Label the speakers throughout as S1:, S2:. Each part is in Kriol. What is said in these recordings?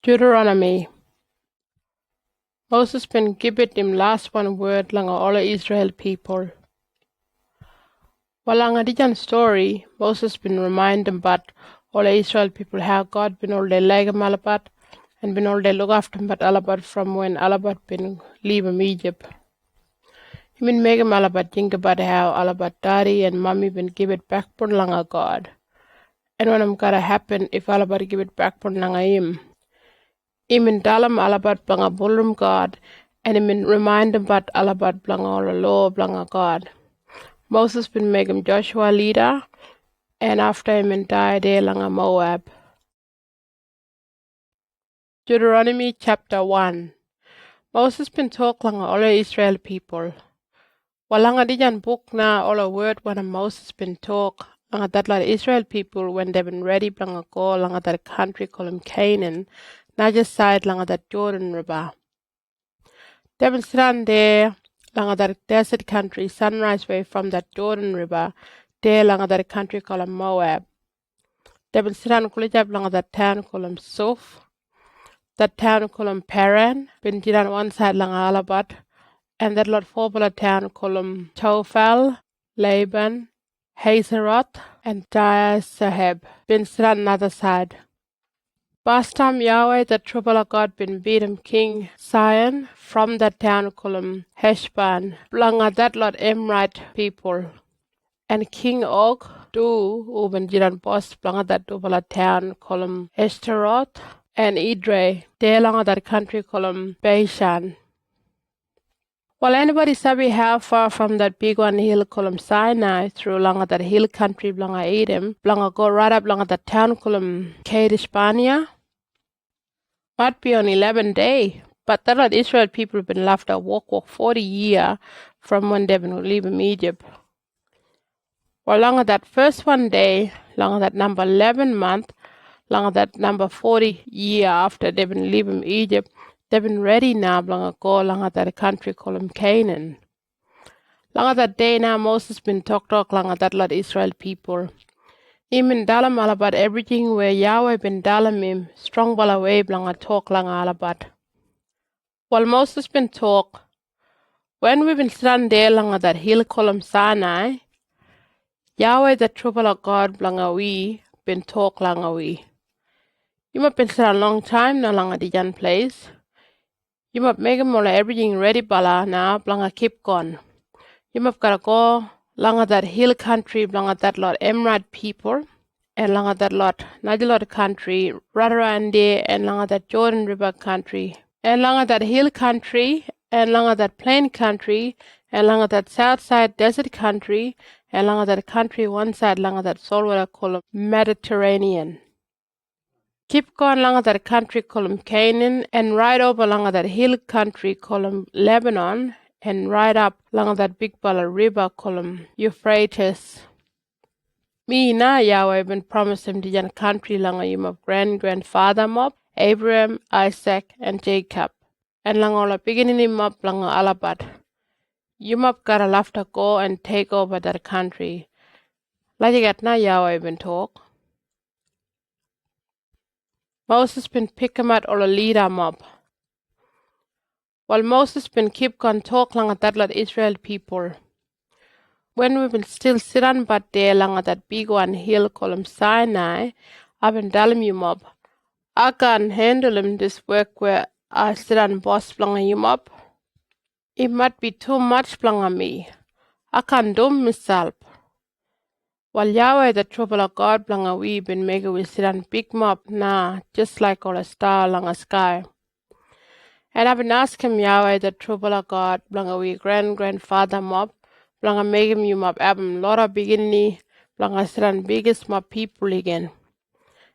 S1: Deuteronomy. Moses been given him last one word langa all Israel people. Walanga dijan story, Moses been reminding but all Israel people how God been all their leg malabat and been all they look after but alabat from when alabat been leave Egypt. He been make malabat think about how alabat daddy and mommy been give it back for langa God. And when gotta happen if alabat give it back for langa him. Imin dalam alabat blanga ballroom God, and imin remind them about alabat blanga all the law blanga God. Moses been make him Joshua leader, and after imin die there langa Moab. Deuteronomy chapter 1. Moses been talk langa all the Israel people. Walanga dijan book na all a word when Moses been talk langa that lot Israel people when they been ready blanga go langa that country called Canaan. Not just side langa that Jordan River. They been sitting there langa that desert country, sunrise way from that Jordan River, there langa that country called Moab. They been sitting kulijab langa that town called Suf, that town called Paran, been on one side langa Alabat, and that lot popular town called Tophel, Laban, Hazeroth, and Dire Saheb, been sitting another side. Past time Yahweh, the trouble of God, been beat him King Sion from that town called Heshbon, blanga that lot Emrite people. And King Og, who been jiran boss blanga that double town called Eshtaroth, and Idre, there langa that country called Bashan. Well, anybody sabi how far from that big one hill called Sinai through langa that hill country blanga Edom, blanga go right up langa that town called Kadesh Barnea? Might be on 11 day, but that lot Israel people been left a walk 40 year from when they been leaving Egypt. Well, longer that first one day, longer that number 11 month, longer that number 40 year after they been leaving Egypt, they been ready now longer go longer that country called Canaan. Longer that day now Moses been talk longer that lot Israel people. Imin dalam alabat everything where Yahweh been dalam him, strong bala way blanga talk langa alabat. While Moses been talk, when we been stand there langa that hill called Sinai, Yahweh the trouble of God blanga we been talk langa we. You might been stand a long time na langa the jan place. You might make him all everything ready bala now blanga keep gone. You might gotta go langa that hill country blanga that lot Emrite people. And langa that lot Najalot country, right around there, and langa that Jordan River country, and langa that hill country, and langa that plain country, and langa that south side desert country, and langa that country one side langa that saltwater called Mediterranean. Keep going langa that country called Canaan, and right over langa that hill country called Lebanon, and right up langa that big bala river called Euphrates. Me na Yahweh been promised him the country langa yum of grandfather mob, Abraham, Isaac, and Jacob. And langa all beginning him up langa alabat. Yum of gotta love to go and take over that country. Like that na Yahweh been talk. Moses been pick him out all a leader mob. While Moses been keep on talk langa that lot Israel people. When we will still sit on but there langa that big one hill called Sinai, I've been telling you mob. I can handle him this work where I sit on boss blanga you mob. It might be too much blanga me. I can't do myself. While Yahweh the trouble of God blanga we been making we sit on big mob nah, just like all a star langa sky. And I've been asking Yahweh the trouble of God blanga we grandfather mob. Blanga make him you mob album lot of beginning blanga siran biggest mob people again.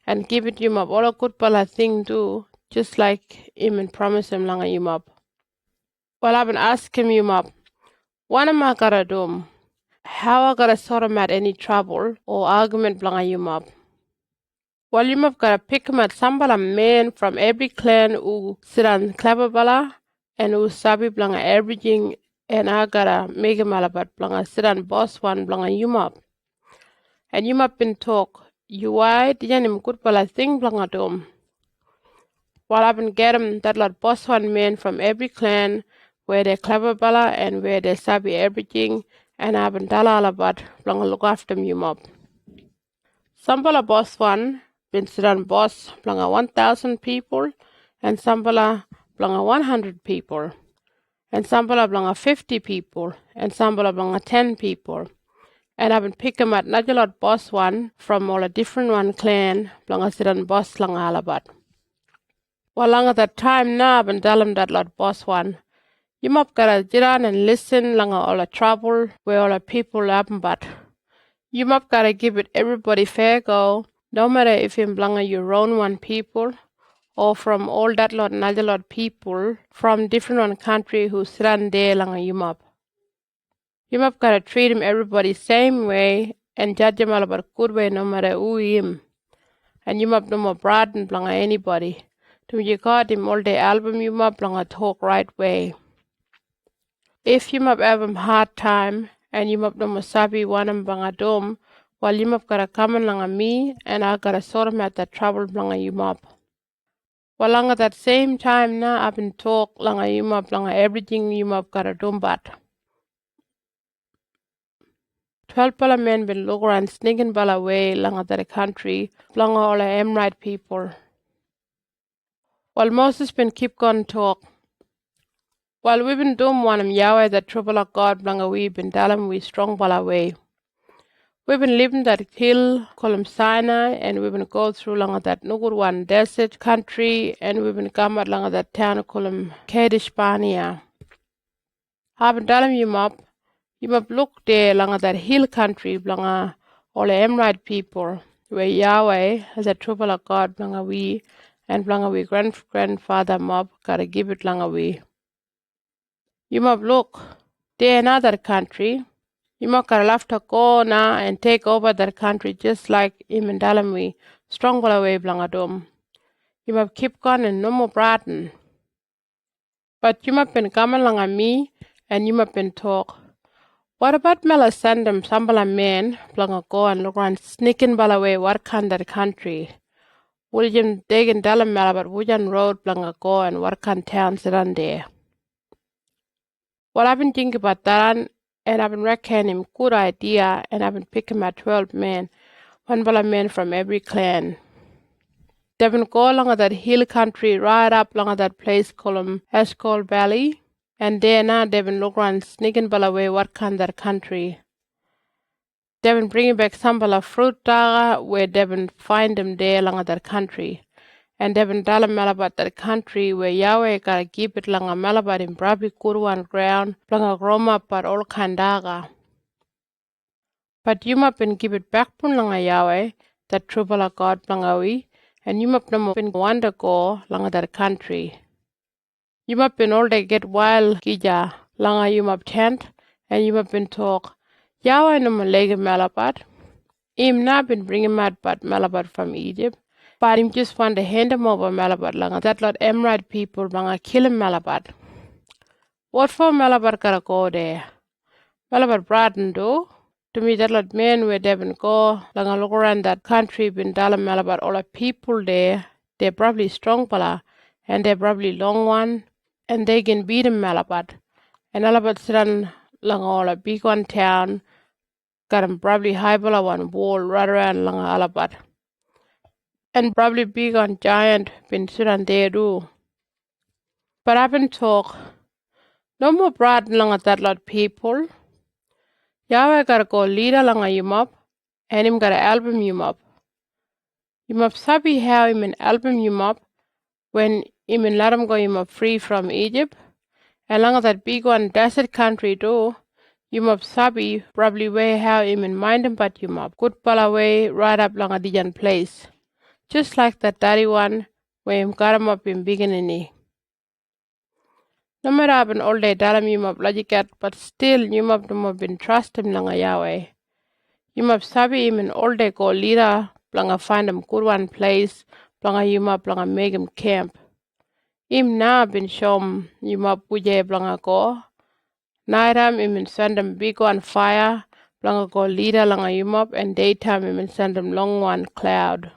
S1: And give it you mob all a good bala thing do, just like him and promise him langa you mob. Well I've been asking you mob, what am I gotta do? How I gotta sort him out any trouble or argument blanga you mob? Well you mob gotta pick him at some bala man from every clan who siran clever bala and who sabi blanga everything. And I gotta make him alabat blanga siran boss one blanga yumap. And yumap been talk. You why diyan him good bala thing blanga dom. While I've been get 'em that lot boss one men from every clan, where they clever bala and where they sabi everything, and I've been dala alabat, long look after you mob. Sambala boss one, been sidan boss, blanga 1,000 people, and Sambala blanga 100 people, and Sambala blanga 50 people, and Sambala blanga 10 people. And I've been pick 'em at Najalot boss one from all a different one clan, blanga sidan boss langa alabat. While langa that time na I've been dalam that lot boss one. You mob gotta jiran and listen langa all the trouble where all the people but you mob gotta give it everybody fair go, no matter if you blanga your own one people or from all that lot another lot people from different one country who siran there langa you mob. You mob gotta treat him everybody same way and judge him all about good way no matter who him. And you mob no more broad and blanga anybody. To you got him all day album you mob blanga talk right way. If you must have a hard time and you must no masabi wanam banga dom, while you must gotta come along me and I gotta sort him at that trouble blanga you mop. While long at that same time na I've been talk langa you mop blanga everything you mop gotta dom but 12 bala men been look around sneaking bala way langa that country blanga all the Amrite people. While Moses been keep going talk. While we've been doing one Yahweh that trouble of God blanga we been dalam we strong bala way. We've been living that hill called Sinai and we've been go through langa that nugur one desert country and we've been come at langa that town called Kadesh Barnea. I've been dalam you mop look there langa that hill country blanga all the Amrite people where Yahweh has a trouble of God blanga we and blanga we grandfather mob gotta give it langa we. You must look, there another country. You must have to go now and take over that country just like him and Dalamwi, strong away blangadom. You must keep going and no more braten. But you must been coming along on me and you must been talk. What about Melisandum Sambala men blanga go and look around sneaking balaway what kind that country? William Dagan Dalamela but Wujan Road blanga go and what kind towns around there? Well, I've been thinking about that, and I've been reckoning him good idea, and I've been picking my 12 men, one bala men from every clan. They've been go along that hill country right up along that place called Eshcol Valley, and there now they've been look around sneaking bala way what kind that country. They've been bringing back some bala fruit daga where they've been find them there along that country. And they've been telling about that country where Yahweh gotta keep it langa malabat in brabi kurwan ground, langa groma but all kandaga. But you must been give it back pun langa Yahweh, that trouble of God langawi, and you must no been wonder go langa that country. You must been all day get wild gija langa you must tent, and you must been talk. Yahweh no malege malabat. Im na been bringing mad but malabat from Egypt. But him just want to hand him over Malabat langa that lot Amrite people banga kill him Malabat. What for Malabat gotta go there? Malabat Braden do. To me that lot men where they been go langa look around that country been dalam Malabat all the people there. They're probably strong pala and they're probably long one and they can beat him Malabat. And Malabat sidan langa all a big one town got him probably high pala one wall right around langa Alabat. And probably big on giant been sitting there too. But I've been talk. No more broad long at that lot people. Yahweh gotta go leader langa you up, and him gotta album you up. You must sabi how him an album you up when him and let him go him up free from Egypt. And long that big one desert country too. You must sabi probably way how him and mind him but you up. Good pala way right up long at the place. Just like that daddy one where him got him up in beginning. No matter I've been all day dalam you must logic at, but still you must no been trust him langa Yahweh. You must sabi him in all day go leader, blanga find him good one place, blanga you must blanga make him camp. Him na been show you must buje blanga go. Nighttime him send him big one fire, blanga go leader langa you must, and daytime him send him long one cloud.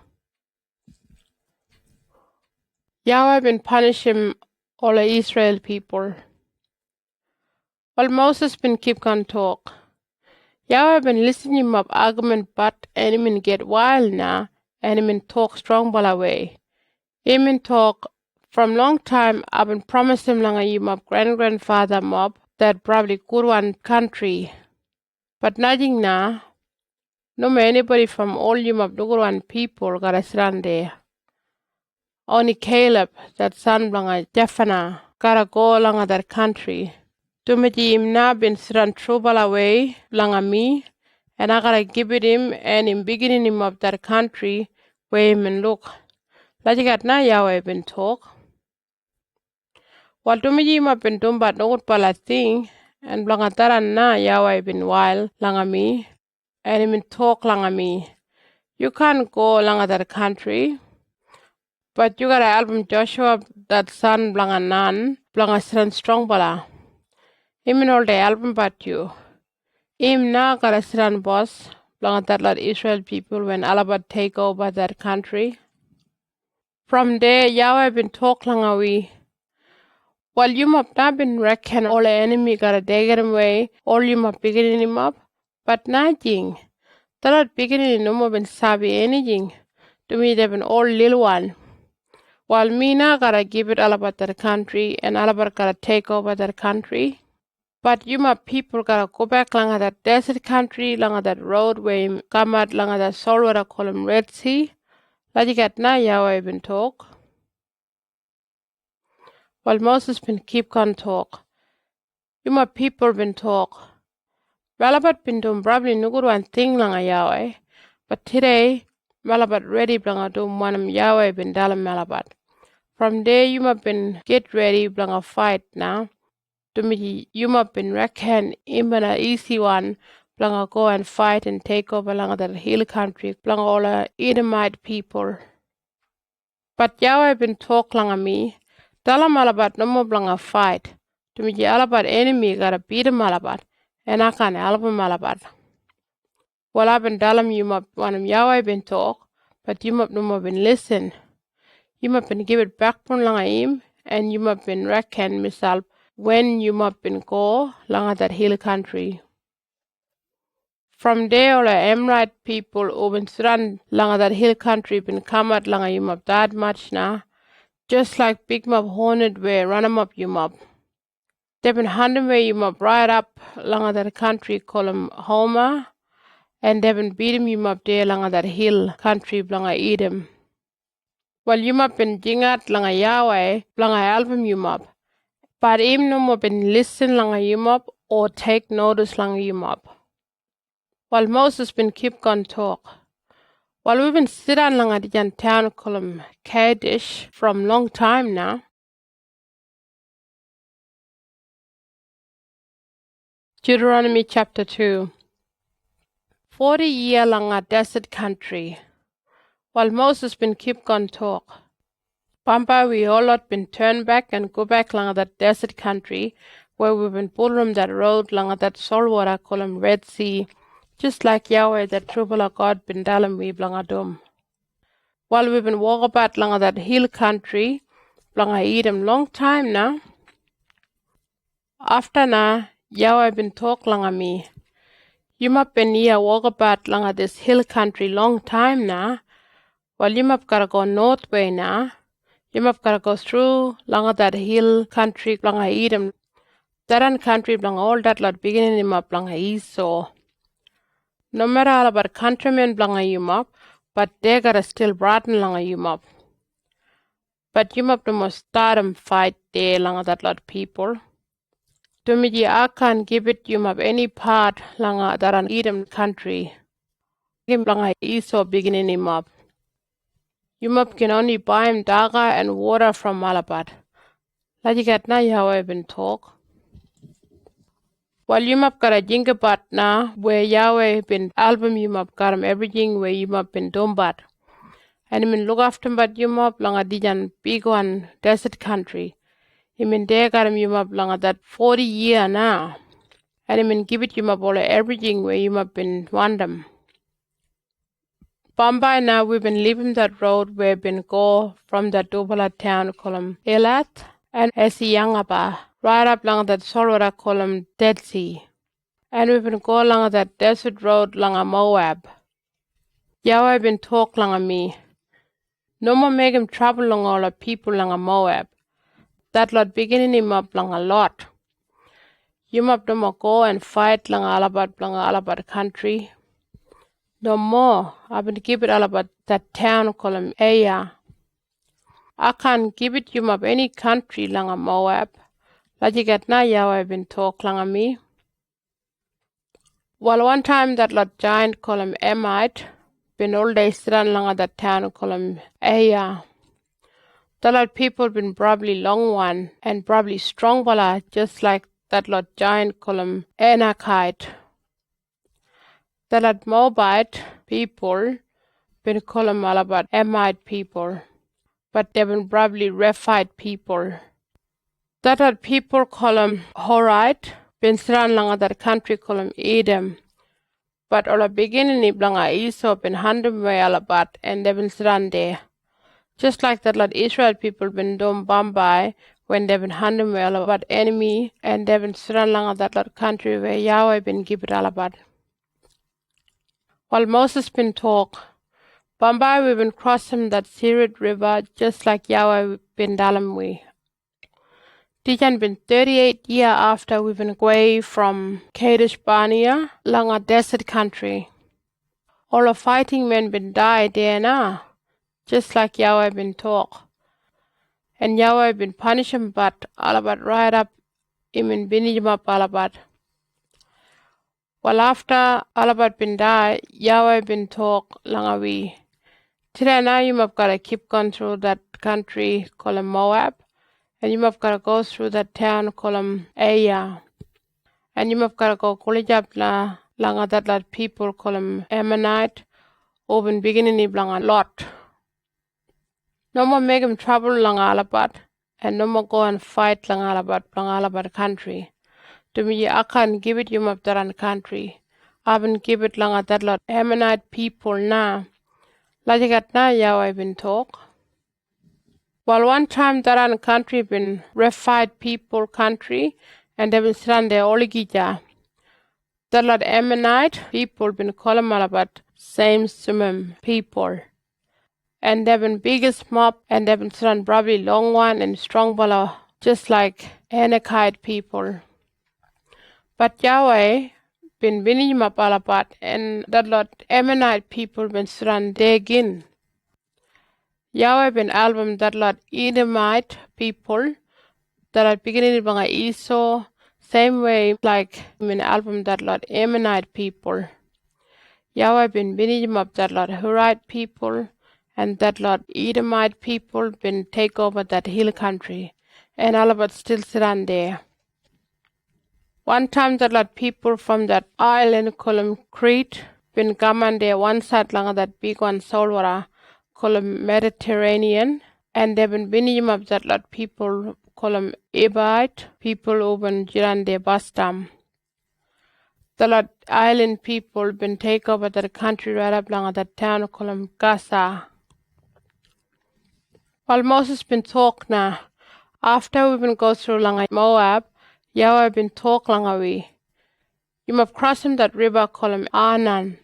S1: Yahweh been punishing all the Israel people. While Moses been keep on talk. Yahweh been listening him up argument but and him get wild now and him talk strong by way. Him talk from long time I've been promised him lang you mob grandfather mob that probably good one country. But nothing now. No more anybody from all you mob good one people gotta stand there. Only Caleb, that son blanga Jephana, gotta go along that country. Tumaji him na been sran trouble away blanga me, and I gotta give it him and him beginning him of that country where him and look. Lajigat na Yahweh been talk. While tumaji him been done but no good pala thing, and blanga taran na Yahweh been wild langa me, and him talk langa me. You can't go along that country. But you gotta album Joshua that son blanga nan blanga strong bala. Him all the album but you. Him na gotta siran boss blanga that lot Israel people when Alabat take over that country. From there Yahweh been talk langa we. While you must not been reckon all the enemy gotta take him away, all you must beginning him up, but nothing. That lot beginning no more been sabi anything. To me they been all little one. While Mina gotta give it all about that country and all about gotta take over that country. But you my people gotta go back langa that desert country, langa that road where you come out langa that soul what I call him Red Sea. Like you got now Yahweh been talk. While Moses been keep on talk. You my people been talk. Malabat been doing probably no good one thing langa Yahweh. But today Malabat ready langa doing one Yahweh been dalam Malabat. From there, you must been get ready, blanga fight now. To me, you must been reckon even an easy one, blanga go and fight and take over blanga that hill country, blanga all the Edomite people. But Yahweh been talk langa me, tell them all about no more blanga fight. To me, all about enemy gotta beat them all about, and I can't help them all about. Well, I've been telling you must one Yahweh been talk, but you must no more been listen. You must been give it back from langa him, and you must been reckon myself when you must been go langa that hill country. From there, all the Amorite people who been run langa that hill country been come out langa you must that much now, just like big mob hornet where run 'em up you must. They've been hunting where you must right up langa that country call 'em Homer, and they've been beating you must there langa that hill country langa Edom. Well, you must been jingat langa Yahweh, langa album you must. But him no more been listen langa you must or take notice langa you must. While Moses been keep on talk. While we've been sitting langa the town called Kadesh from long time now. Deuteronomy chapter 2. 40 year langa desert country. While Moses been keep on talk. Pampa we all lot been turned back and go back langa that desert country where we've been pulling that road langa that salt water call him Red Sea, just like Yahweh that trouble of God been dalam we blanga dum. While we've been walk about langa that hill country, blanga Edom long time now. After na, Yahweh been talk langa me. You must been here walk about langa this hill country long time now. While you must gotta go north way now. You must gotta go through langa that hill country blanga Edom. That country blanga all that lot beginning him up blanga Esau. No matter all about countrymen blanga you up, but they gotta still broaden langa you up. But you must must start fight there langa that lot people. To me, I can't give it you up any part langa that an Edom country. Him blanga Esau beginning him up. You must can only buy him daga and water from Malabat. Like you get now Yahweh been talk. While you must got a jingabat now where Yahweh been album you must got him everything where you must been dombat. And him look after him but you must langa dijan big one desert country. Him there got him you must langa that 40 year now. And him give it you must all everything where you must been want them. Bombay now we've been leaving that road we've been go from that Dubala town called Elat and Esiyangaba, right up along that Solwara called Dead Sea. And we've been go along that desert road along Moab. Yahweh been talk along me. No more make him trouble along all the people along Moab. That lot beginning him up along a lot. You must no more go and fight along Alabat country. No more. I've been give it all about that town called Aya. I can't give it you up any country lang Moab. Like you get now Yahweh been talk lang me. Well, one time that lot giant called Emite been all day sitting lang that town called Aya. That lot people been probably long one and probably strong bala just like that lot giant called Anakite. That lot Moabite people been call them all about Emite people, but they've been probably Rephite people. That people call them Horite, been surrounded along that country call them Edom, but all the beginning Iblanga Esau been handed way all about and they've been surrounded there. Just like that lot Israel people been done Bombay when they've been handed way all about enemy and they've been surrounded along that lot country where Yahweh been give it all about. While Moses been talk, Bombay we've been crossing that Sirit river just like Yahweh been dalam we. Dijan been 38 years after we've been away from Kadesh Barnea, along a desert country. All the fighting men been died there now, just like Yahweh been talk. And Yahweh been punish him but all about right up him and bini him up all about. Well after all about been died, Yahweh been talk long we. Today now you have got to keep going through that country called Moab, and you have got to go through that town called Aya, and you have got to go Kulijabla, langa that lot people called Ammonite, open beginning iblang a lot. No more make him trouble langa alabat, and no more go and fight langa alabat country. To me, I can't give it you up that country. I haven't give it langa that lot Ammonite people now. Like at now Yahweh been talk. Well, one time that country been Rephite people country, and they been sitting there oligija. That lot Ammonite people been calling about same sumim people, and they've been biggest mob, and they've been sitting probably long one and strong bala, just like Anakite people. But Yahweh been winning him up all about, and that lot Ammonite people been surrounded there again. Yahweh been album that lot Edomite people that are beginning with Esau, same way like in album that lot Ammonite people. Yahweh been winning him up that lot Hurite people, and that lot Edomite people been take over that hill country, and all about still surrounded there. One time that lot people from that island called Crete been coming there one side along that big one Solwara called Mediterranean, and they've been winning up that lot people called Ebite people over in Jirande Bastam. The lot island people been take over that country right up along that town called Gaza. While Moses been talk now, after we've been go through along Moab, Yahweh been talk long away. You must cross him that river called Arnon.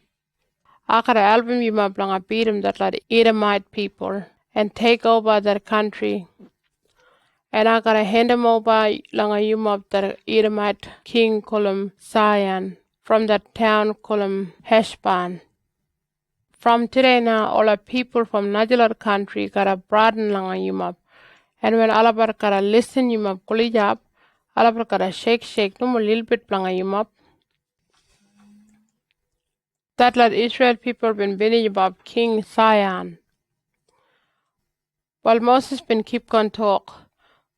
S1: I got an album you must long beat him that like Edomite people and take over that country. And I got to hand him over long you must that Edomite king called Zion from that town called Heshbon. From today now, all the people from Najalot country got a broaden long you must. And when all of us got to listen you must kulijab, all of us got to shake, no more little bit long you must. That let Israel people been winning about King Zion. While Moses been keep on talk,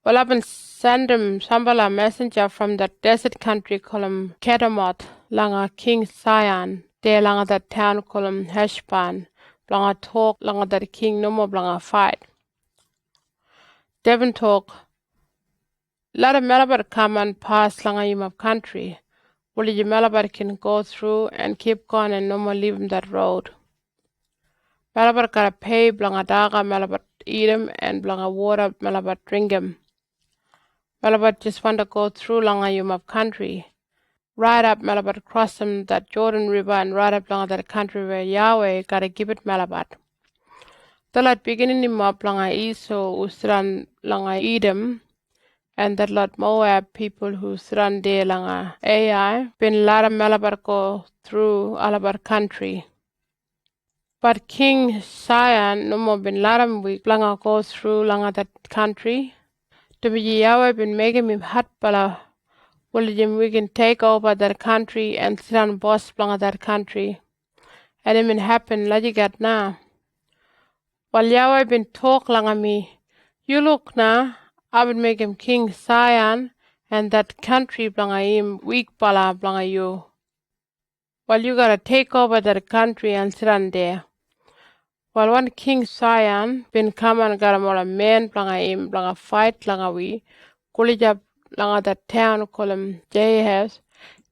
S1: well I've been send him Sambala messenger from that desert country called Kedamoth, langa King Zion, there langa that town called Heshbon, langa talk langa that king no more langa fight. Devon talk, let a Malabar come and pass langa yim of country. Well, the Malabar can go through and keep going and no more leave that road. Malabat gotta pay blanga daga, Malabat eat 'em, and blanga water, Malabat drink 'em. Malabat just want to go through langa Yumap country. Right up Malabat cross them that Jordan River and right up langa that country where Yahweh gotta give it Malabat. Talat beginning in Mop langa Esau usran langa Edom, and that lot Moab people who run there langa Ai bin lara Malabar go through Alabar country. But King Sion no more bin laram we langa go through langa that country. To be Yahweh been making him hot bala. Well, we can take over that country and sit on boss langa that country. And it been happen lajigat na. While Yahweh been talk langa me, you look na, I would make him King Sion and that country blanga him weak bala blanga you. Well, you gotta take over that country and sit on there. While one King Sion been come and got a man blanga him blanga fight blanga we, kulijab blanga that town call him Jahaz,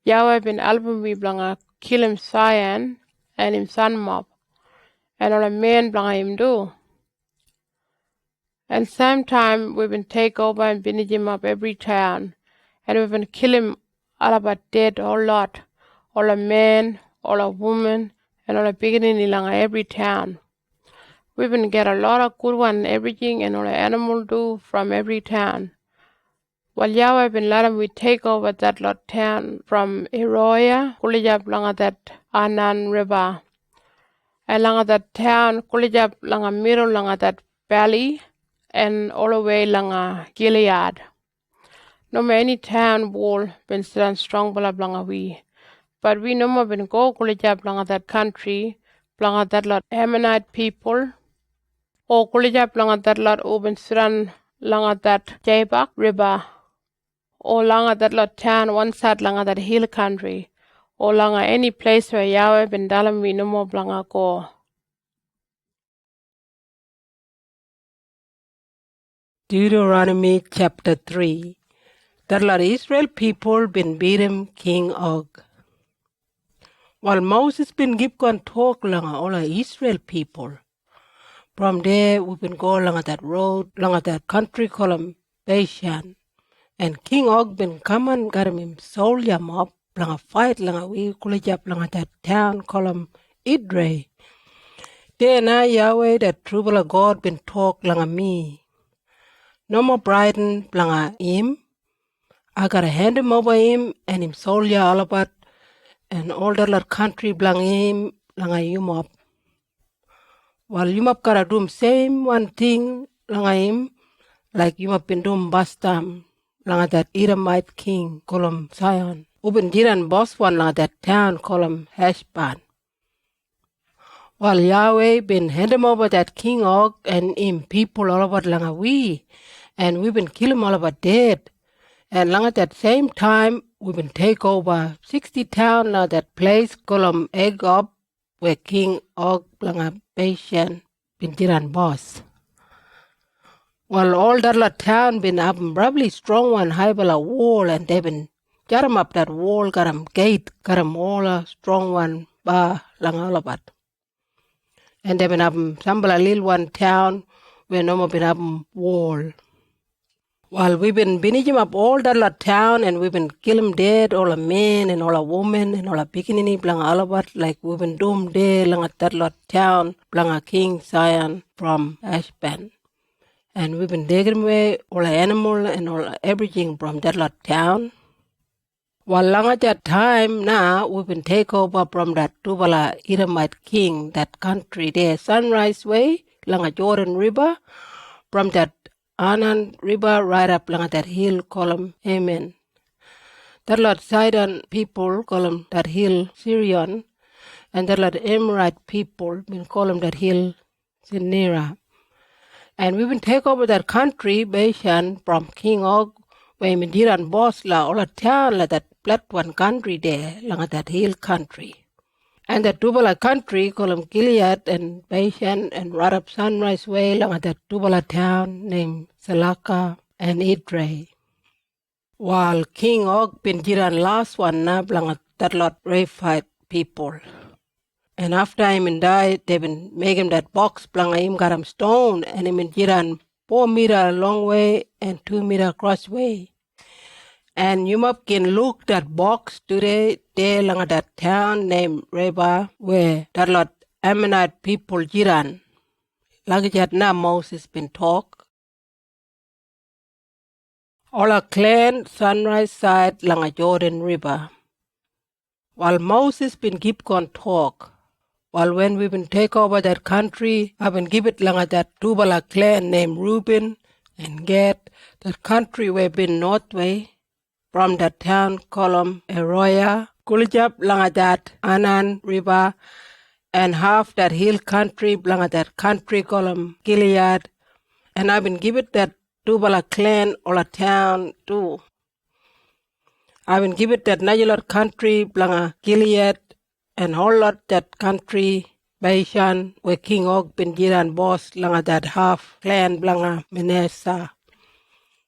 S1: Yahweh been album we blanga kill him Sion and him son mob, and all a man blanga him do. And same time we've been take over and binage him up every town, and we've been kill him all about dead all lot, all a man, all a woman, and all a beginning langa every town. We've been get a lot of good one everything and all the animal do from every town. While Yahweh been letting we take over that lot town from Eroya, kulijab langa that Anan River. And langa that town, kulijab langa middle langa that valley, and all the way langa Gilead. No more any town wall been stand strong bala blanga we. But we no more been go kulijab langa that country, blanga that lot Ammonite people. O kulijab langa that lot open suran langa that Jabak River. O langa that lot town one side langa that hill country. O langa any place where Yahweh been dalam we no more blanga go.
S2: Deuteronomy chapter 3. That lot Israel people been beaten King Og. While Moses been give gon talk langa all Israel people. From there, we been go along that road, along that country called Bashan. And King Og been come and got him soldier mob, lang a fight, lang a we kulijap, lang that town called Idre. There now Yahweh, that trouble of God been talk lang a me. No more Brighton, lang a him. I gotta hand him over him and him soldier all about, and all that country blang him, lang a you mob. While you map gotta do same one thing langa him, like you map been doing Bastam, langa that Edomite king, call him Sion. Uben jiran boss one langa that town, call him Heshban. While Yahweh been hand him over that king Og and him people all about langa we, and we been kill him all about dead. And langa that same time, we been take over 60 town langa that place, call him Egob, where King Og langa Bashan been jiran boss. While all that town been up probably strong one high bala wall, and they been jaram up that wall, got 'em gate, got 'em all a strong one ba lang all about. And they been up some bala little one town where no more been up wall. While we been binaging up all that town, and we been kill 'em dead, all a man and all a woman and all a beginning blang all about, like we been doomed there lang at that town blang a King Sion from Ashban. And we been taking away all the animal and all everything from that town. While long at that time now, we been take over from that Tubala Edomite king, that country there, Sunrise Way, long a Jordan River, from that Anan River right up along that hill, call 'em Amen. That Sidon people call 'em that hill Syrian, and that Amorite people been call 'em that hill Sinira. And we been take over that country, Bashan, from King Og, where Midian boss la all a town la that flat one country there, along that hill country. And that Tubala country, call 'em Gilead and Bashan, and right up Sunrise Way, along that Tubala town named Salaka and Idre. While King Og been jiran last one na, along that Rephite people. And after him died, they been make him that box, blanga him got him stone, and him in jiran 4 meter long way and 2 meter cross way. And you can look that box today, there langa that town named Reba, where that lot Ammonite people jiran. Like that now Moses been talk. All a clan sunrise side langa Jordan River. While Moses been keep on talk, while when we been take over that country, I've been give it langa that Tubala clan named Reuben and Gad, that country where been north way, from that town called Arroya, Kulijab langa that Anan River, and half that hill country langa that country called Gilead, and I've been give it that Tubala clan or a town too. I've been give it that Najalot country blanga Gilead and whole lot that country Bashan where King Og bin jiran boss langa that half clan blanga Manasseh.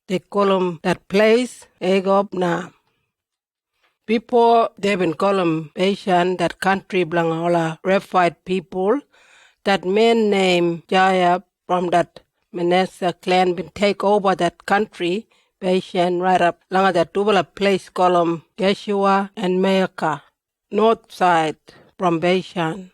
S2: They call him that place Egob na. Before they been call him Bashan, that country blanga all Rephite people. That man named Jaya from that Manasseh clan been take over that country Bashan right up langa that double place called him Geshua and Maacah, north side from Bashan.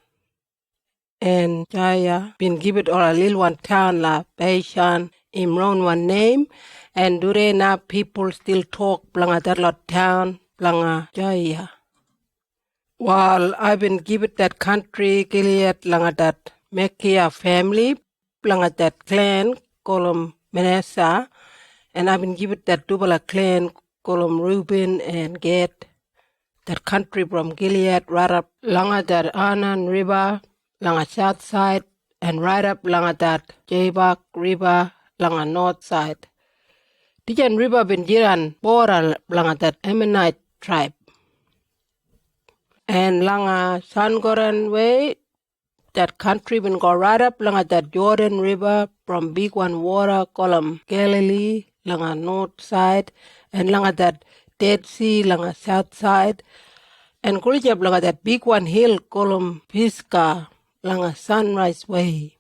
S2: And Jaya been give it all a little one town la Bashan, Imron one name, and today now people still talk blanga that lot town blanga Jaya. While I've been give it that country Gilead langa that Machir family blanga that clan called Manasseh, and I've been give it that double clan called Reuben and Gad, that country from Gilead right up langa that Anan River langa south side, and right up langa that Jabbok River langa north side. Dijan River been jiran border langa that Ammonite tribe. And langa Sangoran way, that country been go right up langa that Jordan River from big one water called Galilee langa north side, and langa that Dead Sea langa south side, and Kulijab langa that big one hill called Pisgah langa sunrise way.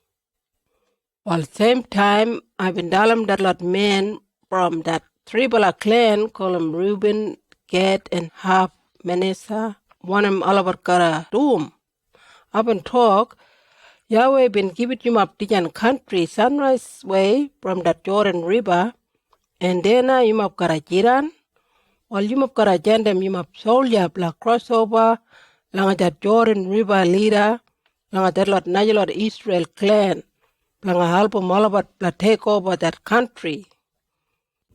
S2: While same time, I've been dalam that lot men from that tribal clan called Reuben, Gad, and half Manasseh, one of them all over kara doom. I've been talk, Yahweh been give it you up Dijan country sunrise way from that Jordan River, and then you up kara jiran, while you up kara jandem you up soldier black crossover, langa that Jordan River leader, langa that lot Najalot Israel clan, langa help them all about take over that country.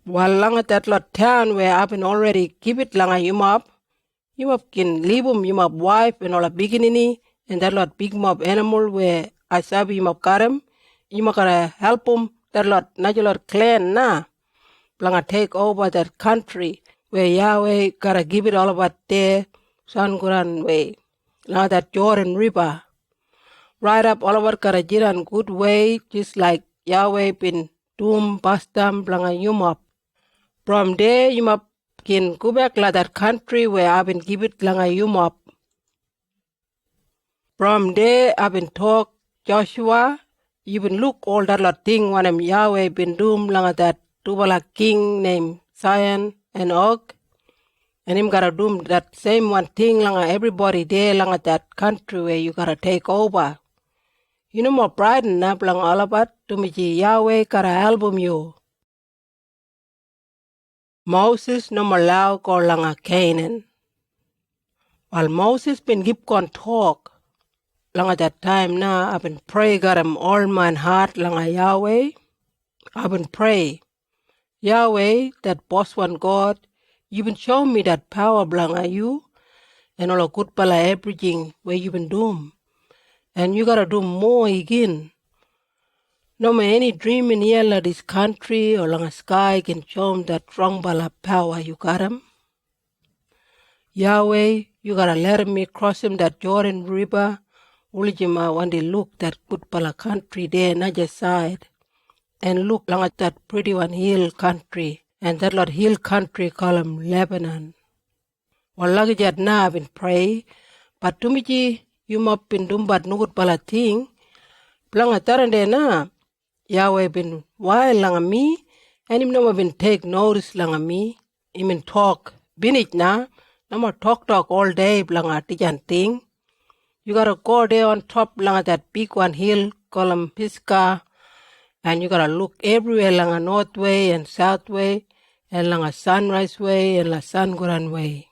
S2: While langa that lot town where I've been already give it langa you up can leave them you up wife and all a beginning, and that lot big mob animal where I sabi you up got him, you gotta help them that lot Najalot clan na, langa take over that country where Yahweh gotta give it all about there, Sanguran way, langa that Jordan River. Right up all over Karajiran good way, just like Yahweh been doom bastam blanga yumap. From there, yumap can go back like that country where I've been give it blanga yumap. From there, I've been talk Joshua, you been look all that lot thing when Yahweh been doom blanga that Tubala king named Zion and Og. And him gotta do that same one thing langa everybody there langa that country where you gotta take over. You know more pride and na blang all about to me Yahweh kara album you. Moses no more allow ko langa Canaan. While Moses been keep on talk, langa that time na I've been pray got him all my heart langa Yahweh. I've been pray. Yahweh, that boss one God, you been show me that power blanga you, and all a good pala everything where you been doing. And you gotta do more again. No matter any dream in here like this country or long a sky can show them that strong bala power you got him. Yahweh, you gotta let me cross him that Jordan River. Ulijima when they look that good bala country there another side. And look long at that pretty one hill country. And that lot hill country call him Lebanon. Well luggage at now I've been pray. But to me, yumap bin dumbat nukut pala ting, planga tarande na, Yahweh bin wild langa me, and him nama bin take notice langa me, him in talk, binich na, nama talk all day planga tijan ting. You gotta go there on top langa that big one hill, call 'em Pisgah, and you gotta look everywhere langa north way and south way, and langa sunrise way and la sungoran way.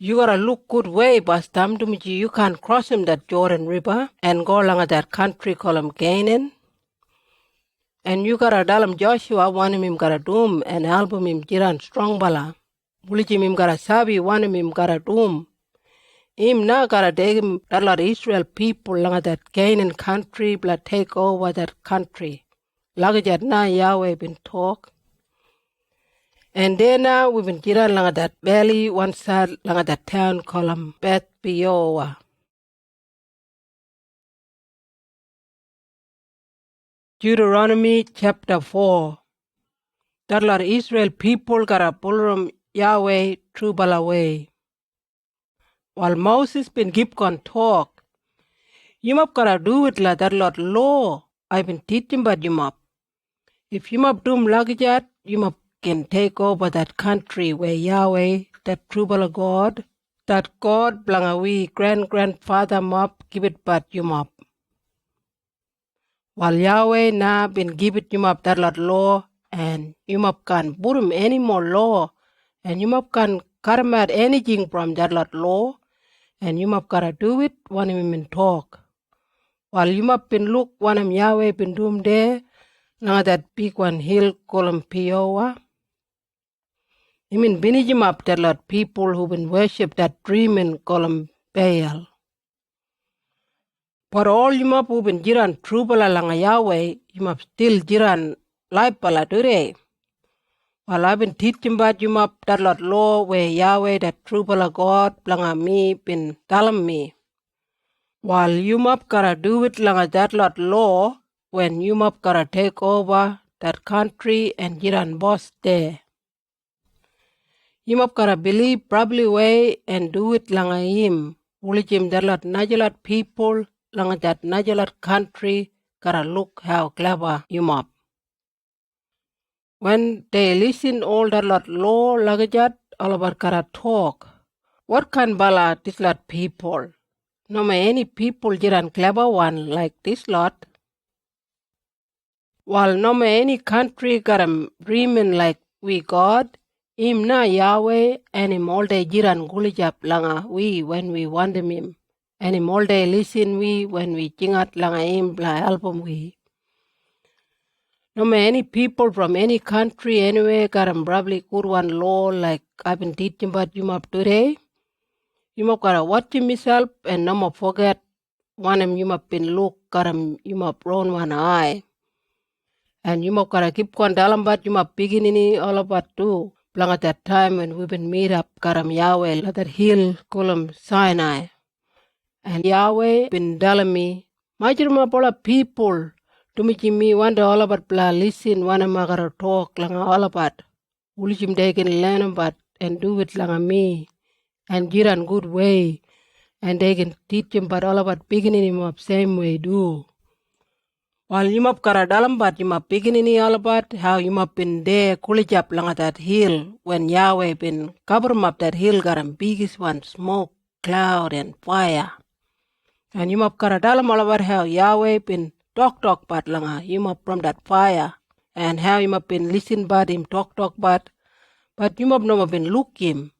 S2: You gotta look good way, Bastam, Dumiji. You can't cross him that Jordan River and go along that country called Canaan. And you gotta tell him Joshua want him gotta doom and album him jiran strong bala. Bulijim him gotta sabi want him gotta doom. Him na gotta take him that lot Israel people along that Canaan country but take over that country. Lagajat na Yahweh been talk. And then now we've been jiran along that valley one side along that town called Beth Peoah. Deuteronomy chapter 4. That lot Israel people gotta pull Yahweh through Balaway. While Moses been keep on talk, you must gotta do it like that lot law I've been teaching about you must. If you must do lagajat, you must can take over that country where Yahweh, that true Bala God, that God blangawi grandfather mop give it but you mop. While Yahweh na been give it you mop that lot law, and you mop can put him any more law, and you mop can cut him out anything from that lot law, and you mop gotta do it when him in talk. While you mop been look when him Yahweh been doom there, now that big one hill called Peoah. Him in binijim up that lot people who been worship that dreaming called Baal. But all you mop who been jiran true bala langa Yahweh, you mop still jiran life bala today. While I've been teaching about you mop that lot law where Yahweh that true bala God langa me been telling me. While you mop gotta do it langa that lot law when you mop gotta take over that country and jiran boss there. You mop gotta believe probably way and do it langa him. Ulijim that lot najalat people langa that najalat country gotta look how clever you mop. When they listen all that lot law lagajat, all about gotta talk. What kind bala this lot people? No any people jiran clever one like this lot. While no any country gotta dreaming like we God, him na Yahweh and him all day jiran gulijap langa we when we want him. And him all day listen we when we jingat langa him bla album we. No any people from any country anywhere got probably good one law like I've been teaching about you up today. You must gotta watch him yourself and no more forget one him you must been look got him you must round one eye. And you must gotta keep on telling about you must begin all about too. Long at that time when we've been meet up Karam Yahweh at that hill called Sinai. And Yahweh been telling me, Majirma pola people to me wonder all about bla listen one of my gotta talk langa all about. Ulijim they can learn about and do it langa me and jiran good way and they can teach him but all about beginning him up same way do. While you map karadalam but you map beginning all about how you map been there kulijap lang at that hill when Yahweh been cover up that hill got a biggest one smoke, cloud and fire. And you map karadalam all about how Yahweh been talk but langa you map from that fire and how you map been listen but him talk but you map no been look him.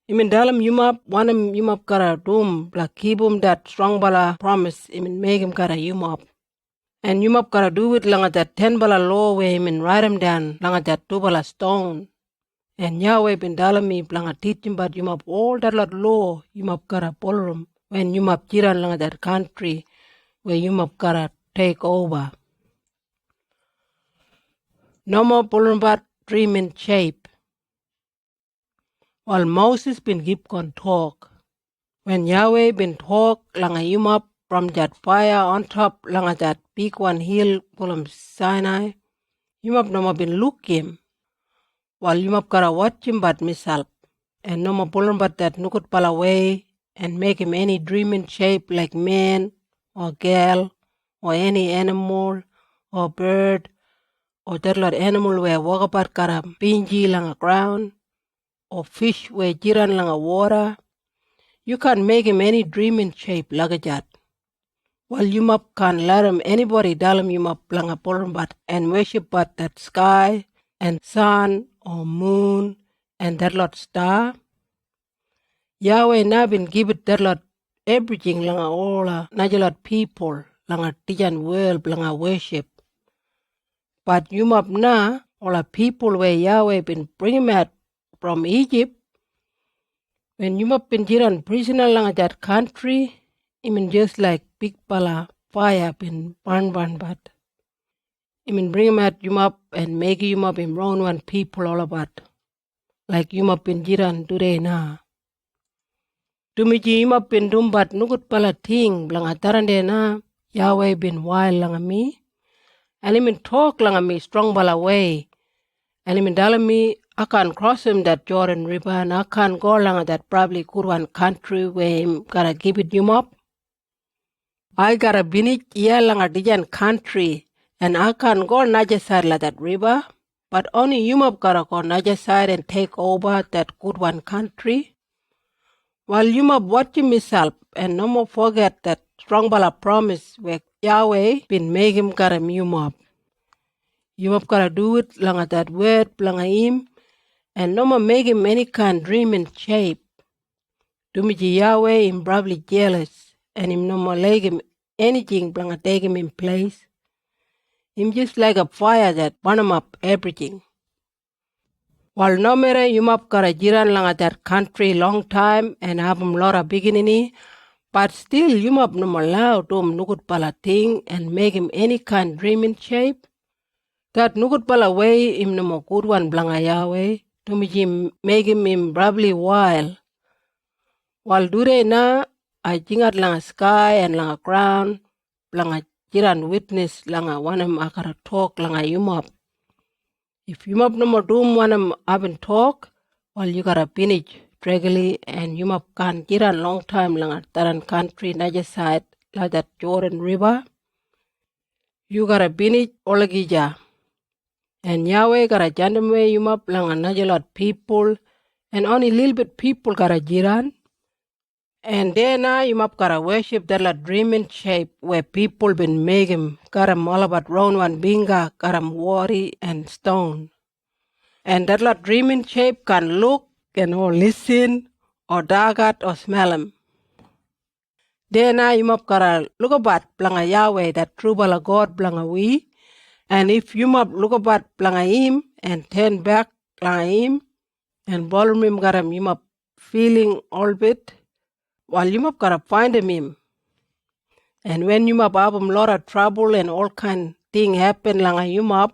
S2: Imin dalam you map one you map kara doom like kibum that strong bala promise imin make him kara you map. And you must gotta do it lang at that 10 bala law where him and write him down lang at that 2 bala stone. And Yahweh been telling me lang at teaching but you must all that lot law you must gotta follow him when you must jiran lang at that country where you must gotta take over. No more pulling but dream in shape. While Moses been keep on talk. When Yahweh been talk lang at you must from that fire on top lang at that big one hill called Sinai, you must no more been look him. While you must gotta watch him but myself. And no more pulling but that nukut pala way and make him any dream in shape like man or girl or any animal or bird or that lot animal where walk about kara pinji lang a ground or fish where jiran lang a water. You can make him any dream in shape lagajat. While you map can let him anybody dalam you map lang a but and worship but that sky and sun or moon and that lot star. Yahweh na been give it that lot everything lang a all najalot people lang a tijan world lang a worship. But you map na all people where Yahweh been bring him out from Egypt. When you map been jiran prisoner lang that country, I mean just like big pala fire been burn but I mean bring him out you up and make you up in wrong one people all about. Like you up in jiran today na. Tumiji you up in dumbat nugut pala ting blang atarande na Yahweh been wild lang me. And I mean talk lang me strong bala way. And I mean dalam me I can cross him that Jordan River and I can go along that probably good one country where him gotta give it you up. I gotta binich yeah lang a dijan country and I can go naja side like that river, but only you up gotta go naja side and take over that good one country. While you up watching myself and no more forget that strong bala promise where Yahweh been make him gotta you up. You up gotta do it lang at that word lang him. And no more make him any kind dream in shape. Dumiji Yahweh him probably jealous, and him no more like him anything blanga take him in place. Him just like a fire that burn him up everything. While no matter you up got a jiran langa that country long time and have him lot of beginning, but still you up no more allow to him nugut pala thing and make him any kind dream in shape. That nugut pala way him no more good one blanga Yahweh. Tumiji make him probably wild. While dure na, I jingat lang a sky and lang a ground, lang a jiran witness lang a wanam akara talk lang a yumap. If yumap no more doom wanam haven't talk, while you gotta finish regularly and yumap can jiran long time lang a taran country naja side like that Jordan River. You gotta finish olagija. And Yahweh gotta jandam way you up lang a lot people and only little bit people gotta jiran. And then now you up gotta worship that lot dreaming shape where people been making garam all about round one binga, garam worry and stone. And that lot dreaming shape can look and or listen or dark at or smell him. Then now you up gotta look about blanga Yahweh that true bala God blanga we. And if you map look about blanga him and turn back blanga him and ballroom him garam you map feeling all bit while you map gotta find him. And when you map have a lot of trouble and all kind thing happen langa you map,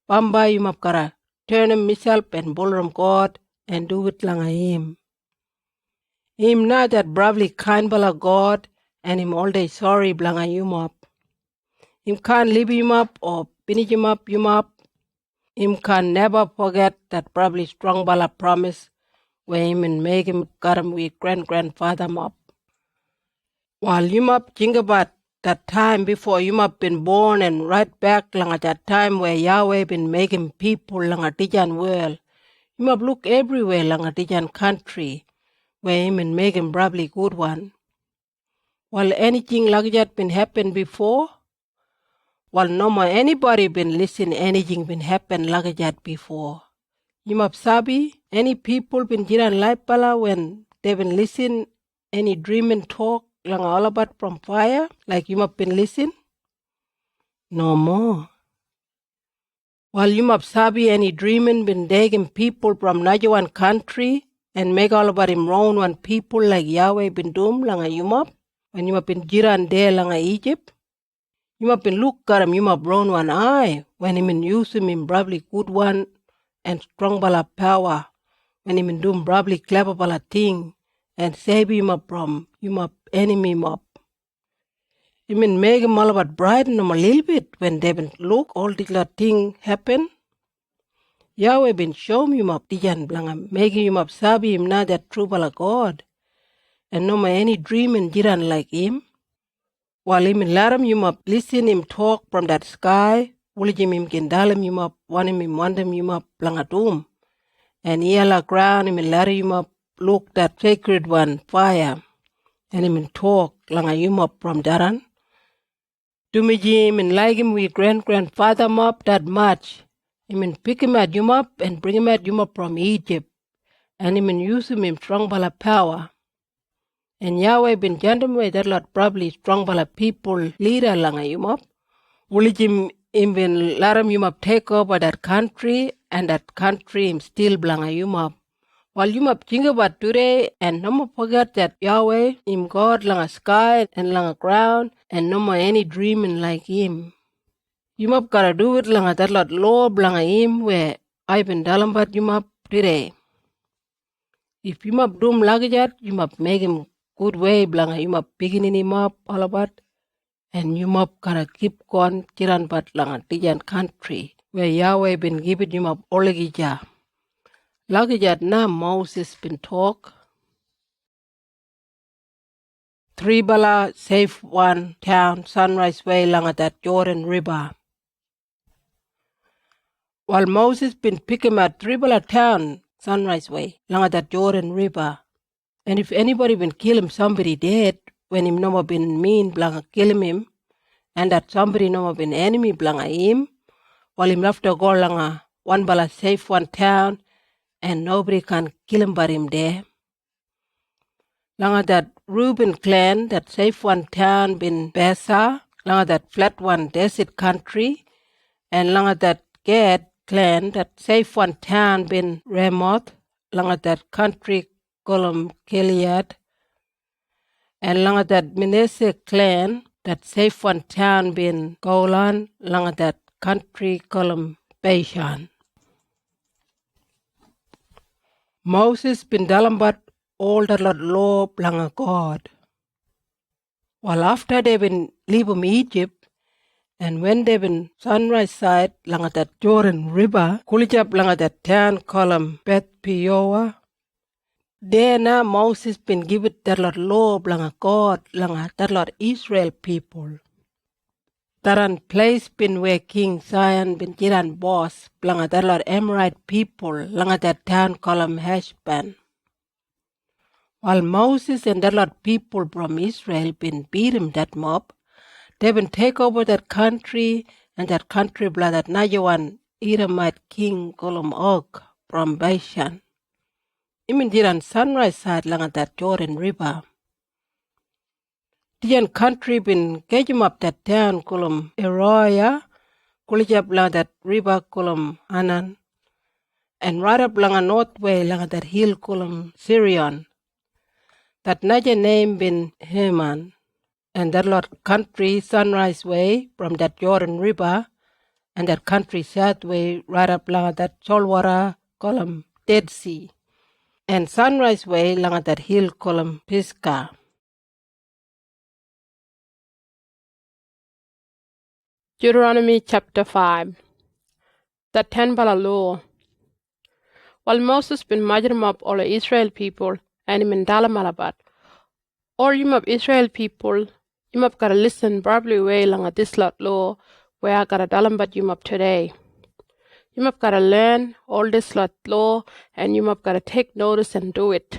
S2: bamba you map gotta turn him himself and ballroom God and do it langa him. Him not that bravely kind bala God and him all day sorry blanga you map. Him can't leave him up or finish him up, you up. Him can never forget that probably strong bala promise where him and make him got him with grandfather up. While you up think about that time before you up been born and right back lang at that time where Yahweh been making people lang at Tijan world. You up look everywhere lang at Tijan country where him and make him probably good one. While anything like that been happened before, while no more anybody been listen anything been happen like that before. You map sabi any people been jiran life pala when they been listen any dream and talk lang all about from fire like you map been listen? No more. While you map sabi any dreaming been taking people from Najawan country and make all about him wrong one people like Yahweh been doom lang a you map when you map been jiran there lang a Egypt. You must been look at him, you must brown one eye when him in use him in probably good one and strong bala power when him in doing probably clever bala thing and save him up from you must enemy him up. You mean make him all about brighten him a little bit when they been look all the thing happen. Yahweh been show him up dijan blanga making him up sabi him not that true bala God. and no any dream and jiran like him. While him and laram you up listen him talk from that sky, wulijim him kindalam you up, wanim him wandam you up langatum. And yala ground him and laram up look that sacred one fire, and him and talk langa you up from daran. Tumijim and like him we grandfather up that much. Him and pick him at you up and bring him at you up from Egypt. And him and use him strong bala power. And Yahweh been jantam way that lot probably strong bala people leader langa you up. Wulijim him been laram you up take over that country, and that country him still blanga you up. While you up think about today, and no more forget that Yahweh him God langa sky and langa ground, and no more any dreaming like him. You up gotta do it langa that lot law blanga him where I been dalambat you up today. If you up doom lagajat, you up make him good way blanga you up picking him up all about, and you up gotta keep going chiran bat langa tijan country where Yahweh been giving you up oligija. Lagajat na Moses been talk. 3 bala safe one town sunrise way langa that Jordan River. While Moses been picking at 3 bala town sunrise way langa that Jordan River. And if anybody been kill him, somebody dead when him no more been mean blanga kill him, and that somebody no more been enemy blanga him, while him left to go langa 1 bala safe one town, and nobody can kill him but him there. Langa that Reuben clan, that safe one town been Besa, langa that flat one desert country, and langa that Gad clan, that safe one town been Ramoth, langa that country column Gilead, and langa that Manasseh clan, that safe one town been Golan, langa that country column Bashan. Moses been dalambat all the law blanga God. While after they been leave Egypt, and when they been sunrise side langa that Jordan River, kulijab langa that town column Beth Peoa, there now Moses been given that law blanga God langa that Israel people. Taran place been where King Zion been jiran boss blanga that Amorite people langa that town column Heshban. While Moses and that people from Israel been beat him that mob, they been take over that country, and that country blood that Najawan Edomite king column Og from Bashan. Imin jiran sunrise side langa that Jordan River. Dian country been gejum up that town column Eroya, kulijab langa that river column Anan, and right up langa north way langa that hill column Sirion. That Naja name been Heman, and that country sunrise way from that Jordan River, and that country south way right up langa that Cholwara column Dead Sea, and sunrise way langa that hill column Pisgah.
S1: Deuteronomy chapter 5. The 10 bala law. While Moses been marching up all the Israel people, and him in Dalamalabat, all you of Israel people, you have gotta listen probably way langa this law where I gotta dalambat you up today. You have gotta learn all this law, and you have gotta take notice and do it.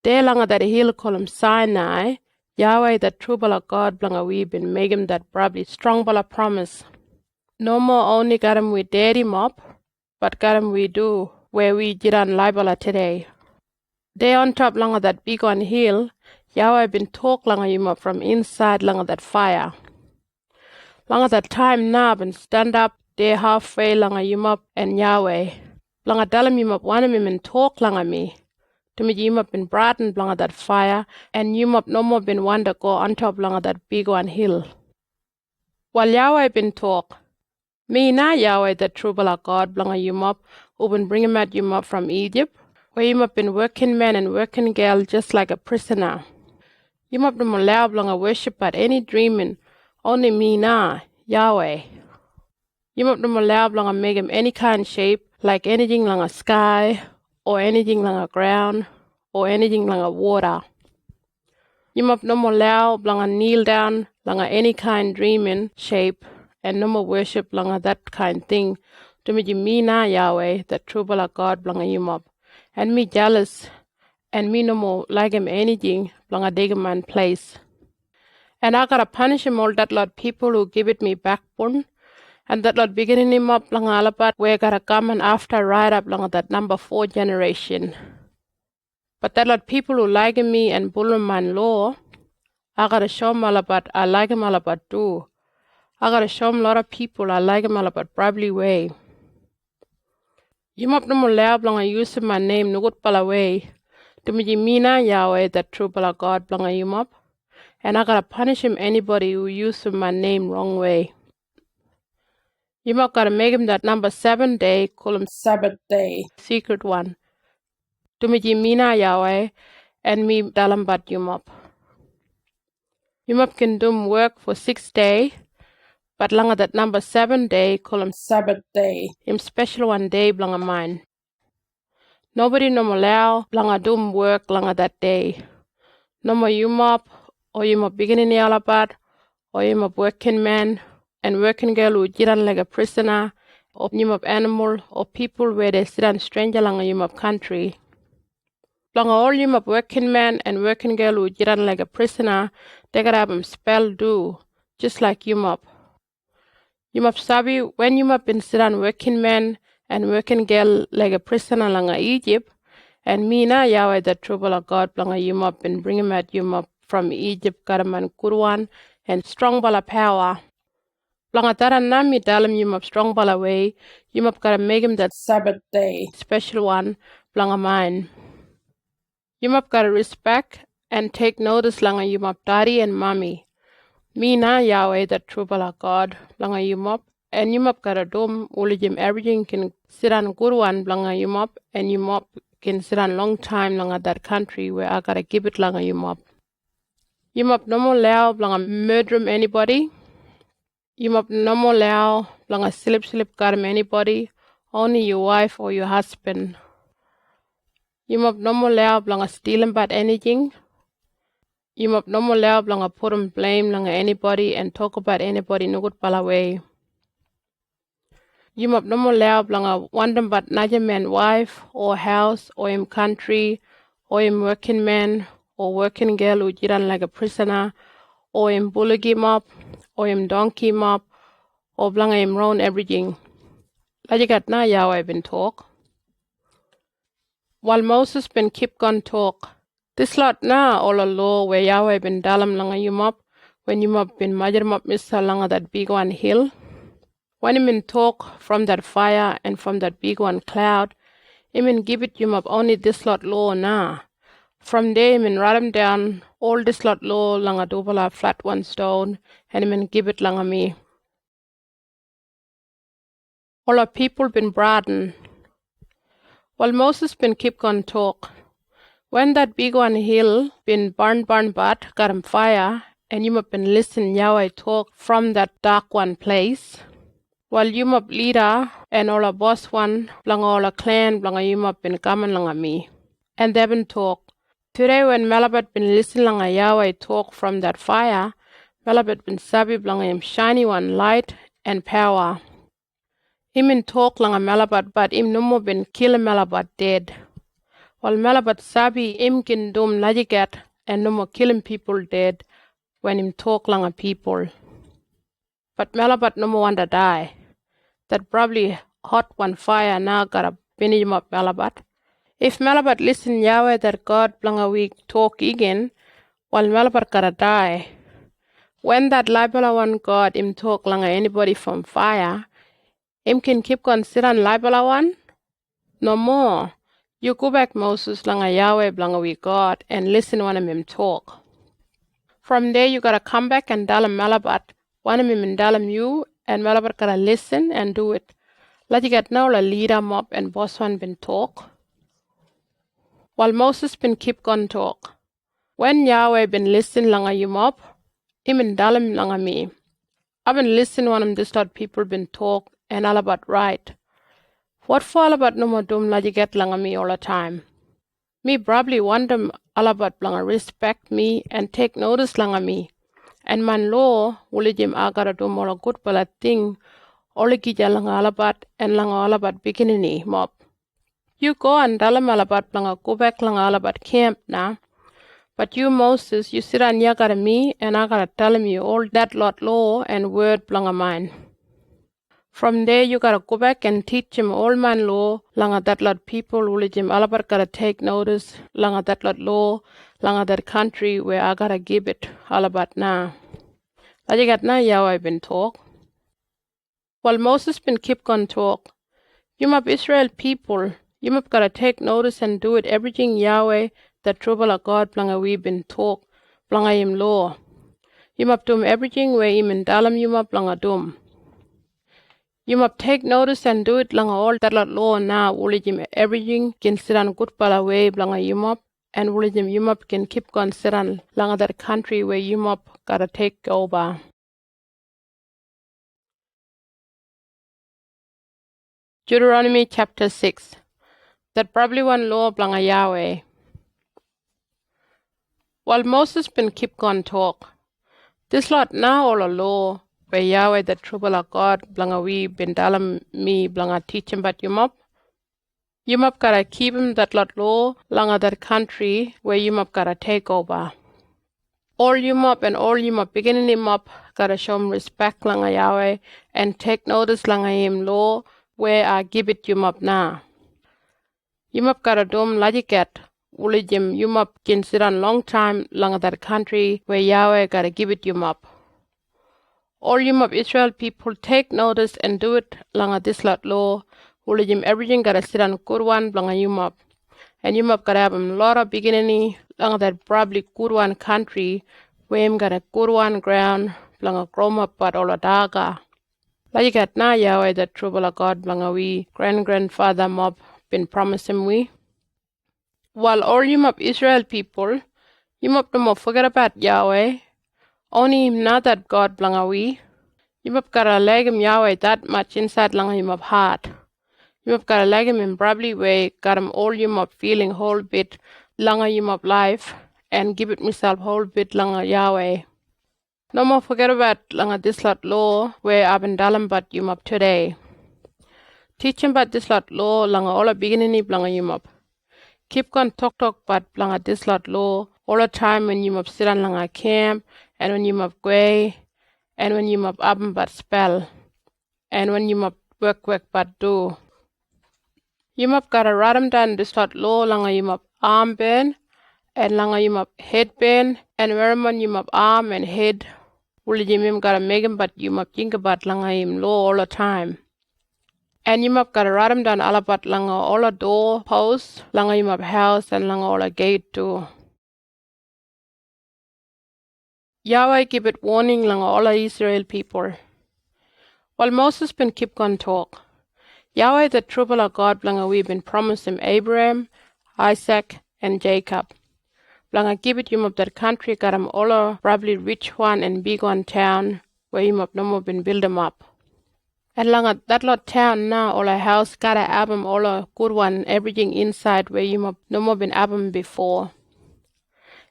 S1: There langa that hill column Sinai, Yahweh the true bala God blanga we been make him that probably strong bala promise. No more only got him we dead him up, but got him we do where we jiran libala today. There on top langa that big one hill, Yahweh been talk langa you up from inside langa that fire. Langa that time now been stand up there halfway langa you up and Yahweh. Langa dalam you up one of him and talk langa me. To me you up been brighten langa that fire, and you up no more been one to go on top langa that big one hill. While Yahweh been talk, me na Yahweh the true bala God blanga you up, who been bring him at you up from Egypt, where you up been working man and working girl just like a prisoner. You must not allow blanga worship at any dreaming, only me na, Yahweh. You must not allow blanga make him any kind shape, like anything langa sky, or anything langa ground, or anything langa water. Yumop no more lao blanga kneel down langa any kind dreaming shape and no more worship langa that kind thing. To me mina Yahweh, the true bala God blanga yumop. And me jealous and me no more like him anything blanga degaman place. And I gotta punish him all that lot people who give it me backbone. And that lot beginning him up langa alabat where gotta come and after right up langa that number 4 generation. But that lot people who like me and bully man law, I gotta show them all about I like him all about too. I gotta show them a lot of people I like him all about probably way. You mop no more lab blanga use my name nugut pala way. To me mina Yahweh that true pala God blanga you mop. And I gotta punish him anybody who uses my name wrong way. You mop gotta make him that number 7 day, call him Sabbath day, secret one. To me mina Yahweh and me dalam bat you mop. You mop can do work for 6 days. But langa that number 7 day, call him Sabbath day. Him special one day blanga mine. Nobody no more allow blanga doom work langa that day. No more you mop, or you mop beginning alabat, or you mop working man, and working girl who jiran like a prisoner, or you mop animal, or people where they sit on stranger langa you mop country. Blanga all you mop working man and working girl who jiran like a prisoner, they gotta have him spell do, just like you mop. You must sabi when you must been sit on working man and working girl like a prisoner langa Egypt, and me na Yahweh the trouble of God blanga you must been bring him at you must from Egypt karaman kurwan and strong bala power. Blanga Dyudaranami dalam you must strong bala way, you must gotta make him that Sabbath day, special one, blanga mine. You must gotta respect and take notice langa you must daddy and mommy. Me na Yahweh the true bala God blanga yumop and yumop gotta dom ulijim everything can sit on good one blanga yumop and yumop can sit on long time langa that country where I gotta give it langa yumop. Yumop no more allow blanga murder anybody. Yumop no more allow blanga slip got anybody, only your wife or your husband. Yumop no more allow blanga stealing about anything. You must no more allow blanga put blame langa anybody and talk about anybody no good pala way. You must no more allow blanga wonder but naja man wife or house or him country or him working man or working girl who jiran like a prisoner or him bully him up or him donkey him up or blanga him round everything. Lajigat na Yahweh been talk. While Moses been keep gon talk. This lot na all a law where Yahweh been dalam langa yumop when yumop been majarmop missa langa that big one hill. When him in talk from that fire and from that big one cloud, him in give it yumop only this lot law na. From there him in write him down all this lot law langa dobala flat one stone and him in give it langa me. All our people been broaden. While Moses been keep gon talk. When that big one hill been burn but got him fire, and you must been listen Yahweh talk from that dark one place. While you must leader and all a boss one, blanga all a clan, blanga you must been coming langa me. And they been talk. Today when Malabat been listen langa Yahweh talk from that fire, Malabat been sabi blanga him shiny one light and power. Him in talk langa Malabat but him no more been kill Malabat dead. While Malabat sabi him can dom lajigat and no more killing people dead when him talk langa people. But Malabat no more want to die. That probably hot one fire now gotta finish him up Malabat. If Malabat listen Yahweh that God blanga we talk again, while Malabat gotta die. When that libela one God him talk langa anybody from fire, him can keep on sit on libela one? No more. You go back Moses langa Yahweh blanga we God and listen one of him talk. From there you gotta come back and dalam Malabat. One of him and dalam you and Malabat gotta listen and do it. Let you get now la leader mob and boss one been talk. While Moses been keep gon talk. When Yahweh been listen langa you mob, him and dalam langa me. I've been listen one of this lot people been talk and all about right. What for all about no more dum la you get langa me all the time? Me probably wonder alabat blanga respect me and take notice langa me. And man law wulijim agara do mola good bala thing oligija langa alabat and langa alabat beginning mob. You go and dalam alabat blanga go back langa alabat camp now. But you Moses, you sit on yagara me and I gotta tell you all that lot law and word blanga mine. From there you gotta go back and teach him all man law langa that lot people wulijim alabat gotta take notice langa that lot law langa that country where I gotta give it alabat now. Lajigat na Yahweh been talk. While Moses been keep on talk, you must Israel people, you must gotta take notice and do it everything Yahweh, the trouble of God blanga we been talk, blanga him law. You must do everything where him in dalam you must blanga dum. You must take notice and do it langa all that lot law now, wulijim everything can sit on good bala way blanga you must, and wulijim you must can keep on sit on langa that country where you must gotta take over. Deuteronomy chapter 6. That probably one law blanga Yahweh. While Moses been keep on talk, this lot now all a law where Yahweh the trouble of God blanga we been dalam me blanga teach him but you mop gotta keep him that lot law langa that country where you mop gotta take over. All you mop and all you mop beginning him up gotta show him respect langa Yahweh and take notice langa him law where I give it you mop now. You mop gotta dom lajikat wulijim you mop can sit on long time langa that country where Yahweh gotta give it you mop. All you mop Israel people take notice and do it langa this lot law wulijim everything gotta sit on good one blanga you mop. And you mop gotta have a lot of beginning langa that probably good one country where him got a good one ground blanga grow up but all a daga. Lajikat na Yahweh the trouble of God blanga we grandfather mob been promising we. While all you mop Israel people, you mop no more forget about Yahweh. Only him not that God blanga we. You mop gotta leg him Yahweh that much inside langa you mop heart. You mop gotta leg him in probably way got him all you mop feeling whole bit langa you mop life and give it myself whole bit langa Yahweh. No more forget about langa this lot law where I've been dalam but you mop today. Teach him about this lot law langa all a beginning blanga you mop. Keep on talk but blanga this lot law all the time when you mop sit on langa camp and when you mop gway and when you mop abem but spell and when you mop work but do. You mop gotta write him down this lot law langa you mop armband and langa you mop headband and wherever you mop arm and head wulijim him gotta make him but you mop think about langa him law all the time. And you must gotta write them down alabat langa all a door posts, langa you must house and langa all a gate too. Yahweh give it warning langa all a Israel people. While Moses been keep on talk, Yahweh the trouble of God langa we been promised him Abraham, Isaac and Jacob. Langa give it you must that country got him all a probably rich one and big one town where you must no more been build them up. And langa that lot town now all a house got a album all a good one everything inside where you must no more been album before.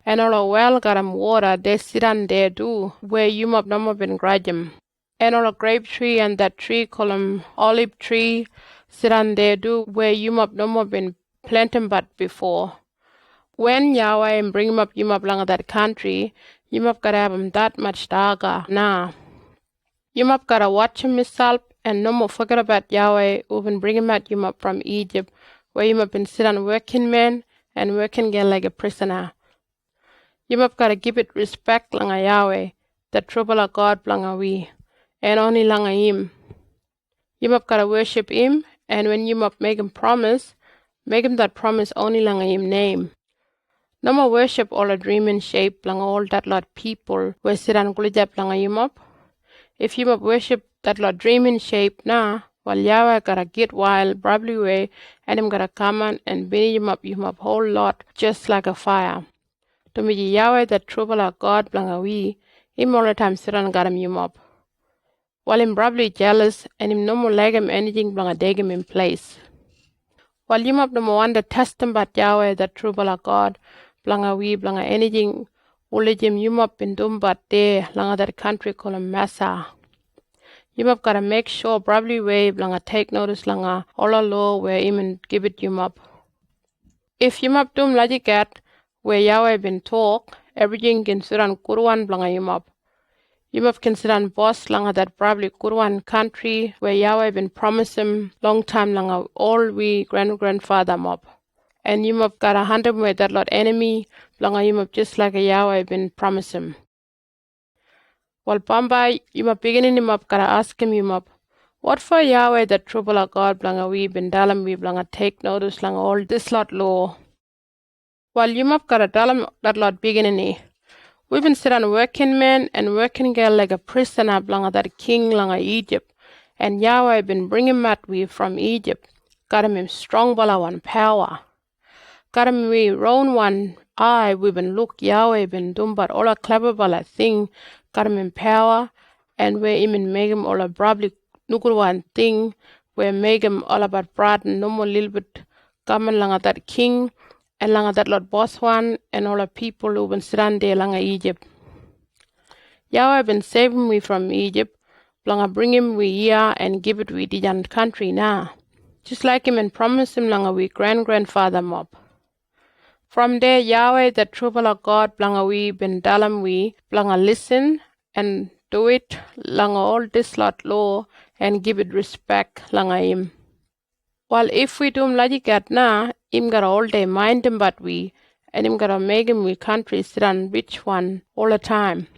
S1: And all a well got 'em water they sit on there too where you must no more been grudge 'em. And all a grape tree and that tree call 'em olive tree sit on there too where you must no more been planting but before. When Yahweh bring 'em up you must langa that country you must gotta have 'em that much daga now. You must gotta watch him yourself and no more forget about Yahweh who been bring him out you must from Egypt where you must been sit on working man and working girl like a prisoner. You must gotta give it respect langa Yahweh, the trouble of God langa we, and only langa him. You must gotta worship him and when you must make him promise, make him that promise only langa him name. No more worship all a dream and shape langa all that lot people where sit on gulijap langa you must. If you must worship that lot dream in shape now, while Yahweh gotta get wild probably way and him gotta come on and burn you up whole lot just like a fire. To me Yahweh that trouble of God blanga we, him all the time sit on got him you up. While him probably jealous and him no more like him anything blanga dig him in place. While you must no more wonder test him but Yahweh that trouble of God blanga we blanga anything ulijim yumap in dumbat de langa that country called Massa. Yumap gotta make sure probably way blanga take notice langa all law where even give it yumap. If yumap dum lajikat where Yahweh been talk, everything consideran kurwan blanga yumap. Yumap consideran boss langa that probably kurwan country where Yahweh been promised him long time langa all we grandfather mob. And yumap got 100 where that lot enemy blanga yumap just like a Yahweh been promised him. While Bamba yumap beginning him up gotta ask him yumap, what for Yahweh that trouble our God blanga we been dalam we blanga take notice langa all this lot law. While yumap gotta dalam that lot beginning, we've been sit on working man and working girl like a prisoner blanga that king langa Egypt, and Yahweh been bringing mat we from Egypt, got him strong bala one power. Got him we round one eye we been look Yahweh been dum but all a clever bala thing, got him in power, and we even make him all a probably nukur one thing, we make him all about brat and no more little bit gaman langa that king, and langa that lot boss one, and all the people who been sit there langa Egypt. Yahweh been saving we from Egypt, langa bring him we here and give it we the country now. Just like him and promise him langa we grandfather mob. From there Yahweh the trouble of God blanga we been dalam we blanga listen and do it langa all this lot law and give it respect langa him. While if we do lajikat na, him gotta all day mind him but we, and him gotta make him we country sit on which one all the time.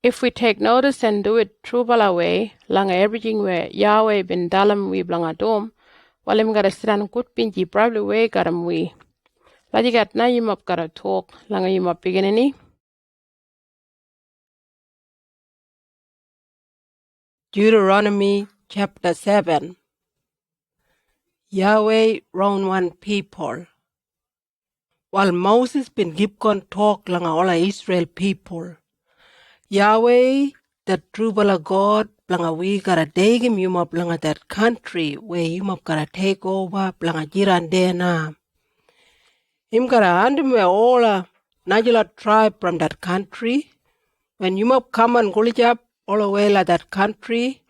S1: If we take notice and do it true bala way, langa everything where Yahweh been dalam we blanga dom, while him gotta sit on good pinji probably way got him we. Lajikat na yumap gotta talk langa yumap beginning.
S2: Deuteronomy chapter 7. Yahweh round one people. While Moses been give con talk langa all Israel people, Yahweh the true bala God blanga we gotta take him yumap blanga that country where yumap gotta take over blanga jiran there na. Him gotta hand him where all a Najila tribe from that country. When yumap come and gulijap all the way like that country,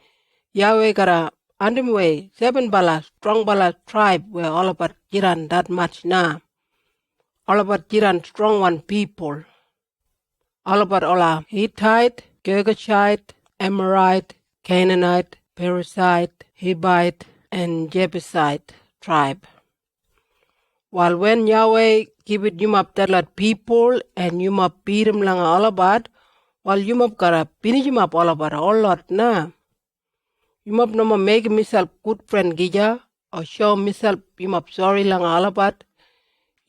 S2: Yahweh gotta hand him way 7 bala strong bala tribe where all about jiran that much na. All about jiran strong one people. All about all Hittite, Girgashite, Amorite, Canaanite, Perizzite, Hivite, and Jebusite tribe. While when Yahweh give it yumap that lot people and yumap beat him langa all about, while yumap gotta finish him up all about all lot na. Yumap no more make myself good friend gija or show myself yumap sorry langa all about.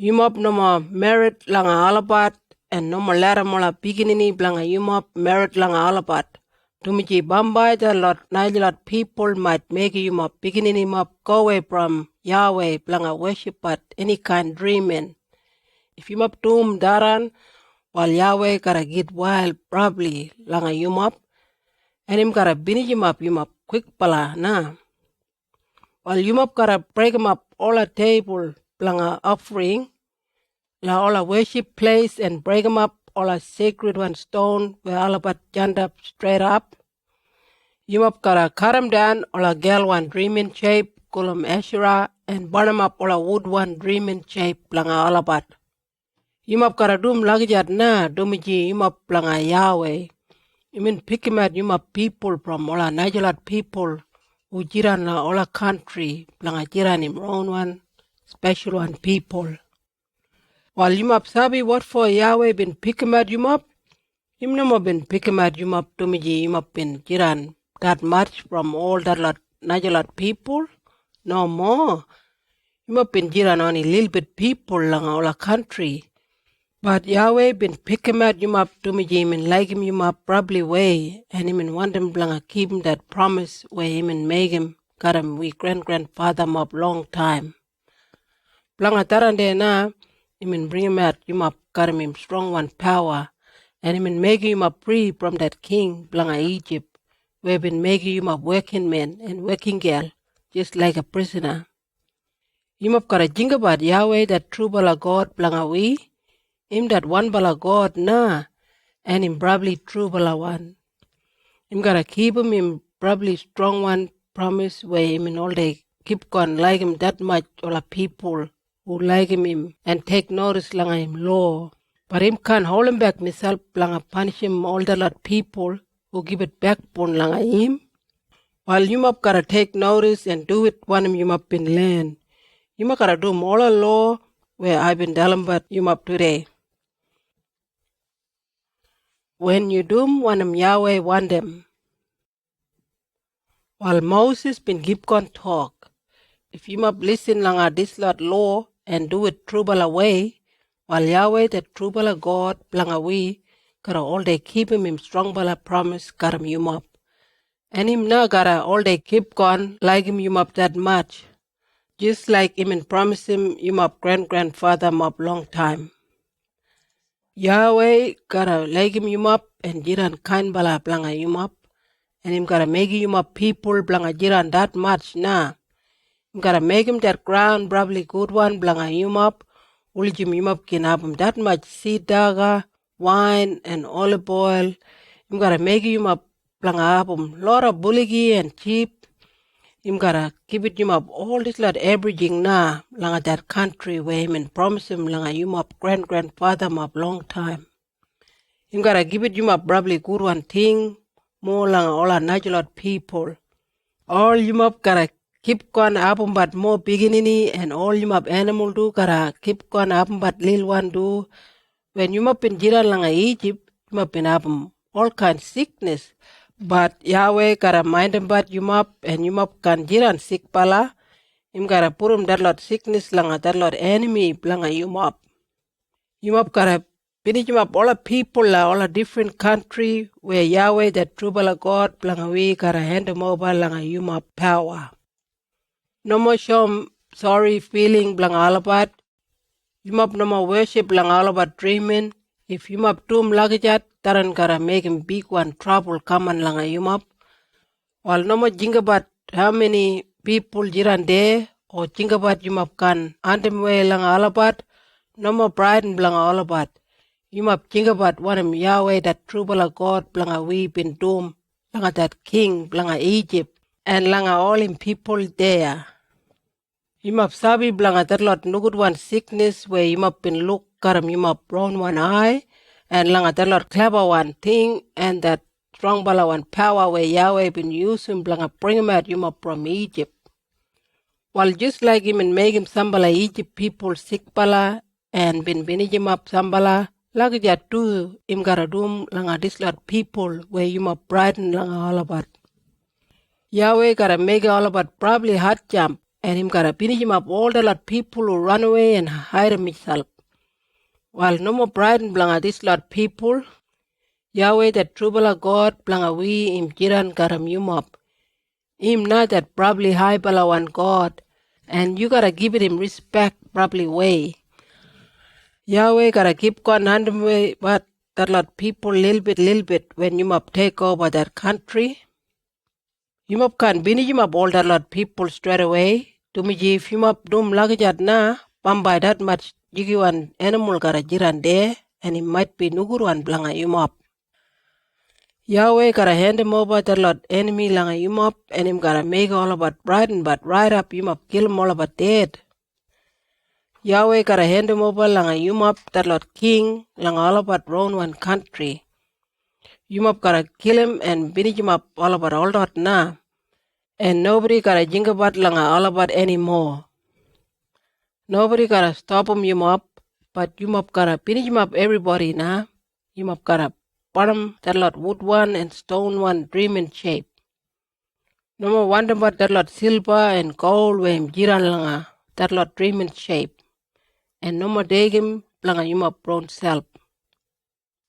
S2: Yumap no more merit langa all about and no more lara mola beginning blanga yumap merit langa all about. Tumiji bambai the lot nine lot people might make yumap beginning him up go away from Yahweh blanga worship but any kind dreaming. If yumap doom daran while Yahweh gotta get wild probably langa yumap and him gotta finish him up yumap quick pala na. While yumap gotta break him up all a table blanga offering la all a worship place and break him up all a sacred one stone where all about jump up straight up. Yumap gotta cut him down all a girl one dreaming shape kulum Asherah and burn him up all a wood one dreaming shape blanga all about. Yumap gotta doom lagijat na dumiji yumap blanga Yahweh. You mean pick him at yumap people from all a Nigelat people who jiran la all a country blanga jiran him own one special one people. While yumap sabi what for Yahweh been pick him at yumap, him no more been pick him at yumap dumiji yumap been jiran that much from all that lot Nigelat people. No more. Yumap been jiran only little bit people langa all a country. But Yahweh been pick him out yumap dumiji him and like him yumap probably way and him and want him blanga keep him that promise where him and make him got him we grandfather mob long time. Blanga tarande na him and bring him out yumap got him strong one power and him and make him up free from that king blanga Egypt where been making him up working man and working girl just like a prisoner. Yumap kara jinga about Yahweh that true bala God blanga we. Him that one bala God na. And him probably true bala one. Him gotta keep him probably strong one promise where him in all day keep on like him that much all the people who like him and take notice langa him law. But him can't hold him back himself langa punish him all the lot people who give it backbone langa him. While you must gotta take notice and do it when you must been learn. You must gotta do all the law where I've been telling about you must today. When you do one Yahweh want them. While Moses been keep on talk, if you must listen langa this lot law and do it true bala way, while Yahweh the true bala God blanga we, gotta all day keep him strong bala promise gotta you must. And him na gotta all day keep on like him you up that much. Just like him and promise him you up grandfather up long time. Yahweh gotta like him you up and jiran kind bala blanga you up. And him gotta make him up people blanga jiran that much na. Him gotta make him that ground probably good one blanga him up. Ulijim him up can have him that much seed daga, wine and olive oil. Him gotta make him up blanga abum lot of buligi and cheap. Him gotta give it him up all this lot everything na langa that country where him and promise him langa him up grandfather up long time. Him gotta give it him up probably good one thing more langa all our natural people. All him up gotta keep going abum but more beginning and all him up animal do gotta keep going abum but little one do. When you up in jiran langa Egypt, you up in abum all kind sickness. But Yahweh gotta mind him but you up and you up can jiran sick pala. Him gotta put him that lot sickness langa that lot enemy blanga you up. You up gotta finish him up all the people all a different country where Yahweh that true bala God blanga we gotta hand him over langa you up power. No more show him sorry feeling blanga alabat. You up no more worship blanga alabat dreaming. If you up doom lagajat, taran gotta make him big one trouble come on langa you up. While no more jinga about how many people jiran there or jinga about you up can andem way langa alabat, no more pride and blanga alabat. You up jinga about one of Yahweh that true bala God blanga we been doom langa that king blanga Egypt and langa all him people there. You up sabi blanga that lot no good one sickness where you up been look karam you up brown one eye and langa that lot clever one thing and that strong bala one power where Yahweh been using blanga bring him out you up from Egypt. Well, just like him and make him sambala Egypt people sick bala and been him up sambala, like that too him gotta doom langa this lot people where you up brighten langa all about. Yahweh gotta make all about probably hard jump and him gotta finish him up all the lot people who run away and hide himself. While no more brighten blanga this lot people, Yahweh that true bala God blanga we him jiran gotta him up. Him not that probably high bala one God and you gotta give it him respect probably way. Yahweh gotta keep going under way but that lot people little bit when you up take over that country. You up can't finish him up all that lot people straight away. To me if you up doom lagajat na by that much jigi one animal gotta jiran there and it might be nuguruan blanga you up. Yahweh gotta hand him over that lot enemy langa you up and him gotta make all about brighten but right up you up kill him all about dead. Yahweh gotta hand him over langa you up that lot king langa all about round one country. You up gotta kill him and finish him up all about all that na. And nobody gotta jinga about langa all about anymore. Nobody gotta stop him you up, but you up gotta finish him up everybody na. You up gotta bottom that lot wood one and stone one dream in shape. No more wonder about that lot silver and gold where him jiran langa that lot dream in shape. And no more dig him langa you up brown self.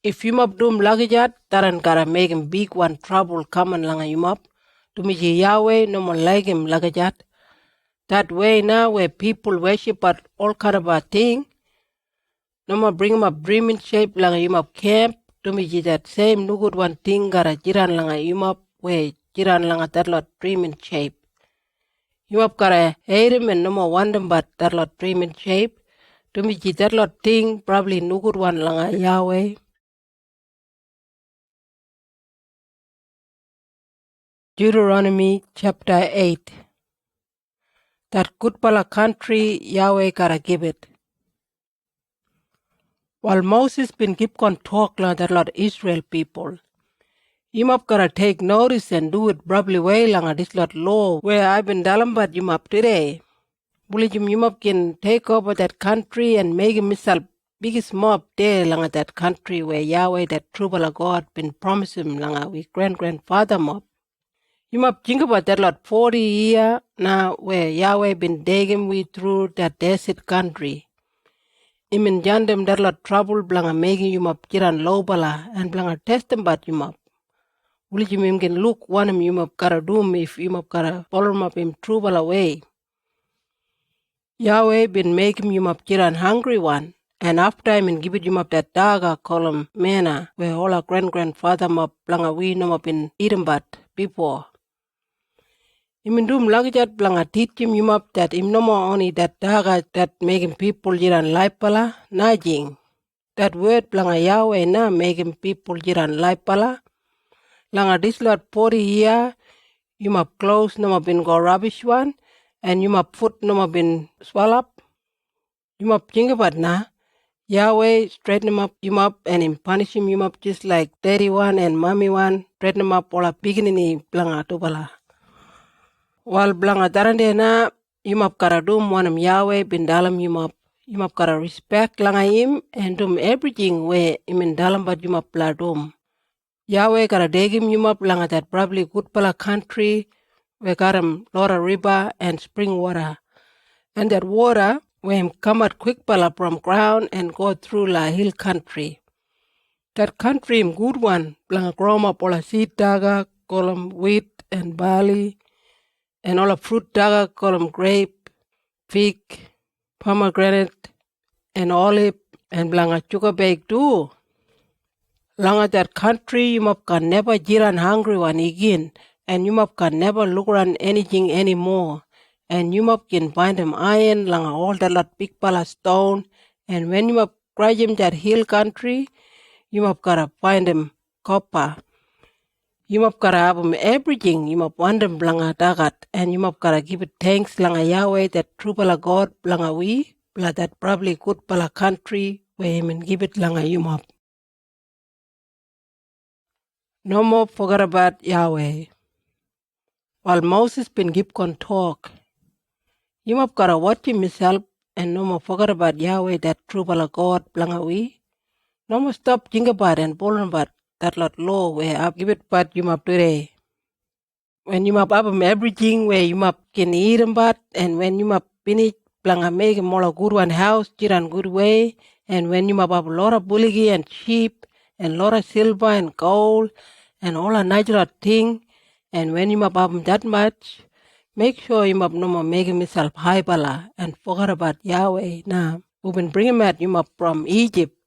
S2: If you up doom lagajat, taran gotta make him big one trouble come on langa you up. To me Yahweh no more like him lagajat. That way now where people worship at all kind of a thing. No more bring him up dream in shape langa you up camp. To me that same no good one thing gotta jiran langa you up where jiran langa that lot dream in shape. You map gotta hate him and no more want him, but that lot dream in shape. To me, that lot thing probably no good one langa Yahweh. Deuteronomy chapter 8. That good pala country Yahweh gotta give it. While Moses been keep on talk like that lot Israel people, you map gotta take notice and do it probably way langa this lot law where I've been telling about you map today. Bulijum you map can take over that country and make himself biggest mob there langa that country where Yahweh that true pala God been promised him langa we grandfather mob. You must think about that lot 40 year now where Yahweh been taking we through that desert country. Imin jandem that lot trouble blanga making you map jiran low bala and blanga test them but you map. Will you can look one of you map gotta doom if you map gotta follow him up him true bala way. Yahweh been making you map jiran hungry one. And after I mean give it you up that daga column manna where all our grandfather map blanga we no map in eating but before. Imindum lagijat blanga teach him up that im no more only that daga that making people jiran laipala najing. That word blanga Yahweh na making people jiran laipala. Langa this lot 40 year, you map clothes no more been go rubbish one, and you map foot no more been swell up. You map think about na. Yahweh straighten him up, and him punish him up just like 31 and mommy one, straighten him up all a beginning blanga tubala. While blanga darande na, yumap kara dum wanam Yahweh bin dalam yumap kara respect langa him and dum everything where imin dalam bat yumap la dum. Yahweh kara degim yumap langa that probably good pala country where karam lot of river and spring water. And that water where him come out quick pala from ground and go through la hill country. That country him good one, blanga grow up all a seed daga, column wheat and barley. And all the fruit daga call them grape, fig, pomegranate, and olive, and blanga sugar bake too. Langa that country, you map can never jiran hungry one again, and you map can never look around anything anymore. And you map can find them iron, langa all that lot big pala stone, and when you map grudge him that hill country, you map gotta find them copper. You map gotta have everything. You map want them blanga dagat, and you map gotta give it thanks langa Yahweh that true pala God blanga we, bla that probably good pala country where him and give it langa you map. No more forget about Yahweh. While Moses been keep on talk, you map gotta watch himself and no more forget about Yahweh that true pala God blanga we. No more stop think about and bowling about that lot law where I give it but you map today. When you map up everything where you map can eat them but and when you map finish blanga make more a good one house, jiran good way, and when you map up a lot of bullocky and sheep and lot of silver and gold and all a natural thing, and when you map up that much, make sure you map no more making yourself high bala and forget about Yahweh now. Who been bringing at you map from Egypt,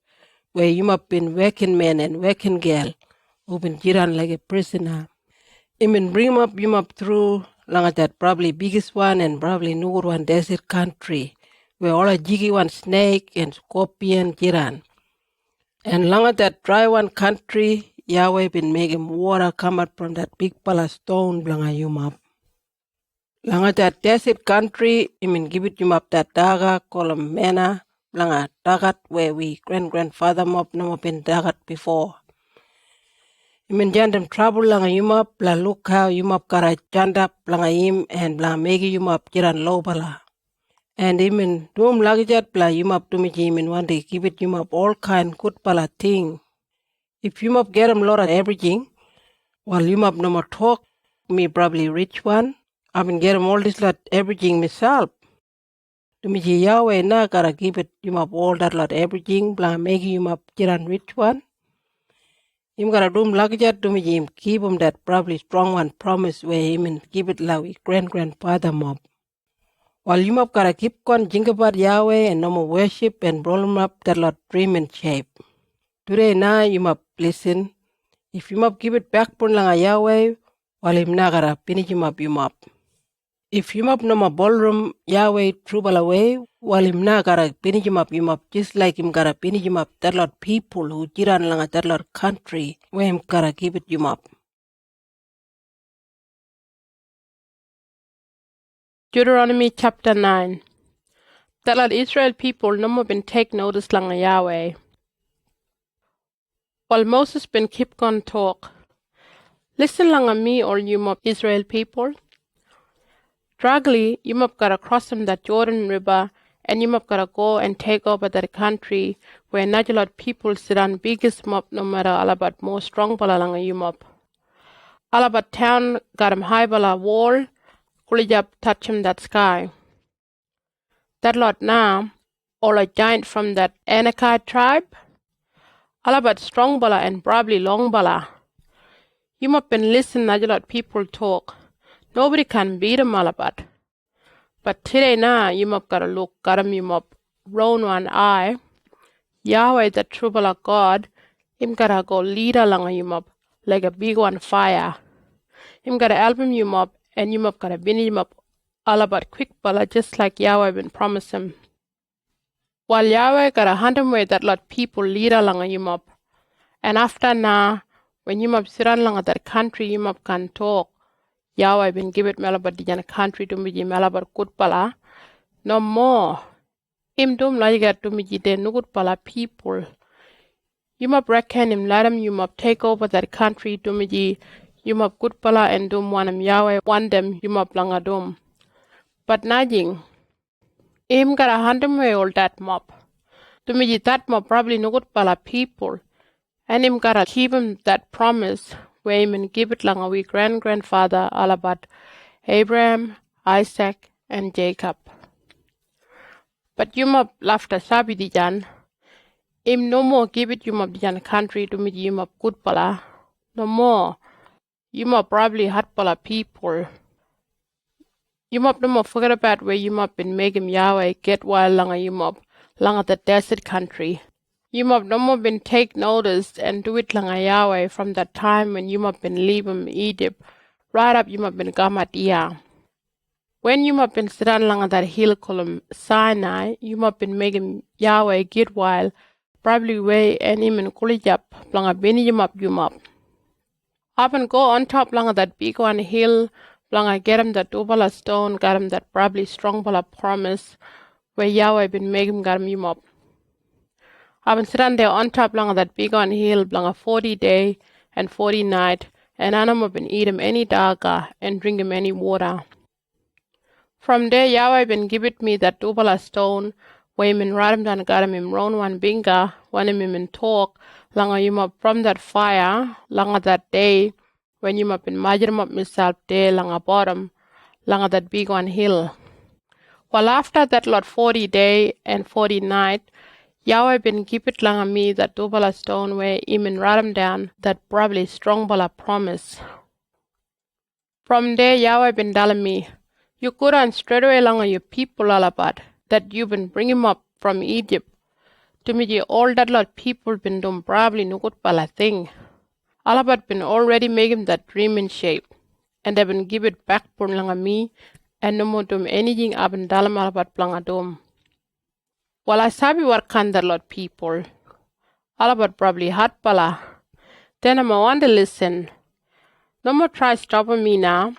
S2: where you map been working man and working girl, who been jiran like a prisoner. Been bring him up through langa that probably biggest one and probably new one desert country where all a jiggy one snake and scorpion jiran. And langa that dry one country, Yahweh been making water come out from that big pala stone blanga up. Langa that desert country, give it up that daga call him manna blanga dagat where we grandfather mob no been dagat before. Jandam trouble langa yumap la look how yumap kara jandap langa him and bla megi yumap jiran low bala. And doom lagijat bla yumap to me jimin one day give it yumap all kind good bala thing. If yumap get him lot of everything, while yumap no more talk, me probably rich one, I been get him all this lot everything myself. To me Yahweh na kara give it yumap all that lot everything bla megi yumap jiran rich one. Him gotta do lagijat to me him keep him that probably strong one promise where him and give it like grandfather mob. While you map gotta keep on think about Yahweh and no more worship and roll him up that lot dream and shape. Today now you map listen. If you map give it back pun langa Yahweh, while him na gotta finish him up you map. If yumap no ma ballroom Yahweh trubal away, while him na gara pinijimap yumap just like him gara pinijimap that lot people who jiran langa that lot country where him gara give it yumap.
S1: Deuteronomy chapter 9. That lot Israel people no more been take notice langa Yahweh. While Moses been keep on talk. Listen langa me, all you mob Israel people. Dragly, you mob gotta cross from that Jordan River, and you mob gotta go and take over that country where Najalot people sit on biggest mob no matter alabat more strong bala langa you mob. Alabat town got him high bala wall, kulijab touch him that sky. That lot now, all a giant from that Anakai tribe, alabat strong bala and probably long bala. You mob been listen Najalot people talk. Nobody can beat 'em alabat. But today now, you mob gotta look, got 'em you mob round one eye. Yahweh, the true bala God, him gotta go leader langa you mob, like a big one fire. Him gotta album you mob, and you mob gotta bin him up alabat quick bala, just like Yahweh been promised him. While Yahweh gotta hunt him away that lot people leader langa you mob. And after now, when you mob sit on langa that country, you mob can talk. Yahweh been give it melabat dijan country to me melabat good pala. No more. Him dum lajigat to me de nugut pala people. You mob reckon him let him you mob take over that country to me you mob good pala and dum one him Yahweh one them you mob langa dum. But najing. Him gotta hunt him away all that mob. To me that mob probably nugut pala people. And him gotta keep him that promise where him and give it langa we grandfather alabat Abraham, Isaac, and Jacob. But you mob laughter sabi dijan. Him no more give it you mob dijan country to me you mob good pala. No more. You mob probably hot pala people. You mob no more forget about where you mob been making Yahweh get wild langa you mob langa the desert country. You mob no more been take notice and do it langa Yahweh from that time when you mob been leaving Egypt. Right up you mob been gamat iya. When you mob been sit on langa that hill called Sinai, you mob been making Yahweh get wild, probably way and him and kulijap langa bini you mob. Up and go on top langa that big one hill, langa get him that double stone, got him that probably strong bala promise where Yahweh been making got him you mob. I've been sitting there on top langa that big on hill langa 40 day and 40 night, and Anam been eat him any daga and drink him any water. From there Yahweh been give it me that double stone where him and write him down got him round one binga, one him in talk langa you mob from that fire langa that day when you mob been imagine him up myself there langa bottom langa that big one hill. While after that lot 40 day and 40 night, Yahweh been keep it langa me that double stone where him and write him down that probably strong bala promise. From there Yahweh been telling me, you go on straight away langa your people alabat that you been bring him up from Egypt. To me all that lot people been doing probably no good bala thing. Alabat been already making that dream in shape, and they been give it back pun langa me, and no more dum anything up and dalam alabat planga dum. Well, I sabi what kind that lot people. Alabat probably hot pala. Then I'm a want to listen. No more try stopping me now.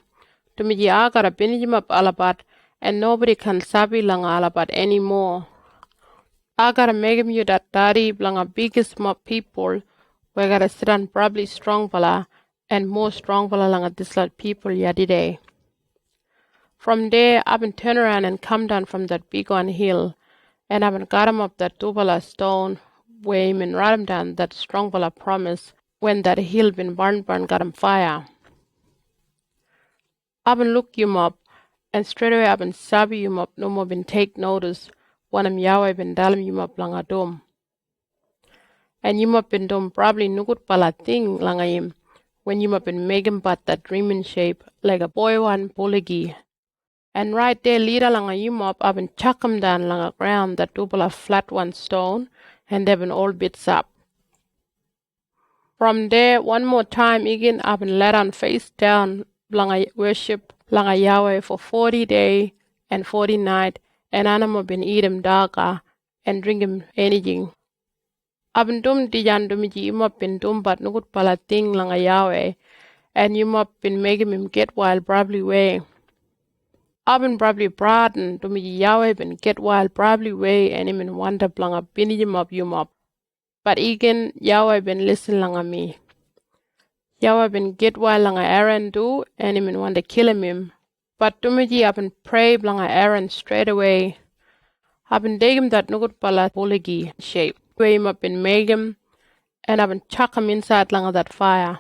S1: To me I gotta binge him up alabat, and nobody can sabi langa alabat anymore. I gotta make him you that daddy langa biggest mob people. We gotta sit on probably strong bala and more strong bala langa this lot people yadiday. From there I've been turn around and come down from that big one hill, and I've been got him up that double stone where him and write him down that strong bala promise when that hill been burn got him fire. I've been look you up, and straight away I've been sabi you up, no more been take notice when him Yahweh been dalim you up langa dum. And you have been done probably no good pala thing langa him when you have been making but that dream in shape like a boy one buligi. And right there leader langa you mop I've been chuck 'em down langa ground that double a flat one stone and they've been all bits up. From there one more time again I've been let on face down langa worship langa Yahweh for 40 day and 40 night, and anamo bin eat him daga and drink him anything. Abin dum dijan dumiji imop bin dum but nugut pala ting langa Yahweh, and imop bin make him get wild brably way. Abin brably braden dumiji Yahweh bin get wild brably way, and him in wonder blanga bin yumop. But again Yahweh bin listen langa me. Yahweh bin get wild langa Aaron do, and him in wonder kill him. But dumiji abin pray blanga Aaron straight away. Abin degim that nugut pala buligi shape. Way him up in make him, and I've been chuck him inside langa that fire.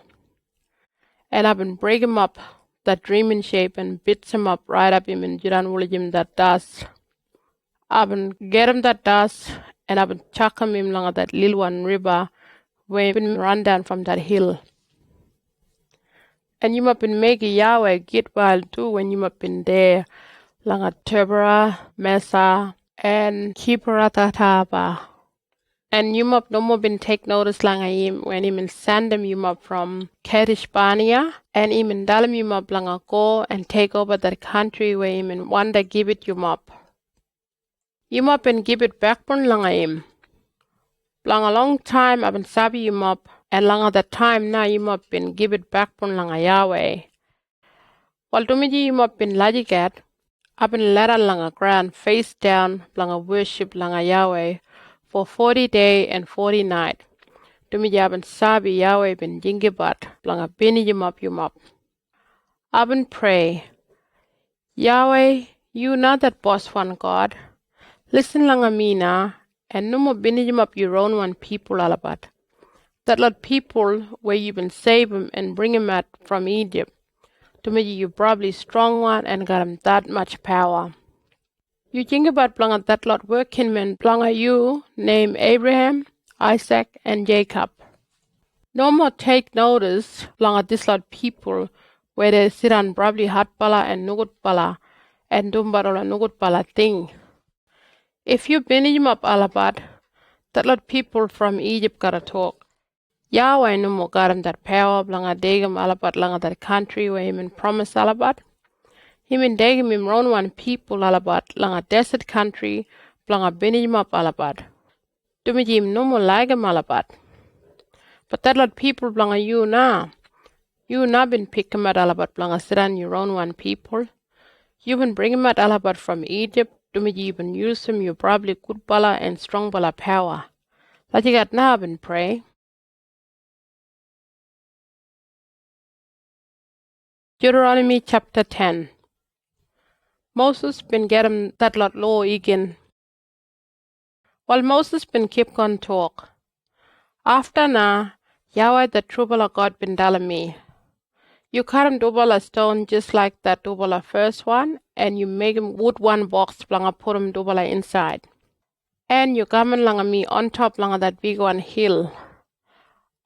S1: And I've been break him up that dreaming shape and bits him up right up him and Judan that dust. I've been get him that dust, and I've been chuck him langa that little one river where he been run down from that hill. And you must been make Yahweh get wild too when you must been there langa Tubera, Mesa, and Kiparatataba. And you must no more been take notice langa him when him send him you from Kadesh Barnea, and him in dalam you langa go and take over that country where him in wonder give it you mop. You mop and give it backbone langa him. Langa long time I've been sabi you mop, and langa that time now you mop been give it backbone langa Yahweh. While dumiji you mop been lajigat, I've been let langa ground face down langa worship langa Yahweh for 40 day and 40 night. Dumi jaban sabi Yahweh bin jingibat blanga bini yumop. Abin pray, Yahweh, you not that boss one God. Listen langa mina, and no more bini yumop your own one people alabat. That lot people where you been save him and bring him out from Egypt. Dumi you probably strong one and got him that much power. You think about blanga that lot working men blanga you name Abraham, Isaac, and Jacob. No more take notice blanga this lot people where they sit on probably hot pala and nugut pala and dumbarola nugut pala thing. If you been him up alabat, that lot people from Egypt gotta talk. Yahweh no more got him that power blanga degam alabat langa that country where him in promise alabat. Him in degim him round one people alabat langa desert country blanga binijim up alabat. Dumijim no more like him alabat. But that lot people blanga you na been pick him at alabat blanga siran your own one people. You been bring him at alabat from Egypt. Dumiji been use him you probably good bala and strong bala power. Like you got now been pray. Deuteronomy chapter 10. Moses been get him that lot law again. While Moses been keep on talk. After na, Yahweh the true God been telling me. You cut him double a stone just like that double a first one, and you make him wood one box blanga put him double inside. And you come langa me on top langa that big one hill.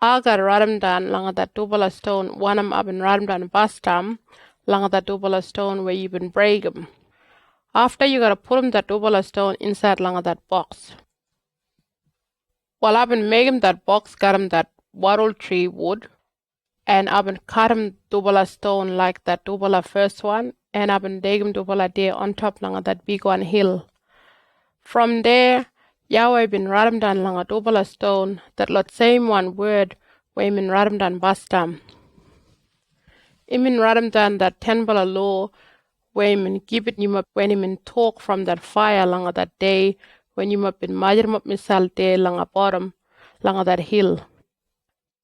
S1: I got him down langa that double a stone, one up and him down bastam langa that double a stone where you been break him. After you gotta put him that double a stone inside langa that box. Well, I've been making that box, got him that wattle tree wood, and I've been cut him double a stone like that double a first one, and I've been dig him double a there on top langa that big one hill. From there, Yahweh been write him down langa double a stone, that lot same one word where him write him down bastam. Him write him down that 10 bala law where him give it you when him talk from that fire langa that day when you been major misal there langa bottom langa that hill.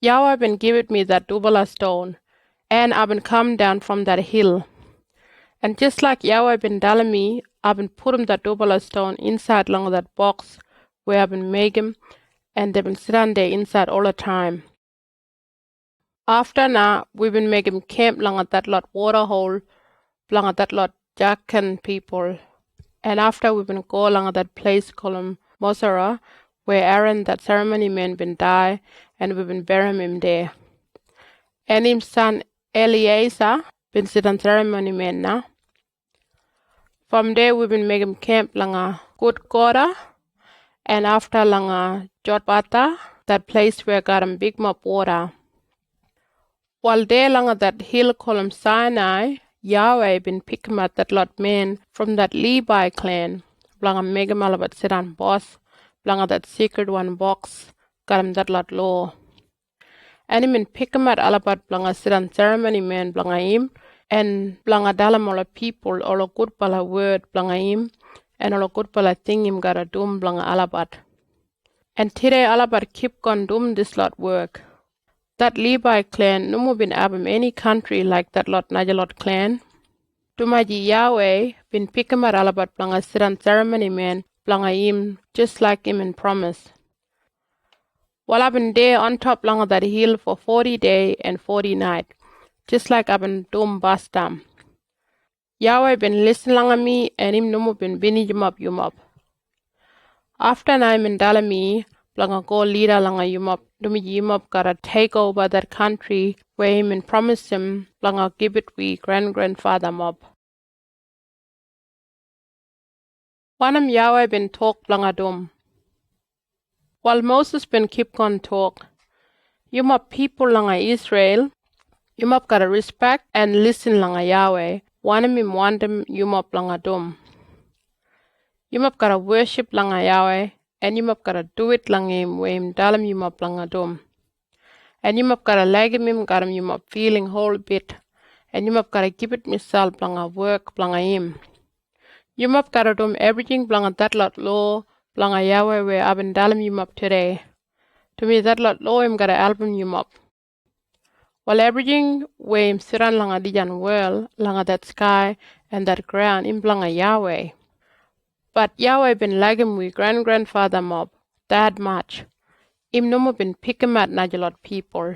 S1: Yahweh been give it me that double a stone, and I've been come down from that hill. And just like Yahweh been telling me, I've been put him that double a stone inside langa that box where I've been make him, and they've been sitting there inside all the time. After now, we've been making camp langa that lot water hole, langa that lot Jackan people. And after we've been go along that place called Mosera, where Aaron, that ceremony man, been die, and we've been burying him there. And his son Eliezer been sitting ceremony man now. From there we've been making camp langa Good Gora, and after langa Jotbata, that place where got him big mop water. While there langa that hill called Sinai, Yahweh been pickamat that lot men from that Levi clan, blanga megam alabat siran boss, blanga that secret one box, garam that lot law. And him in pickamat alabat blanga siran ceremony man blanga him, and blanga dalam ola people ola good pala word blanga him, and ola good pala thing him gotta dum blanga alabat. And today alabat keep gon dum this lot work. That Levi clan no more been abim any country like that lot Najalot clan. Tumaji Yahweh been pickamat alabat blanga siran ceremony man blanga him just like him in promise. While I've been there on top blanga that hill for 40 day and 40 night, just like I've been dum bastam. Yahweh been listen langa me and him no more been bini yum up. After I'm in Dalami, blanga go leader langa yum up gotta take over that country where him and promise him blanga give it we grandfather mob. Wanam Yahweh been talk blanga dum. While Moses been keep on talk, yum up people langa Israel, yum up gotta respect and listen langa Yahweh. Wanam him want him yum up langa dum. Yum up gotta worship langa Yahweh, and yum up gotta do it langa him where him dalam yum up langa dum. And yum up gotta lag him gotta yum up feeling whole bit, and yum up gotta give it myself blanga work blanga him. Yum up gotta dum everything blanga that lot law blanga Yahweh where I've been dalam yum up today. To me that lot law him gotta album yum up. While everything where him siran langa dijan world, langa that sky and that ground him blanga Yahweh. But Yahweh been lagging we grandfather mob that much. Him no more been pickamat Najalot people.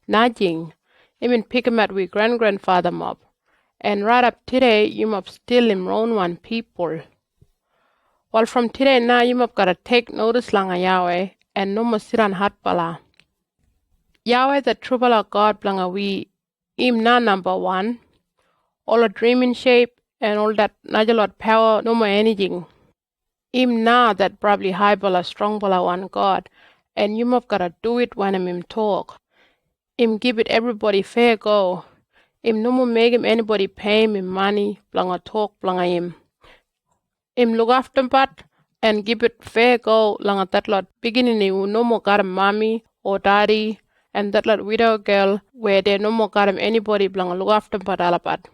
S1: Najing, him been pickamat we grandfather mob. And right up today, you mob still him own one people. While from today now, you mob gotta take notice langa Yahweh and no more siran hatpala. Yahweh the true bala God blanga we, him na number one. All a dream in shape and all that Najalot power no more anything. Him na that probably high bala strong bala one God, and you mob gotta do it when him talk. Him give it everybody fair go. Him no more make him anybody pay him money blanga talk blanga him. Him look after but and give it fair go langa that lot beginning you no more got a mommy or daddy and that lot widow girl where they no more got him anybody blanga look after but alapat.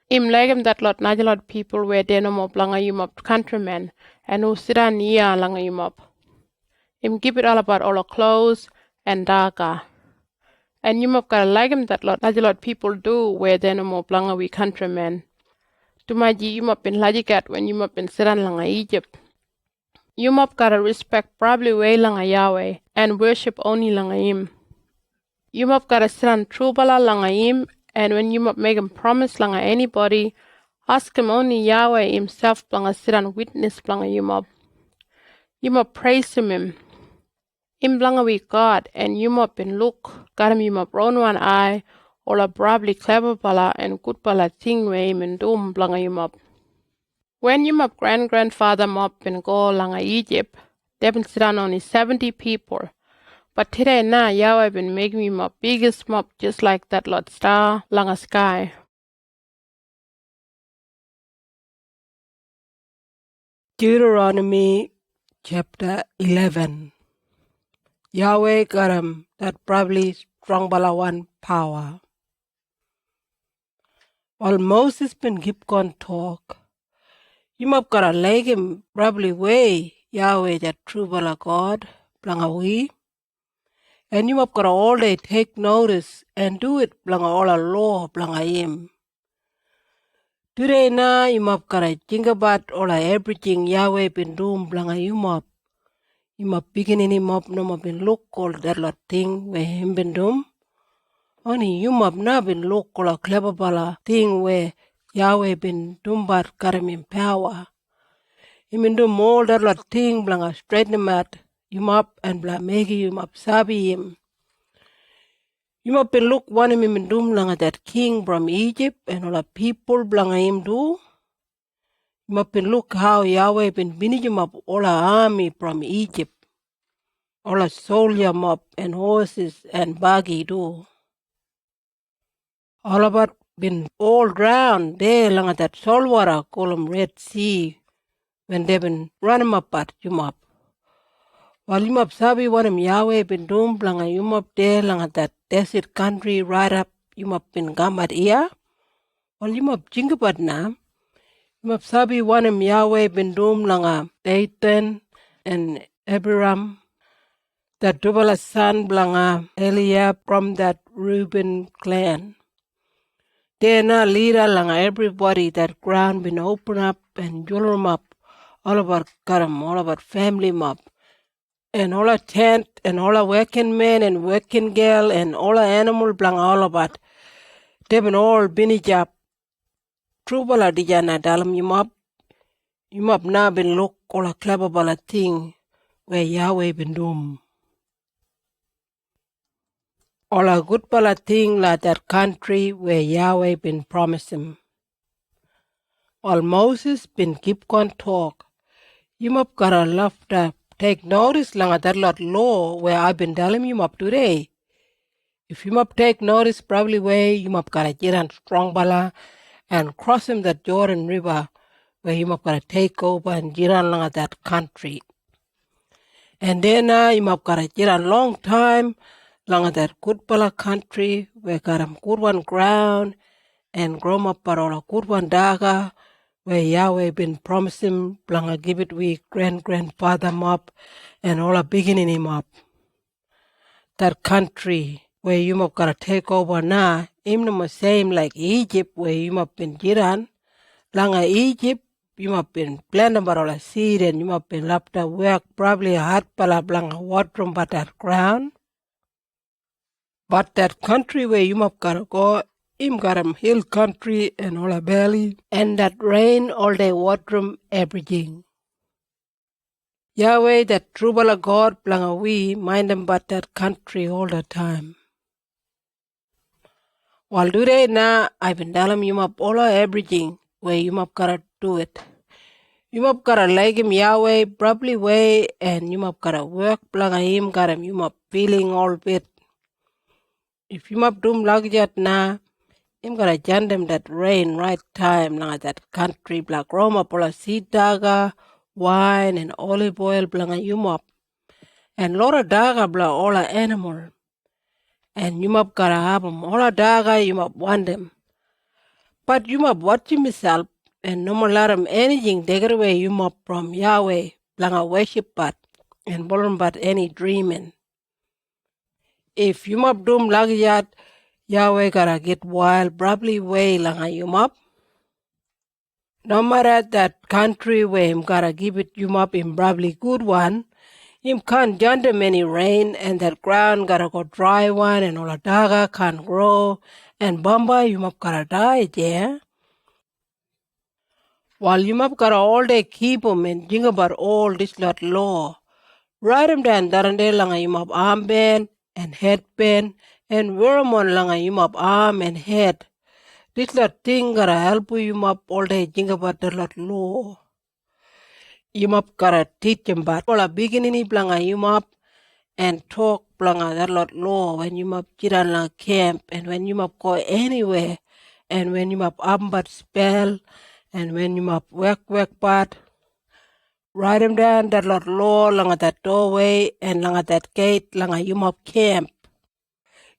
S1: Him like him that lot Najalot people where they no more blanga yum up countrymen and who sit on near langa yum up. Him give it all about all the clothes and daga. And yum up gotta like him that lot Najalot people do where they no more blanga we countrymen. Tumaji yum up in lajikat when yum up in siran langa Egypt. Yum up gotta respect probably way langa Yahweh and worship only langa him. Yum up gotta siran true bala langa him. And when you make him promise langa anybody, ask him only Yahweh himself blanga siran witness blanga you praise him. Him blanga we God and you been look, got him you round one eye, or a probably clever bala and good bala thing where him and doom blanga you. When you grandfather been go langa Egypt, they been siran only 70 people. But today now, Yahweh been making me my biggest mob just like that lot star langa sky.
S2: Deuteronomy chapter 11. Yahweh got that probably strong balawan power. While Moses been keep on talk, you mob gotta like him probably way Yahweh that true bala God, blanga we. And you mob gotta all day take notice and do it blanga all a law blanga him. Today na you mob gotta think about all everything Yahweh been doing blanga you mob. You mob beginning him up no mob been look all that lot thing where him been doing. Only you mob na been look all a clever bala thing where Yahweh been doing but got him in power. He been doing all that lot thing blanga straighten him out you mob and bla make you mob sabi him. You mob been look one him been doing blanga that king from Egypt and all the people blanga him do. You mob been look how Yahweh been binning him up all a army from Egypt. All a soldier mob and horses and buggy do. All about been all drowned there langa that salt water call 'em Red Sea when they been run 'em apart yumap. While yumap sabi what Yahweh been doing langa yumap there langa that desert country right up yumap been gamat here. While yumap jingabat na yumap sabi what Yahweh been doing langa Dathan and Abiram, that Dubala son blanga Eliab from that Reuben clan. They're now leader langa everybody that ground been open up and jewel 'em up, all about karam, all about family mop, and all a tent and all a working man and working girl and all a animal blanga all about. They been all binijap. Trubala dijana dalam yumap na been look all a clever bala thing where Yahweh been doing. All a good bala thing like that country where Yahweh been promised him. While Moses been keep on talk, yumap gotta love to take notice langa that lot law where I've been telling yumap today. If yumap take notice probably where yumap gotta get on strong bala and cross him that Jordan River where yumap gotta take over and get on langa that country. And then yumap gotta get on long time langa that good bala country where got good one ground and grow up but all a good one daga where Yahweh been promising langa give it we grandfather mop and all a beginning him up. That country where you mop gotta take over now, him no same like Egypt where you mop been jiran. Langa Egypt, you mop been planting about all a seed and you mop been left to work probably a hard pala langa water but that ground. But that country where you mop gotta go, him got a hill country and all a valley and that rain all day water everything. Yahweh, that true bala God, blanga we mind them but that country all the time. While today now, I've been telling you up all everything where you must gotta do it. You must gotta like him Yahweh probably way and you must gotta work blanga him got him you must feeling all bit. If you must do like that now, him gotta jand them that rain right time like that country black Roma pola seed daga, wine and olive oil blanga you must. And lot of daga bla all a animal. And you must gotta have them. All a daga you must want them. But you must watch yourself and no more let them anything take it away you must from Yahweh, blanga worship but and bolon but any dreaming. If you must do like that, Yahweh gotta get wild probably way langa you must. No matter that country where him gotta give it you must in probably good one. Him can't jump them any rain and that ground gotta go dry one and all the daga can't grow and bamba you must gotta die there. While you must gotta all day keep 'em and think about all this lot law. Write 'em down darande langa you must armband and headband and wear 'em on langa you must arm and head. This lot thing gotta help you must all day think about the lot law. You must gotta teach 'em about all a beginning blanga you must and talk blanga that lot law when you must get on a camp and when you must go anywhere and when you must but spell and when you must work but write 'em down that lot law langa that doorway and langa that gate langa you must camp.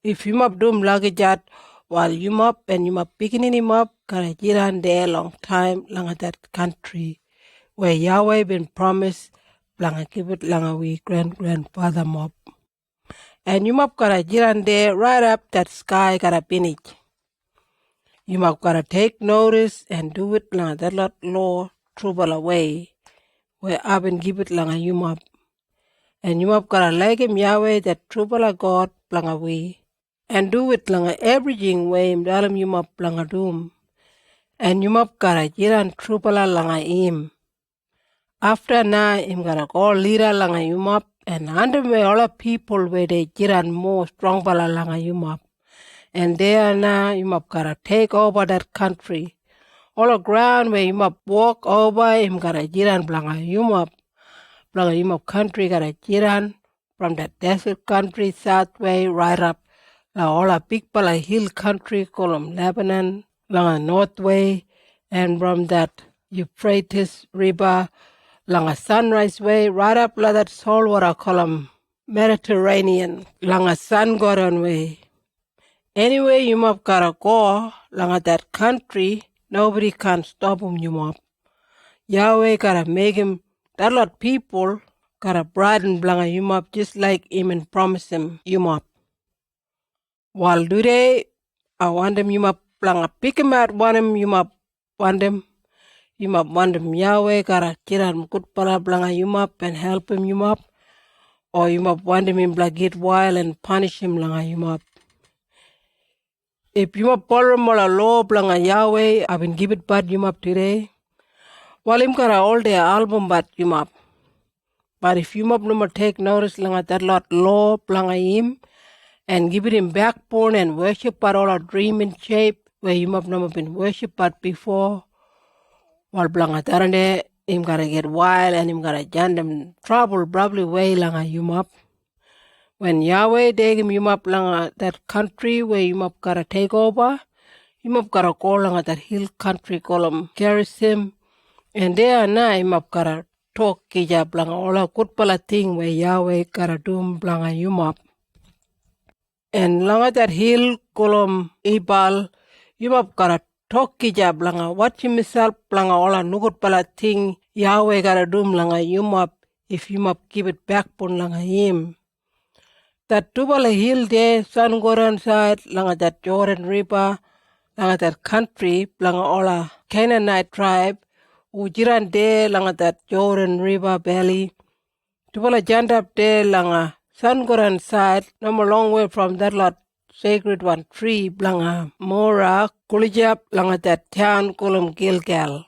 S2: If you must do 'em like that while you must and you must beginning him up gotta get on there long time langa that country where Yahweh been promised blanga give it langa we grandfather mob. And you must gotta get on there right up that sky gotta finish. You must gotta take notice and do it langa that lot law trouble away where I've been give it langa you must. And you must gotta like him Yahweh that trouble God blanga we. And do it langa everything way him dalam you must blanga doom. And you must gotta get on trouble langa him. After na him gotta go leader langa you must and under me all the people where they get on more strong bala langa you must. And there now you must gotta take over that country. All the ground where you must walk over, him gotta get on blanga you must country gotta get on from that desert country south way right up. All a big bala hill country called Lebanon langa north way, and from that Euphrates River, langa sunrise way, right up la that saltwater column, Mediterranean, langa sun gotten way. Anyway, you mop gotta go, langa that country, nobody can stop him, you mop. Yahweh gotta make him, that lot people gotta brighten blanga you mop just like him and promise him you mop. While today, I want them you mop blanga pick him out, want him you mop, want him. You mop want him Yahweh gotta kiran good pala blanga you mop and help him you mop. Or you mop want him in black get wild and punish him blanga you mop. If you mop follow mola law blanga Yahweh, I've been give it bad you mop today. While him gotta all their album bad you mop. But if you mop no take notice langa that lot law blanga him and give it him backbone and worship but all a dream in shape where you mop no been worship but before, while blanga tarande him gotta get wild and him gotta jam them trouble probably way langa you mop. When Yahweh take him you mop langa that country where you mop gotta take over, you mop gotta go langa that hill country call him Gerizim, and there na you mop gotta talk kija blanga all a good pala thing where Yahweh gotta do blanga you mop. And langa that hill kolom ibal, you mop gotta talk kija blanga watch himself blanga all a nugut pala thing Yahweh gotta do blanga you mop if you mop give it backbone langa him. That tubala hill there, sun goran side, langa that Jordan River, langa that country, blanga all a Canaanite tribe, ujiran there langa that Jordan River valley. Tubala jandap there langa sun goran side, no long way from that lot sacred one tree, blanga Mora, Kulijap, langa that town kolum Gilgal.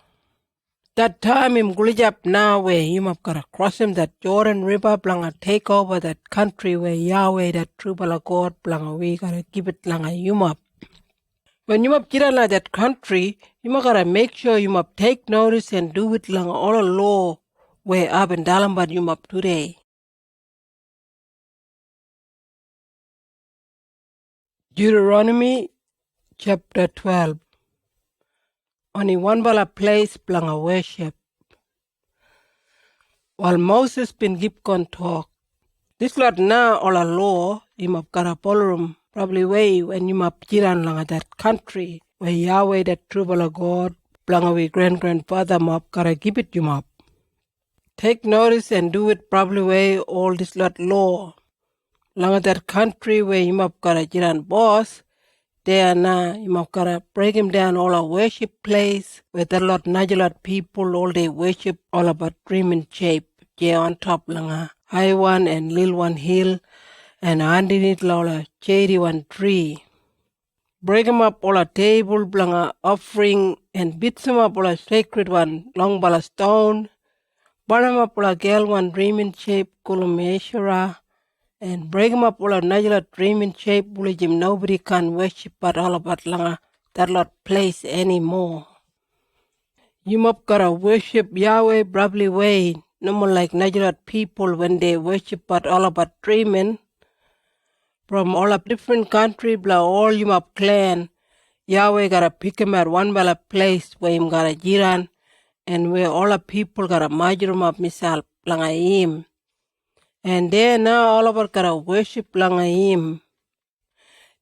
S2: That time him Gulijap now where you must gotta cross him that Jordan River blanga take over that country where Yahweh that true bala God blanga we gotta give it langa you must. When you must get like that country, you must gotta make sure you must take notice and do it langa all the law where I've been dalambat you must today. Deuteronomy chapter 12. Only one bala place blanga worship. While Moses been keep on talk, this lot now all a law, him of Garapolorum, probably way when you map jiran langa that country where Yahweh that true bala God, blanga we grandfather map gotta give it you map. Take notice and do it probably way all this lot law. Langa that country where you map gotta jiran boss, there na you map gotta break him down all a worship place where that lot najalot people all they worship all about dreaming shape, yeah on top langa. High one and little one hill, and underneath la shady one tree. Break 'em up all a table, blanga offering, and beat 'em up all a sacred one, long bala stone. Burn 'em up all a girl one dreaming shape, kulumeshura, and break 'em up all a najala dreaming shape, bulijim nobody can worship but all about langa that lot place anymore. You mop gotta worship Yahweh probably way. No more like Najarat people when they worship but all about dreaming. From all of different country, blah all you up clan. Yahweh gotta pick him at one bala place where him gotta jiran and where all the people gotta major him up misal langa him. And there now all of us gotta worship langa him.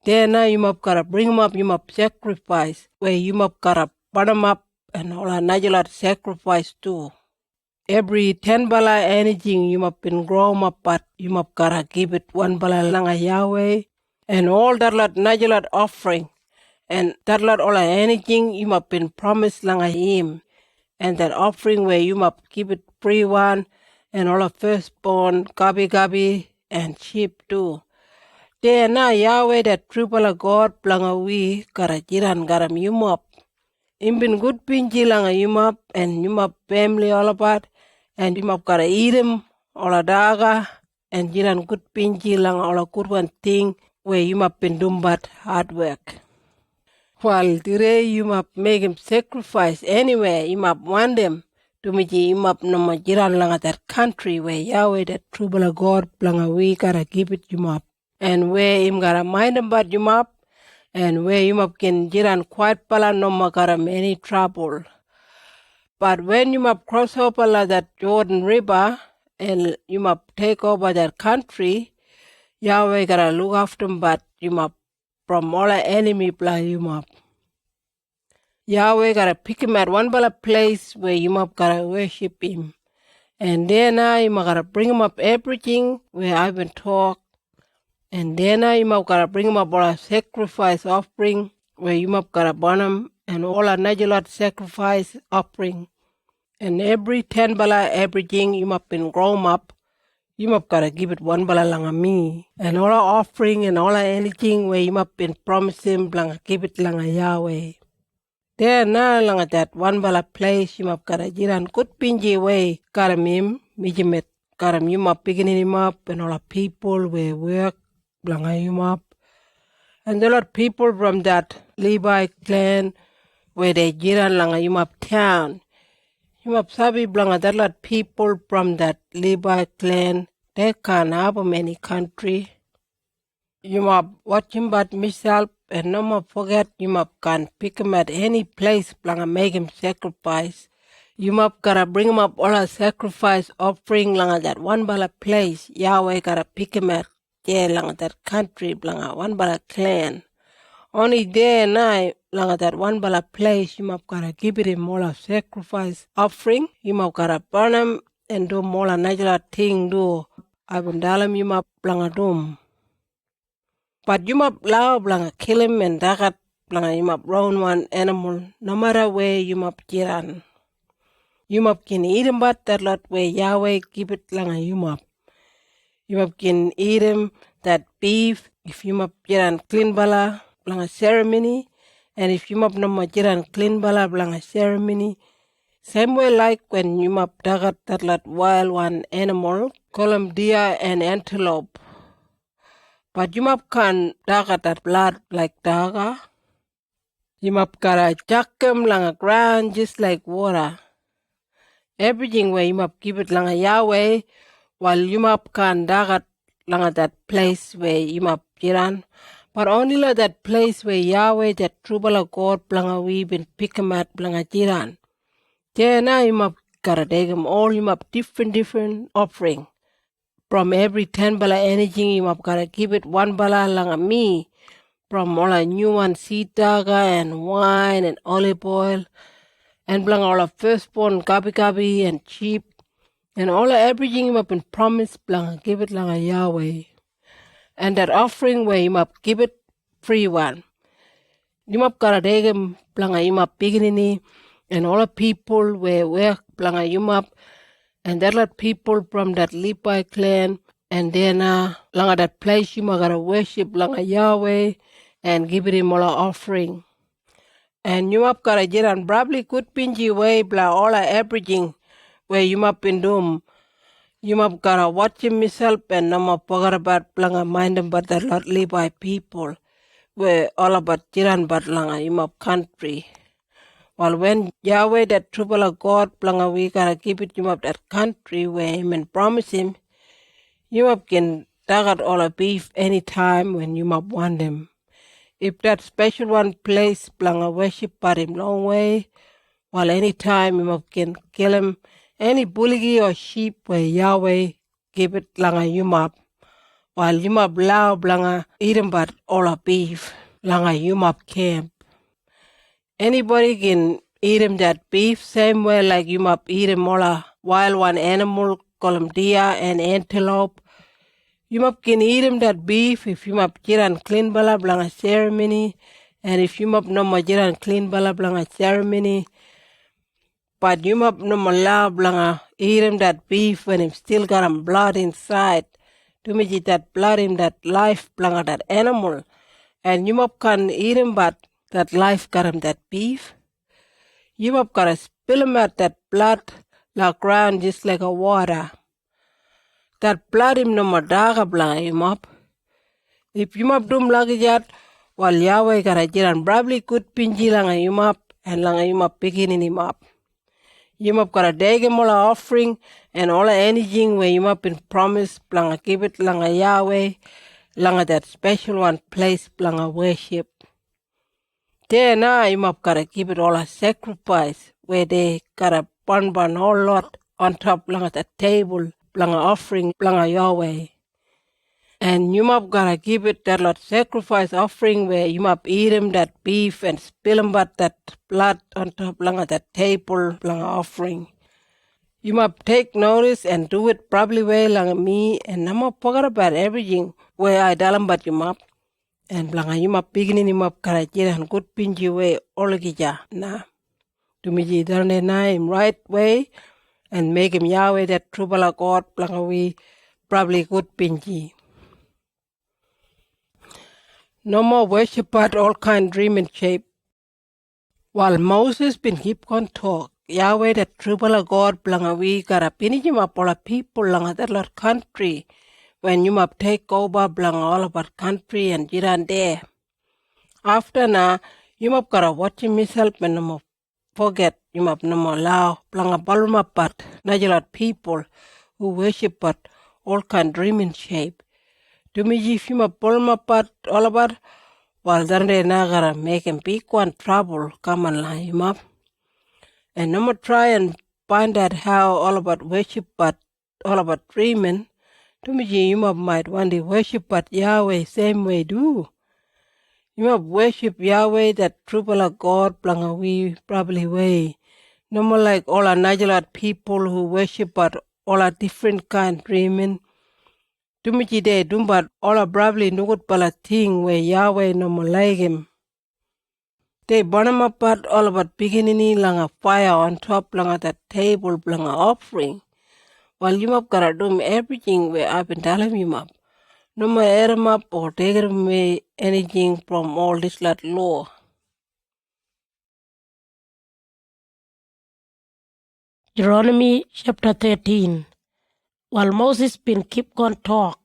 S2: There now you up gotta bring him up, you up sacrifice where you up gotta burn him up and all a Najarat sacrifice too. Every 10 bala anything you must been grown up but you must gotta give it 1 bala langa Yahweh and all that lot najalat offering and that lot all anything you must been promised langa him and that offering where you must give it free one and all of firstborn gabi and sheep too. There now Yahweh that true bala God blanga we gotta jiran gotta you up. Him been good pinji langa you up and you up family all about. And you must gotta eat him, all a daga, and jiran good pinji lang all a good one thing where you must been doing but hard work. While today you must make him sacrifice anywhere, you must want them to me you must no more jiran lang at that country where Yahweh that true God blanga we gotta give it you must. And where him gotta mind about you must, and where you can jiran quite pala no makaram any trouble. But when you cross over that Jordan River and you take over that country, Yahweh gotta look after them, but you from all the enemy you Yahweh gotta pick him at one place where you gotta worship him. And then you gotta bring him up everything where I've been taught. And then you gotta bring him up all a sacrifice offering where you gotta burn him and all a najalot sacrifice offering. And every 10 bala everything you been grown up, you gotta give it 1 bala langa me. And all our offering and all anything where you been promising langa give it langa Yahweh. There na langa that 1 bala place you gotta jiran good pinji way karam him mijimet karam you picking him up and all the people where work langa you and a lot of people from that Levi clan where they jiran langa you town. You sabi blanga that lot people from that Levi clan, they can't have many country. You watch him but myself and no more forget you can pick him at any place blanga make him sacrifice. You gotta bring him up all a sacrifice offering langa that 1 bala place. Yahweh gotta pick him at there langa that country blanga 1 bala clan. Only there and I, langa that 1 bala place, you gotta give it him all a sacrifice offering. You gotta burn him and do more a natural thing do. I will tell him you blanga doom. But you allow blanga kill him and dagat blanga you round one animal, no matter where you jiran. You can eat him but that lot where Yahweh give it langa you You can eat him that beef if you jiran clean bala. Blanga ceremony, and if you no jiran clean bala blanga ceremony, same way like when you dagat that lot wild one animal, call them deer and antelope. But you can dagat that blood like daga. You gotta chuck them langa ground just like water. Everything where you give it langa Yahweh, while you can dagat langa that place where you jiran. But only like that place where Yahweh, that true bala God, blanga we been pick him at blanga jiran. There now you gotta take him all you different offering. From every 10 bala anything you gotta give it 1 bala langa me. From all a new one seed daga and wine and olive oil. And blanga all a firstborn gabi and sheep. And all everything you been promised blanga give it langa Yahweh. And that offering where you give it free one. You gotta take him blanga you beginning and all the people where work blanga you and that lot people from that Levi clan and then langa that place you gotta worship blanga Yahweh and give it him all a offering. And you gotta get on probably good pinji way blah all everything where you been doing. You gotta watch him myself and no more forget about blanga mind about that lot Levi people where all about jiran but langa you country. While when Yahweh that trouble of God blanga we gotta give it you that country where him and promise him, you can dagat all a beef anytime when you want them. If that special one place blanga worship but him long way, while anytime you can kill him any bully or sheep where Yahweh give it langa you while you allow blanga eat him but all a beef langa you camp. Anybody can eat him that beef same way like you eat him all a wild one animal call him deer and antelope. You can eat him that beef if you jiran clean bala blanga ceremony and if you no jiran clean bala blanga ceremony. But you no allow blanga eat him that beef when him still got blood inside. To me that blood in that life blanga that animal. And you can eat him but that life got him that beef. You gotta spill him out that blood like ground just like a water. That blood him no madaga blanga him up. If you dum lagi that, while Yahweh gotta jiran probably good pinji langa him up and langa him picking him up. You gotta take him all offering and all anything where you been promised blanga give it langa Yahweh, langa that special one place blanga worship. There now you must gotta give it all a sacrifice where they gotta burn whole lot on top of the table, blanga offering, blanga Yahweh. And you must gotta give it that lot sacrifice offering where you must eat him that beef and spill him but that blood on top of that table, blanga offering. You must take notice and do it properly way like me, and I'm not forget about everything where I tell them but you must. And blanga you must begin you must karajira and good pinji way ologija na. To me Dyudaranami in right way and make him Yahweh that true bala God blanga we probably good pinji. No more worship but all kind dream and shape. While Moses been keep on talk, Yahweh the true God blanga we gotta finish him up all the people langa that lot country when you must take over blanga all about country and jiran there. After na you must gotta watch himself and no more forget you must no more allow blanga balma but najalat people who worship but all kind dream in shape. To me if you must balma but all about while they nagara make him big one trouble, come and line him up. And no more try and find out how all about worship but all about dreaming. To me you might one day worship but Yahweh same way do. You must worship Yahweh that true God blanga we probably way. No more like all our Najalat people who worship but all our different kind dreaming. Tumiji de dumbat all our probably no good pala thing where Yahweh no more like him. They burn him apart all about beginning langa fire on top langa that table langa offering. While you must gotta do everything where I've been telling you up. No more air him up or take away anything from all this lot law.
S3: Deuteronomy chapter 13. While Moses been keep on talk,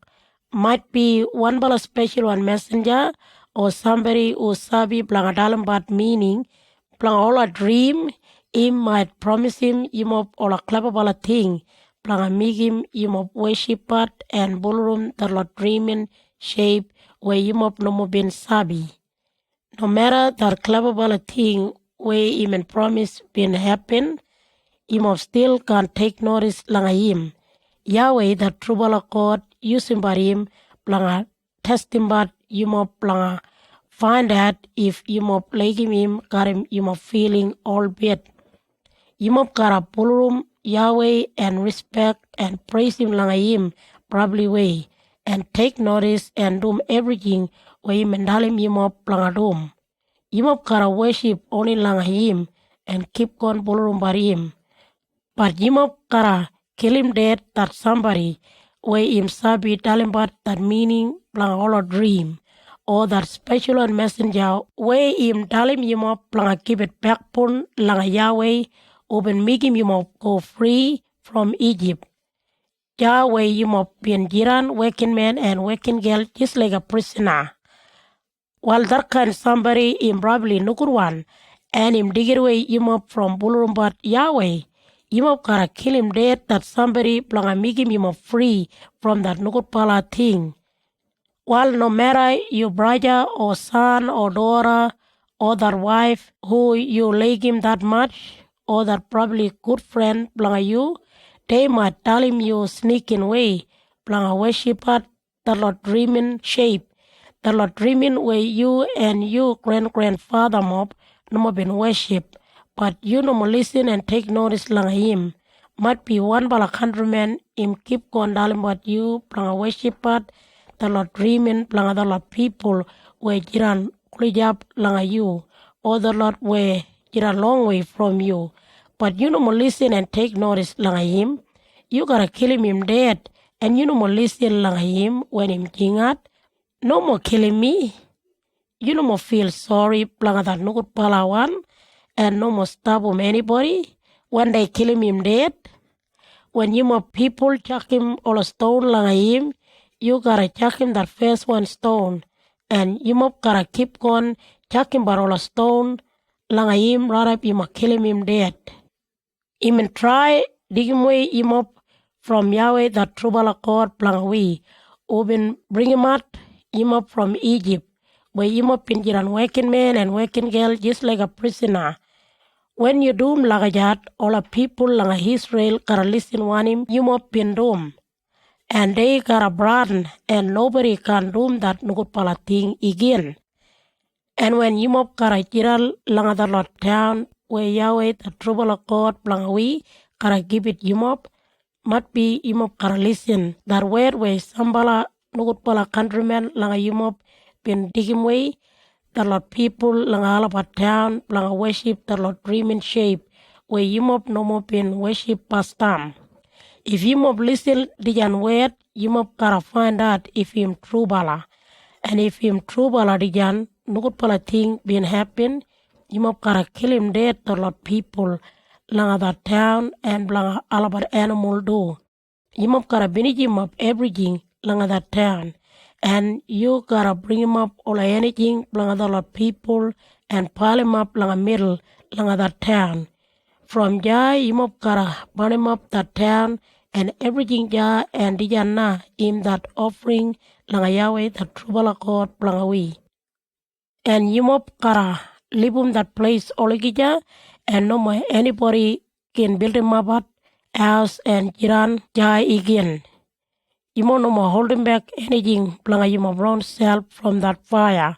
S3: might be one bala special one messenger or somebody who sabi blang dalam bad meaning, blang all a dream, he might promise him all a clever bala thing, blang make him worship part and ballroom the lot dreaming shape where no more been sabi. No matter that clever bala thing where him promise been happen, still can't take notice langa him. Yahweh the true God using by him blanga testing but blanga find out if liking him got him feeling all bad. Gotta pull Yahweh and respect and praise him langa him probably way and take notice and do everything where him and dalim blanga dum. Gotta worship only langa him and keep on pull by him. But gotta kill him dead that somebody where him sabi tell him about that meaning blang all a dream or that special and messenger where him tell him blang keep it back pun lang Yahweh open make him go free from Egypt. Yahweh been jiran working man and working girl just like a prisoner. While that kind somebody him probably no good one and him dig it away from Bulurum but Yahweh. Gotta kill him dead that somebody blanga make him free from that nukut thing. While no matter your brother or son or daughter or that wife who you like him that much or that probably good friend blanga you, they might tell him you sneaking way blanga worship at the Lord dreaming shape. The Lord dreaming where you and your grandfather mob no more been worship. But you no more listen and take notice lang him. Might be one bala countryman him keep on dalim what you planga worship at the Lord dreaming planga the Lord people where jiran kulijab langa you or the Lord where jiran long way from you. But you no more listen and take notice langa him. You gotta kill him dead and you no more listen langa him when him jingat. No more killing me. You no more feel sorry planga that nukut palawan. And no more stab anybody when they kill him dead. When people chuck him all a stone like him, you gotta chuck him that first one stone. And gotta keep going chuck him but all a stone like him right up kill him dead. Even try dig him way from Yahweh that true God plan we. Bring him out from Egypt where yimop pin jiran working man and working girl just like a prisoner. When you doom lagajat, all the people langa Israel gotta listen one him, yimop pin doom. And they gotta brand and nobody can doom that nugut palating again. And when yimop gotta jiral langa the lot town, where Yahweh the trouble of God blangawi gotta give it yimop, might be yimop gotta listen. That word where sambala nugut pala countrymen langa yimop been digging way, the Lord people langa alaba town langa worship the Lord dream in shape, where yimop no more been worship pastam. If yimop listen dijan word, yimop gotta find out if him true bala. And if him true bala dijan, nugut pala thing been happen, yimop gotta kill him dead the Lord people langa that town and langa alaba animal do. Yimop gotta binij him up everything langa that town. And you gotta bring him up all anything langa the Lord people and pile him up langa middle langa that town. From Jah, yimop gotta burn him up that town and everything Jah and dijana him that offering langa Yahweh the true God blangawi. And yimop gotta leave him that place oligija and no more anybody can build him up at house and jiran Jah again. Yimop no more holding back anything blanga yimop own self from that fire.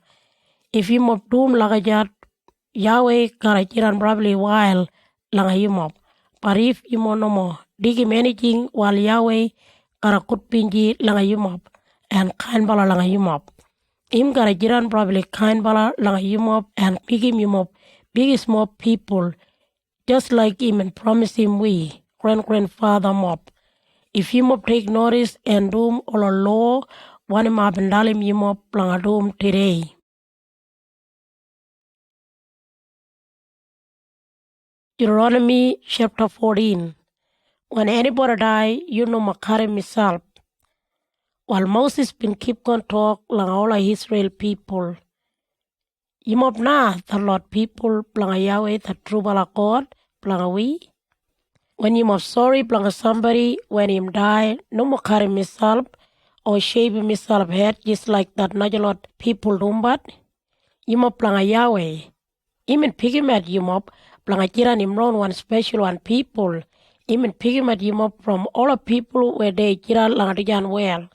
S3: If yimop doom lagajat, Yahweh gotta jiran probably while langa yimop. But if yimop no more dig him anything while Yahweh gotta kut pinji langa yimop and kind bala langa yimop. Him gotta jiran probably kind bala langa yimop and big him yimop big small people just like him and promise him we grandfather mop. If yimop take notice and doom all a law, one him up and dalim yimop langa doom today. Deuteronomy chapter 14. When anybody die, you know makare misal. While Moses been keep on talk lang all Israel people. Yimop na the Lord people planga Yahweh the true bala God planga we. When you must sorry planga somebody when him die, no makare misal or shave misal head just like that najalot people dumbat. Yimop planga Yahweh. Even pick him at yimop planga jiran him round one special one people. Even pick him at yimop from all the people where they jiran lang well.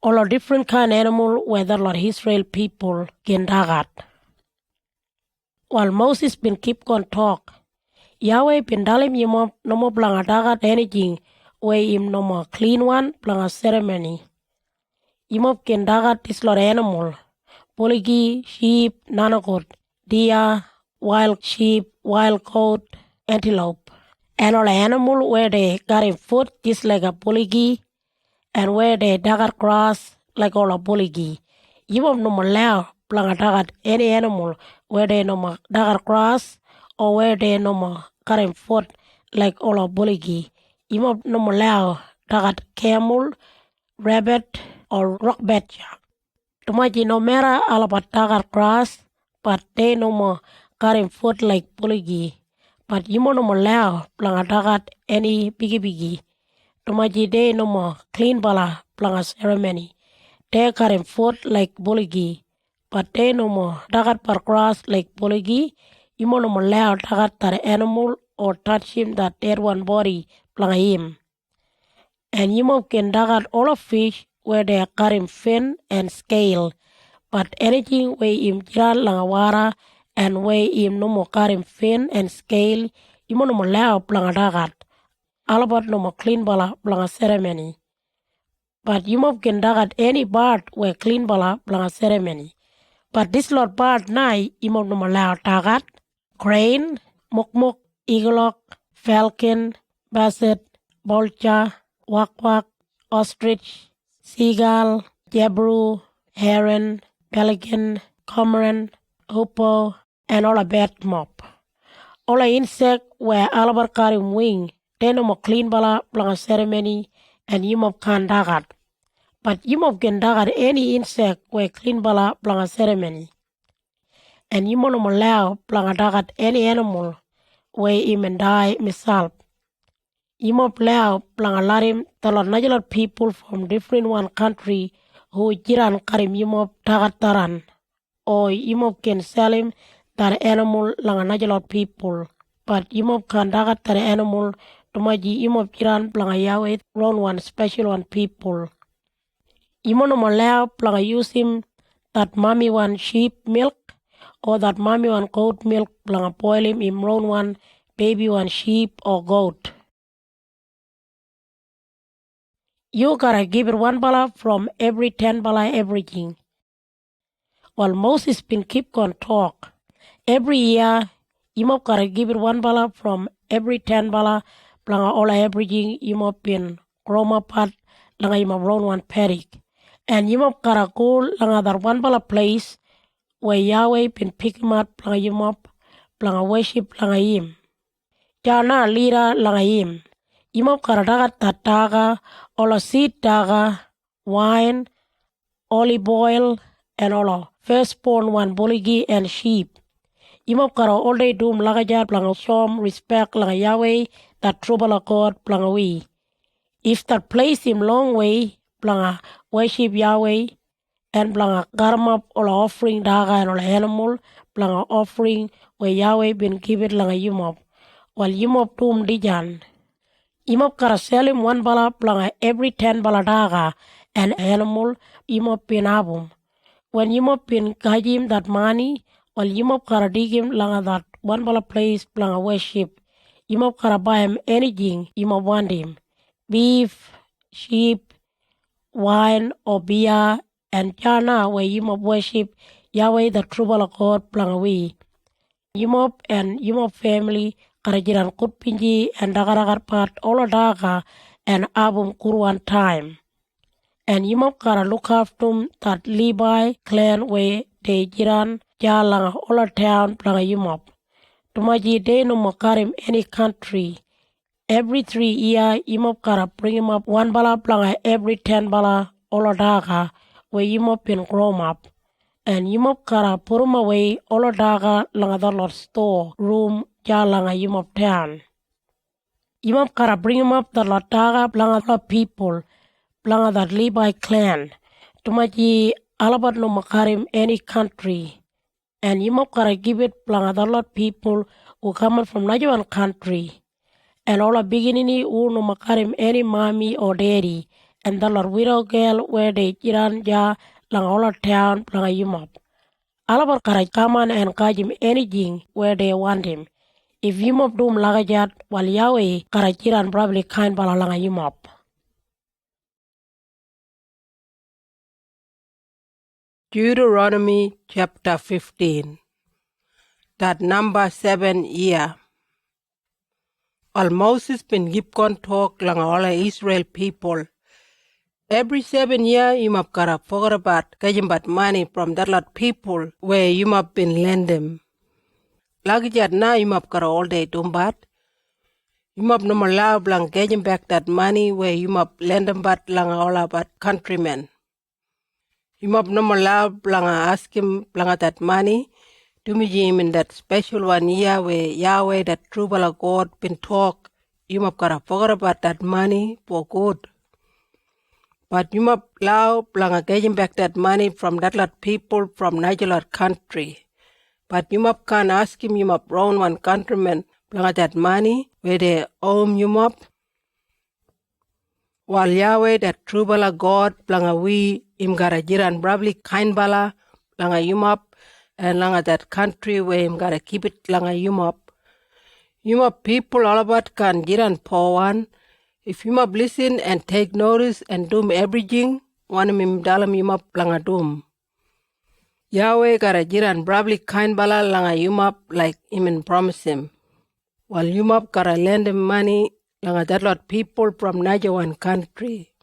S3: All a different kind of animal where the Lord Israel people can dagat. While Moses been keep on talk, Yahweh been dalim yimop no more blanga dagat anything where him no more clean one blanga ceremony. Yimop can dagat this lot animal, poligi, sheep, nanagot, deer, wild sheep, wild goat, antelope, and all animal where they got him foot just like a poligi. And where they dagat grass like all a buligi. You won't no more allow planga dagat any animal where they no more dagat grass or where they no more cutting foot like all a buligi. You won't no more allow dagat camel, rabbit or rock badger. Tumaji no matter all about dagat grass, but they no more cutting foot like buligi. But you won't no more allow planga dagat any biggie. Tumaji day no more clean bala planga ceremony. They carrying food like boligi. But they no more dagat par grass like boligi. You no more allow dagat tar animal or touch him that dead one body planga him. And you can dagat all of fish where they are carrying fin and scale. But anything where him jiran langa wara and where him no more carrying fin and scale, you no more allow planga dagat. Alabat no more clean bala blanga ceremony. But you can dagat any bird where clean bala blanga ceremony. But this lot bird nai you no more allow dagat, crane, mukmuk, eaglehawk, falcon, basset, vulture, wakwak, ostrich, seagull, jabiru, heron, pelican, cormorant, hoopoe, and all a bat mop. All a insect where alabat carrying wing. They no more clean bala blanga ceremony and yimop can dagat. But yimop can dagat any insect where clean bala blanga ceremony. And yimop no more allow blanga dagat any animal where him and die misal. Yimop allow blanga larim the lot najalot people from different one country who jiran karim yumop tagataran, or yumop can sell him that animal langa najalot people. But yumop can dagat that animal tumaji yumop jiran planga Yahweh round one special one people. Yumon allow planga use him that mommy one sheep milk or that mommy one goat milk planga boil him in round one baby one sheep or goat. You gotta give it $1 from every $10 everything. While Moses been keep on talk, every year you must gotta give it $1 from every $10 planga all everything you must been groma part langa you must round one paddock. And you must gotta go langa that $1 place where Yahweh been pick him up planga you must planga worship langa him. Jana leader langa him. Imam karadaga tataga, all seed daga, wine, olive oil, and all firstborn one buligi and sheep. Imam kara all day doom lagaja planga shom respect langa Yahweh that trouble God planga we. If that place him long way planga worship Yahweh and planga garam all offering daga and all animal planga offering where Yahweh been given langa yumop. While yumop doom dijan. Imop kara sell him $1 planga every $10 daga and animal imop pin abum. When imop pin gajim that money, while imop kara dig him langa that $1 place planga worship, imop kara buy him anything imop want him. Beef, sheep, wine or beer, and jana where imop worship Yahweh the trouble God planga we. Imop and imop family karajiran kutpinji and dagaragar part all daga and abum kurwan time. And yimop kara look after that Levi clan way de jiran jalang all town planga yimop. Tumaji de no makarim any country. Every 3 years yimop kara bring him up $1 planga every $10 all daga where yimop been grown up. And yimop kara purum away all daga langa the lot store room jalanga yimop town. Yimop kara bring him up the lot daga langa the people langa that Levi clan. Tumaji alabat no makarim any country. And yimop kara give it langa the lot people who come from Najuan country. And all a beginning who no makarim any mommy or daddy. And the lot widow girl where they jiran ja langa all town langa yimop. Alabar kara kaman and kajim anything where they want him. If yimop doom lagajat wal Yahweh kara jiran probably kind bala langa yimop.
S2: Deuteronomy chapter 15. That number 7 year. All Moses been give con talk langa all Israel people. Every 7 years, you must gotta forget about getting back money from that lot people where you must been lend them. Lagijat na you must gotta all day do bad. You must no allow blank getting back that money where you must lend them back langa all about countrymen. You must no allow blank ask him blank that money to me him in that special 1 year where Yahweh that true God been talk. You must gotta forget about that money for good. But you must allow planga getting back that money from that lot people from Nigeria country. But you must can't ask him, you must round one countryman planga that money where they owe you must. While Yahweh that true God planga we im gotta jiran probably kind bala planga you must and langa that country where im gotta keep it langa you must. You must people all about can jiran poor one. If you must listen and take notice and do everything, one mim dalam you must langa doom. Yahweh gotta jiran probably kind bala langa you must like him promise him. While you must gotta lend him money langa that lot people from Najawan country.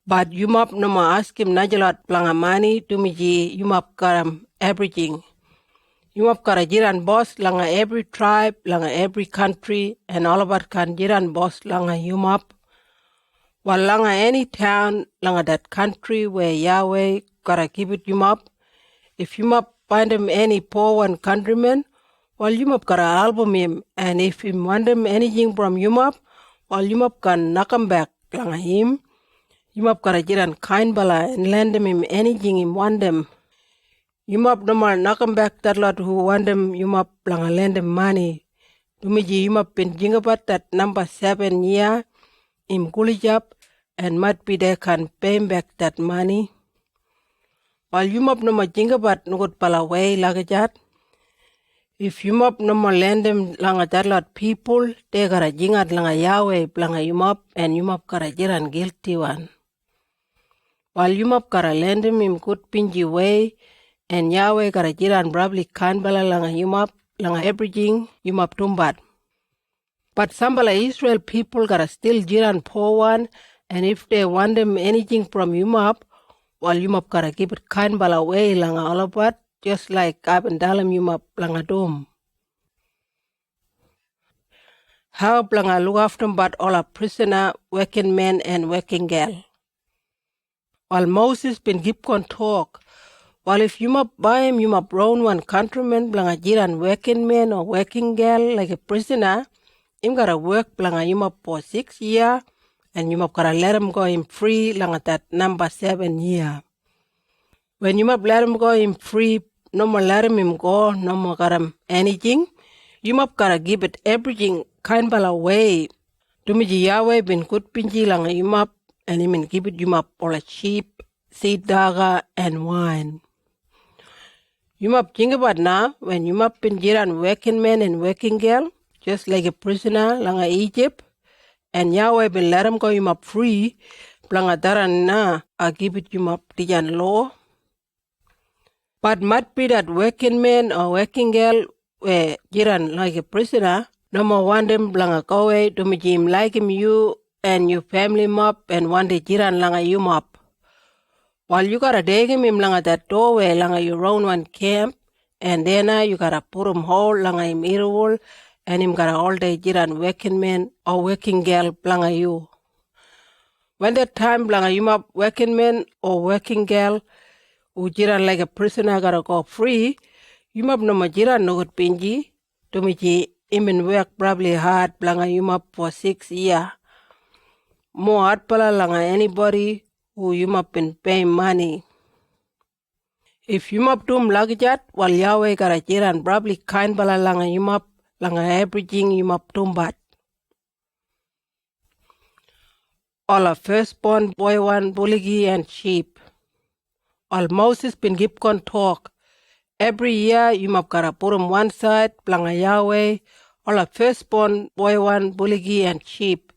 S2: But you must no more ask him Najalot langa money to me you must gotta everything. You must gotta jiran boss langa every tribe, langa every country, and all about can jiran boss langa yumap. While langa any town, langa that country where Yahweh gotta keep it yumap. If you must find him any poor one countryman, while you must gotta album him, and if him want him anything from yumap, while you must can knock him back langa him. Yumap kara jiran kain bala and lend him anything him want them. Yumap nomal nakam back that lot who want them yumap langa lend him money. Dumiji yumap pin jingabat that number 7 year im kulijap and might be they can pay back that money. While yumap noma jingabat nugut pala way lagajat. If yumap noma lend him langa that lot people, they kara jingat langa Yahweh langa yumap and yumap kara jiran guilty one. While yumap kara lend him good pinji way and Yahweh kara jiran brabli kan bala langa yumap langa everything yumap tumbat. But some bala Israel people kara still jiran poor one, and if they want them anything from yumap, while yumap kara keep it kan bala way langa olabat, just like Abin dalam yumap langa dom. How langa look after but all a prisoner, working man and working girl. While Moses been keep on talk, while if yumap buy him yumap brown one countryman blanga jiran working man or working girl like a prisoner, him gotta work blanga yumap for 6 years and yumap gotta let him go him free langa that number 7 year. When yumap let him go him free, no more let him go, no more got him anything, yumap gotta give it everything kind bala way. Dumiji Yahweh been good pinji langa yumap and he been give it yumap all a sheep, seed daga and wine. Yumap jingabat na when yumap been jiran working man and working girl, just like a prisoner langa Egypt, and Yahweh been let him go yumap free, blanga daran na I give it yumap dijan law. But might be that working man or working girl were jiran like a prisoner, no more want them blanga go away to me him like him you and your family mop and one day jiran langa you mop. While you gotta dig him langa that doorway langa your own one camp, and then you gotta put him whole langa him irul, and him gotta all day jiran working man or working girl blanga you. When that time blanga you mop working man or working girl who jiran like a prisoner gotta go free, you mop no jiran no good pinji, to me him been work probably hard blanga you mop for 6 years. More hard pala langa anybody who you mop been paying money. If you mop dum lagijat, while Yahweh gotta jiran probably kind bala langa you mop langa everything you mop tumbat. All a firstborn boy one buligi and sheep. All Moses been keep on talk. Every year you mop gotta put him one side blanga Yahweh, all a firstborn boy one buligi and sheep.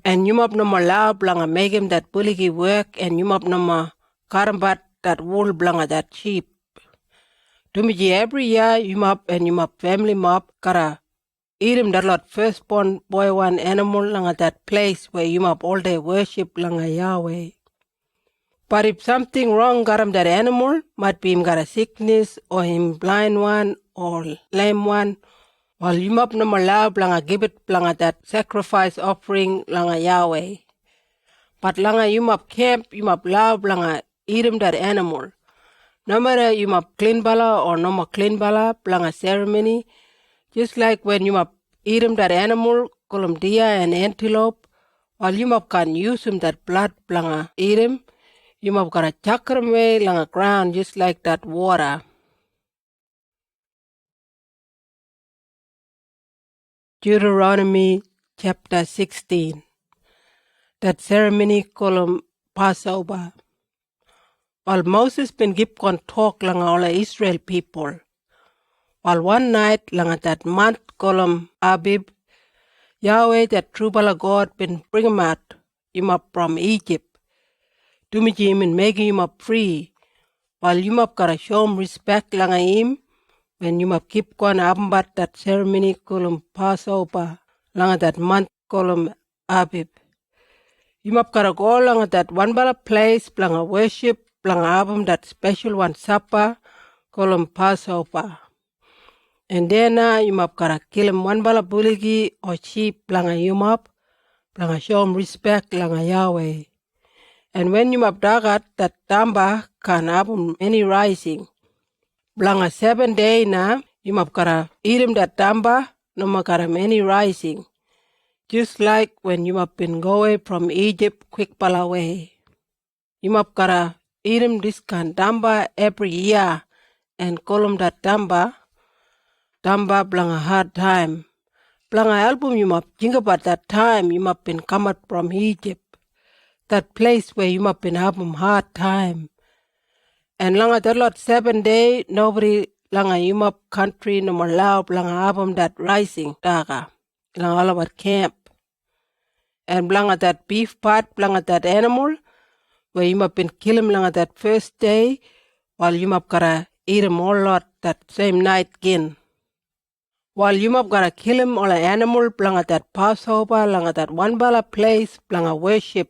S2: And you mop no more allow blanga make him that buligi work, and you mop no more karambat that wool blanga that sheep. Dumiji every year you mop and you mop family mop gotta eat him that lot firstborn boy one animal langa that place where you mop all day worship langa Yahweh. But if something wrong got him that animal, might be him got a sickness or him blind one or lame one, while you mop no more allow blanga give it blanga that sacrifice offering langa Yahweh. But langa you mop camp, you mop allow blanga eat him that animal. No matter you mop clean bala or no more clean bala blanga ceremony, just like when you mop eat him that animal, call him deer and antelope, while you mop can use him that blood blanga eat him, you mop gotta chuck him away langa ground just like that water. Deuteronomy chapter 16. That ceremony called Passover. While Moses been keep on talk langa all the Israel people. While one night langa that month called Abib, Yahweh that true bala God been bring him out, him up from Egypt. To me him and making him up free. While you map gotta show him respect langa him, when you map keep going abambat that ceremony called Passover, langa that month called Abib. You map gotta go langa that one bala place, langa worship, langa abam that special one supper, called Passover. And then you map gotta kill him one bala buligi or sheep, langa you map, langa show him respect langa Yahweh. And when you map dagat that tamba can abam any rising. Blanga 7 day na, you map gotta eat him that tamba, no more gotta any rising. Just like when you map been go away from Egypt quick pala way. Yumap gotta eat this kind damba every year and call that damba blanga hard time. Blanga album yumap think about that time yumap been come out from Egypt. That place where yumap been having hard time. And langa that lot 7 day nobody langa yumap country no more allow blanga album that rising daga. Langa all about camp. And blanga that beef part blanga that animal where yumap been kill him langa that first day while yumap gotta eat him all lot that same night again. While yumap gotta kill him all animal blanga that Passover langa that one bala place blanga worship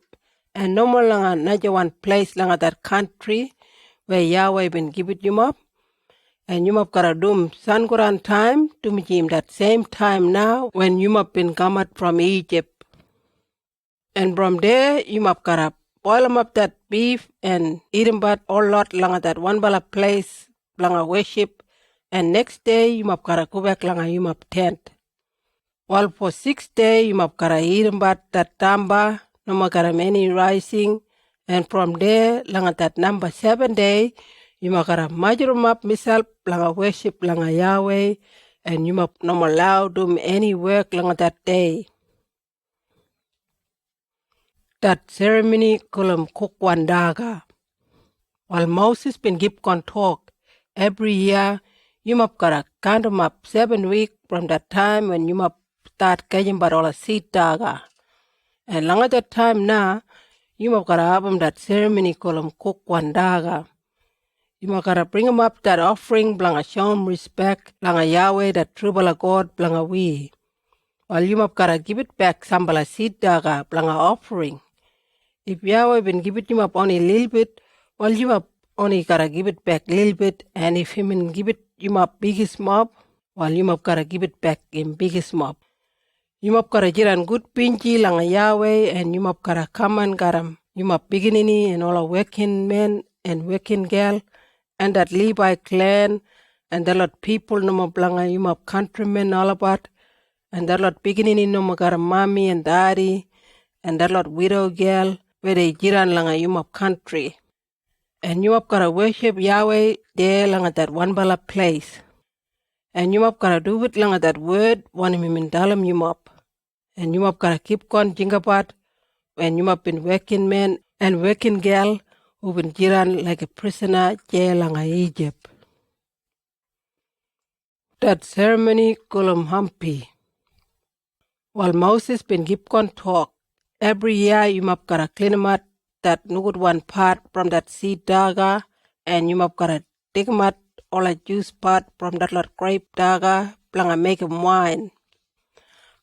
S2: and no more langa naja one place langa that country where Yahweh been give it yumap. And yumap gotta do Sanguran time to him that same time now when yumap been come out from Egypt. And from there yumap gotta boil him up that beef and eat him but all lot langa that one bala place langa worship. And next day yumap gotta go back langa yumap tent. While for 6 days yumap gotta eat him but that tamba no more gotta many rising. And from there langa that number 7 day yumap gotta measure him up myself langa worship langa Yahweh. And yumap no more allow do any work langa that day. That ceremony called Kukwandaga. While Moses been keep on talk, every year yumap gotta count him up 7 weeks from that time when yumap start catching but all a seed daga. And long at that time now, yumap gotta have him that ceremony called Kukwandaga. Yumap gotta bring him up that offering blanga show him respect blanga Yahweh that trubala God blanga we. While yumap gotta give it back sambala seed daga blanga offering. If Yahweh been give it yumap only a little bit, well yumap only gotta give it back a little bit, and if him and give it yumap biggest mob, well yumap gotta give it back in biggest mob. Yumap gotta jiran good pinji langa Yahweh, and yumap gotta come and garam yumap beginning and all a working men and working girl, and that Levi clan, and that lot people no more blanga yumap countrymen all about, and that lot beginning no more garam mommy and daddy, and that lot widow girl, where they jiran langa yumap country. And yumap gotta worship Yahweh there langa that one bala place. And yumap gotta do it langa that word one him dalam yumap. And yumap gotta keep on jingapat when yumap been working man and working girl who been jiran like a prisoner jail langa Egypt. That ceremony kolum hampi. While Moses been keep on talk, every year yumap gotta clean him out that nugud one part from that seed daga, and yumap gotta take him out all a juice part from that lot grape daga, blanga make him wine.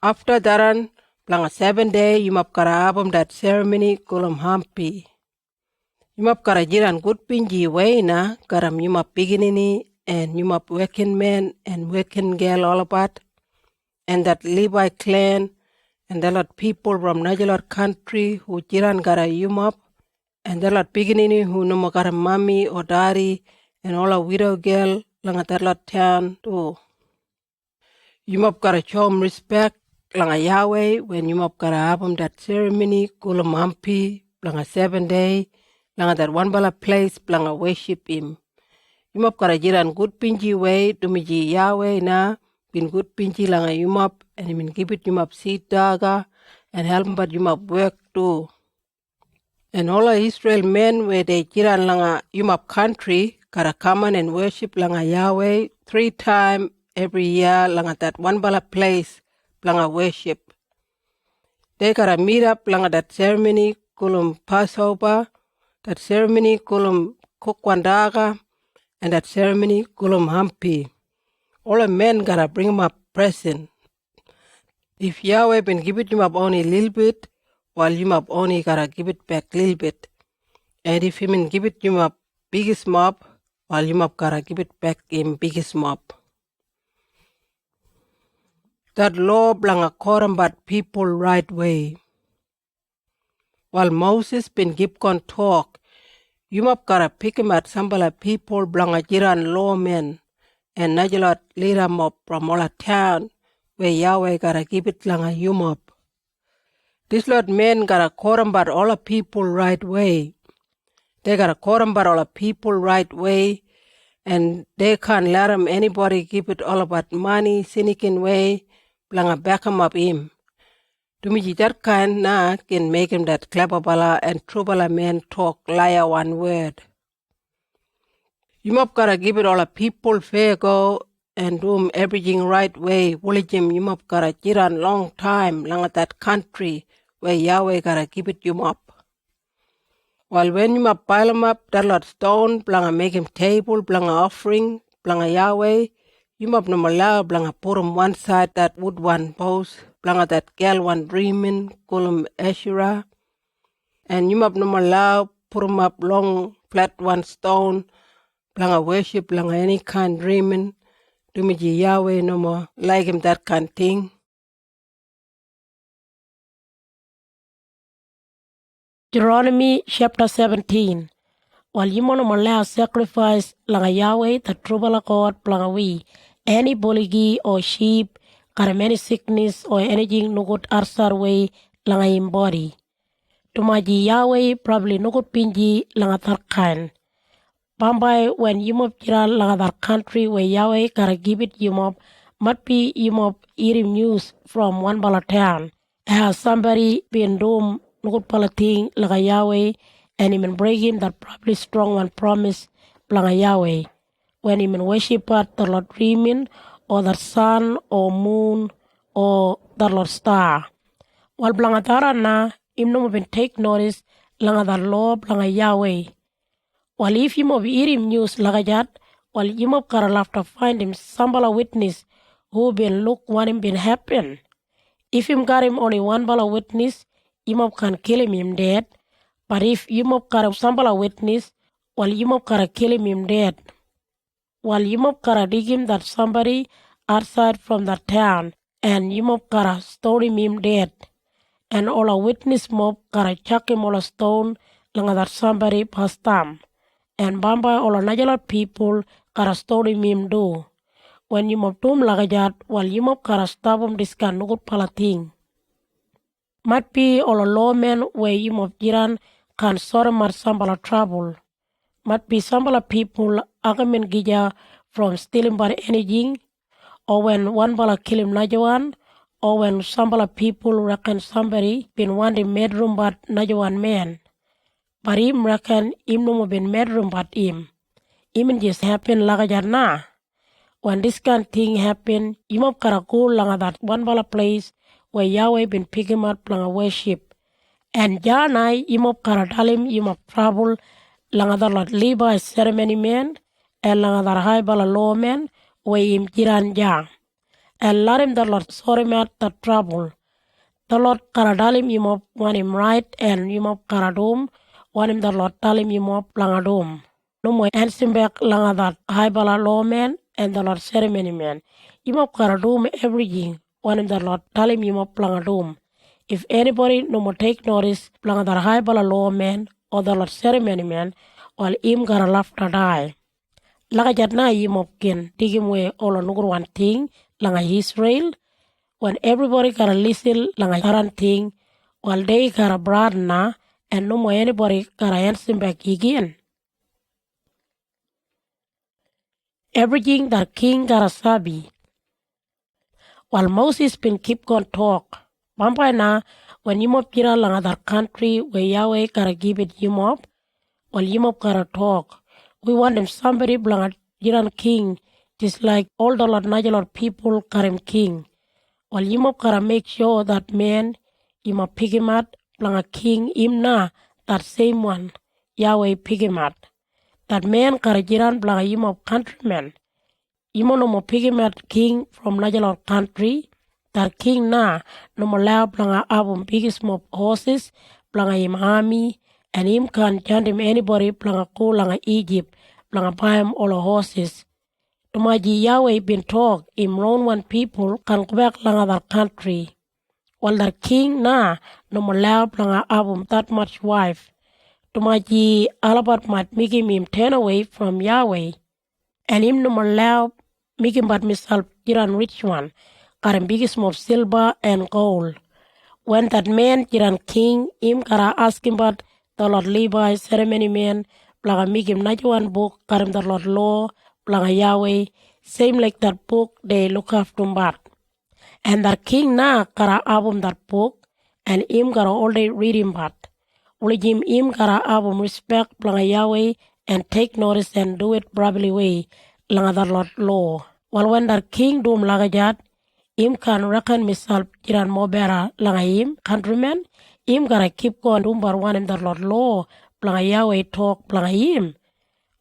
S2: After that, blanga 7 day, yumap gotta have him that ceremony kulum hampi. Yumap gotta jiran good pinji way na, garam yumap beginning and yumap working man and working girl all about, and that Levi clan, and that lot people from Najalot country who jiran gotta yumap, and that lot beginning who no more got a mommy or daddy, and all a widow girl langa that lot town too. Yumap gotta show him respect langa Yahweh when yumap gotta have him that ceremony kulum hampi langa 7 day langa that one bala place langa worship him. Yumap gotta jiran good pinji way to miji Yahweh na bin good pinji langa yumap, and he bin give it yumap seed daga and help him but yumap work too. And all of Israel men where they jiran langa yumap country gotta come on and worship langa Yahweh 3 times every year langa that one bala place langa worship. They gotta meet up langa that ceremony kulum Passover, that ceremony kulum Kukwandaga, and that ceremony kulum Hampi. All the men gotta bring him up present. If Yahweh been give it him up only a little bit, while you map only gotta give it back a little bit. And if you mean give it you map biggest mob, while you map gotta give it back in biggest mob. That law blang a but people right way. While Moses been keep on talk, you map gotta pick him at sambala people blang a jiran lawmen, and najalot leader mob from all a town, where Yahweh gotta give it lang a you mob. This Lord men gotta but all the people right way. They gotta call them about all the people right way, and they can't let them anybody give it all about money, sinikin way, blanga back 'em up him. Dumiji that kind na can make him that clever bala and true bala man talk liar one word. You must gotta give it all the people fair go and do 'em everything right way. Woolajim you must gotta jiran long time langa that country where Yahweh gotta give it you up. While when you must pile 'em up, that lot stone, blanga make him table, blanga offering, blanga Yahweh, you must no allow blanga put 'em one side that wood one post, blanga that gal one dreaming, call 'em Asherah, and you must no allow put 'em up long flat one stone, blanga worship, blanga any kind dreaming, dumiji Yahweh no more like him that kind thing.
S3: Deuteronomy chapter 17. While you want to allow sacrifice langa Yahweh, the true God, langa we, any boligi or sheep, got many sickness or anything no good arsar way langa im body. Tumaji Yahweh probably no good pinji langa tarkan. Bambai when you mob jira langa that country where Yahweh gotta give it you mob, might be you mob eating news from one bala town. Has somebody been doing no good palating langa Yahweh and even breaking that probably strong one promise langa Yahweh. When even worship at the Lord dreaming or the sun or moon or the Lord star. While blanga tara na im no been take notice langa the law blanga Yahweh. While if you mob eating news lagajat, while you mob gotta have to find him sambala witness who been look what him been happen. If him got him only one bala witness, you mob can kill him dead. But if you mob got a sambala witness, while you mob gotta kill him dead. While you mob gotta dig him that somebody outside from the town, and you mob gotta stone him dead. And all a witness mob gotta chuck him all a stone langa that somebody passed them. And bamba all a najala people gotta stone him do. When you mob doom lagajat, while you mob gotta stop him this can no good palating. Might be all a lawman where you mob jiran can sort him at sambala trouble. Might be sambala people agamen gija from stealing by anything, or when one bala kill him najawan, or when sambala people reckon somebody been wanting bedroom but najawan man. But him reckon him no been bedroom but him. Him just happen lagajat na. When this kind of thing happen, you mob gotta go langa that one bala place where Yahweh been picking him up langa worship. And janai you mob gotta tell him you mob trouble langa that lot Levi ceremony man and langa that high bala lawman where him jiran ja. And let him the Lord sort him out the trouble. The Lord gotta tell him you mob want him right and you mob gotta do want him the Lord tell him you mob langa doom. No more answering back langa that high bala lawman and the Lord ceremony man. You mob gotta do everything. Want him the Lord tell him you mob langa doom. If anybody no more take notice langa that high bala lawman or the Lord ceremony man, while him gotta love to die. Lagajat na you mob kin dig him way all on one thing langa Israel. When everybody gotta listen langa current thing, while they gotta broad na and no more anybody gotta answer back again. Everything that king gotta sabi. While Moses been keep on talk, bampai na when you mob jira langa that country where Yahweh gotta give it you mob, while you mob gotta talk. We want him somebody blanga jiran king, just like all the Lord Najalot people got him king. While you mob gotta make sure that man, you mob pick him out blanga king him na, that same one, Yahweh pick him out. That man gotta jiran blanga you mob countryman. You no more pick him out king from Najalot country. That king na no more allow blanga abum biggest mob horses, blanga him army, and him can chant him anybody blanga ko langa Egypt, blanga buy him all the horses. Tumaji Yahweh been talk, him lone one people can go back langa that country. While that king na no more allow blanga abum that much wife. Tumaji Alabat might make him turn away from Yahweh. And him no more allow make him but himself jiran rich one, got him biggest of silver and gold. When that man jiran king, him gotta ask him but the Lord Levi ceremony man, blanga migim najuan book, karim the Lord law, blanga Yahweh, same like that book they look after bat. And that king na kara album that book, and him kara all day reading bat. Ulijim him kara album respect blanga Yahweh and take notice and do it properly way, langa the Lord law. While when that king doom lagajat, him can reckon misal jiran mobera langa him, countrymen, him gotta keep going doom bar one in the Lord law, blanga Yahweh talk blanga him.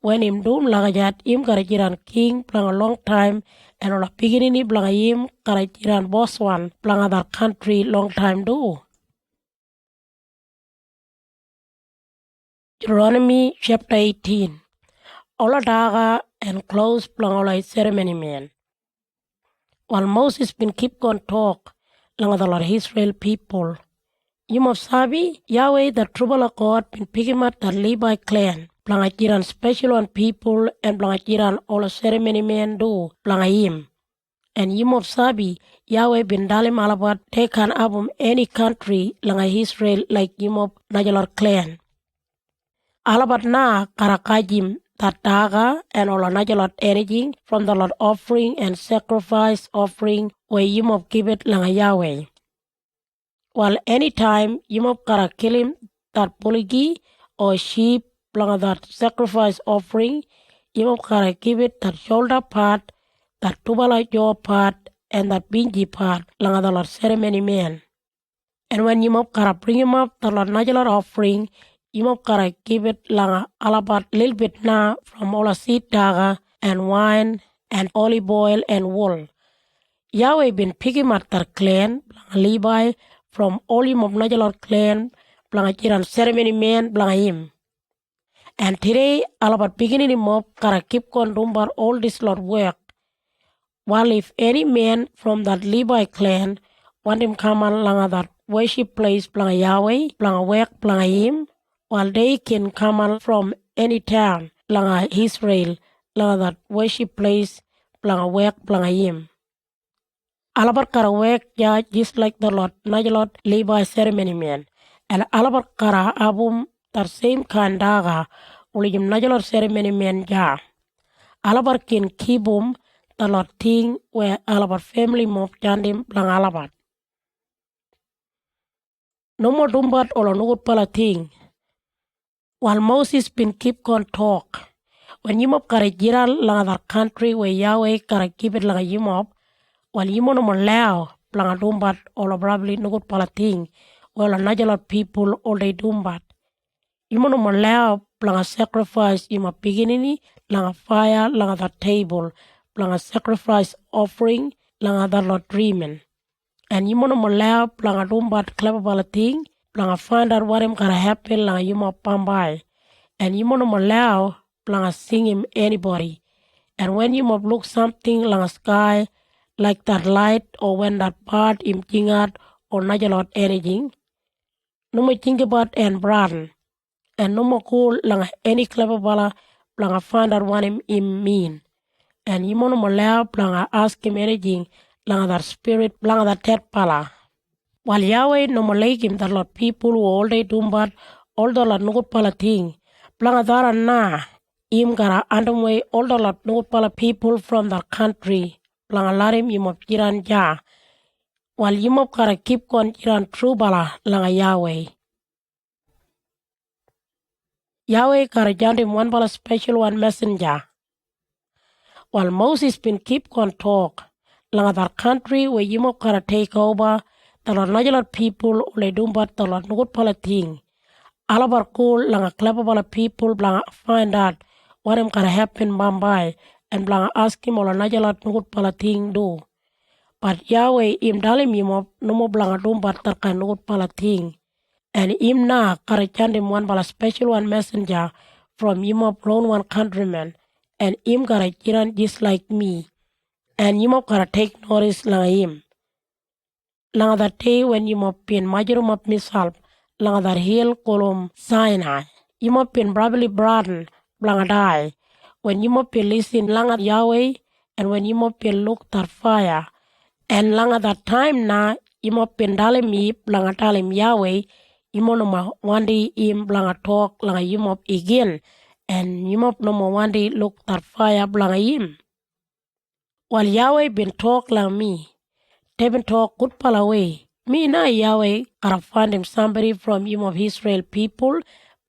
S3: When him doom lagajat, him gotta jiran king blanga long time, and all beginning blanga him gotta jiran boss one blanga that country long time do. Deuteronomy chapter 18. Ola daga and close blanga ola ceremony man. While Moses been keep on talk, langa the Lord Israel people. You must sabi, Yahweh the trouble of God been picking up the Levi clan. Blanga jiran special on people and blanga jiran all ceremony men do, blanga him. And you must sabi, Yahweh been dalim alabat take an album any country langa Israel like Yimob Najalor clan. Alabat na karakajim that daga and all Najalot anything from the Lord offering and sacrifice offering where Yimob give it langa Yahweh. While anytime Yimob kara kill him that buligi or sheep blanga that sacrifice offering, Yimob kara give it that shoulder part, that tubala jaw part, and that binji part langa the Lord ceremony man. And when Yimob kara bring him up the Lord Najalot offering, Yimob kara give it langa alabat little bit na from all seed daga and wine and olive oil and wool. Yahweh been picking up that clan blanga Levi from all Yimob Najalot clan blanga jiran ceremony man blanga him. And today alabat beginning Yimob kara keep on dumbar all this Lord work. While if any man from that Levi clan want him come on langa that worship place blanga Yahweh blanga work blanga him, while they can come on from any town langa Israel langa that worship place blanga work blanga him. Alabar kara work ya just like the Lord Najalot Levi ceremony man. And alabar kara abum that same kind daga ulijim Najalot ceremony man ja. Alabar kin kibum the Lord thing where alabar family mob jandim blang alabar. No more dumbat or no pala thing. While Moses been keep on talk, when Yimob kara jiral lang other country where Yahweh kara give it lang Yimob, while Yimob no more lao blang dumbat or probably no good pala thing, well a Najalot people all they dumbat. Yimob no more lao blang sacrifice Yimob beginning lang a fire lang other table, blang sacrifice offering lang other Lord dreaming. And Yimob no more lao blang dumbat clever pala thing, blang find out what him gonna happen lang Yimob pambai. And Yimob no more lao blang sing him anybody. And when Yimob look something lang sky like that light or when that part im jingat or Najalot anything, no more think about and brand. And no more cool lang any clever bala blang find out what him mean. And Yimob no more lao blang ask him anything lang that spirit blang that tet pala. While Yahweh no more like him the Lord people who all day dumbat all the Lord no good pala thing. Blang dara na im gara andamway all the Lord no good pala people from the country. Blang larim Yimob jiran ja. While Yimob gara keep on jiran true bala langa Yahweh. Yahweh gara jandim one bala special one messenger. While Moses been keep on talk langa that country where Yimob gara take over, the Lord Najalot people ole dumbat the Lord no good pala thing. Alabar cool langa clever bala people blang find out what him gonna happen bambai and blang ask him ola Najalot no good pala thing do. But Yahweh im dalim Yimob no more blang dumbat tarka no good pala thing. And im na kara chandim one bala special one messenger from Yimob lone one countryman. And im gara jiran just like me. And Yimob gara take notice langa him. Langa that day when Yimob pin majorum of misal langa that hill kolom Sinai. Yimob pin probably broaden blanga die. When Yimob pin listen langa Yahweh and when Yimob pin look that fire. And langa that time na Yimob pin dalim me blanga dalim Yahweh Imo noma wandi im blanga talk langa yimop again. And yimop noma wandi look that fire blanga yim. While Yahweh been talk lang me, they been talk good pala way. Me na Yahweh gotta find him somebody from yimop Israel people,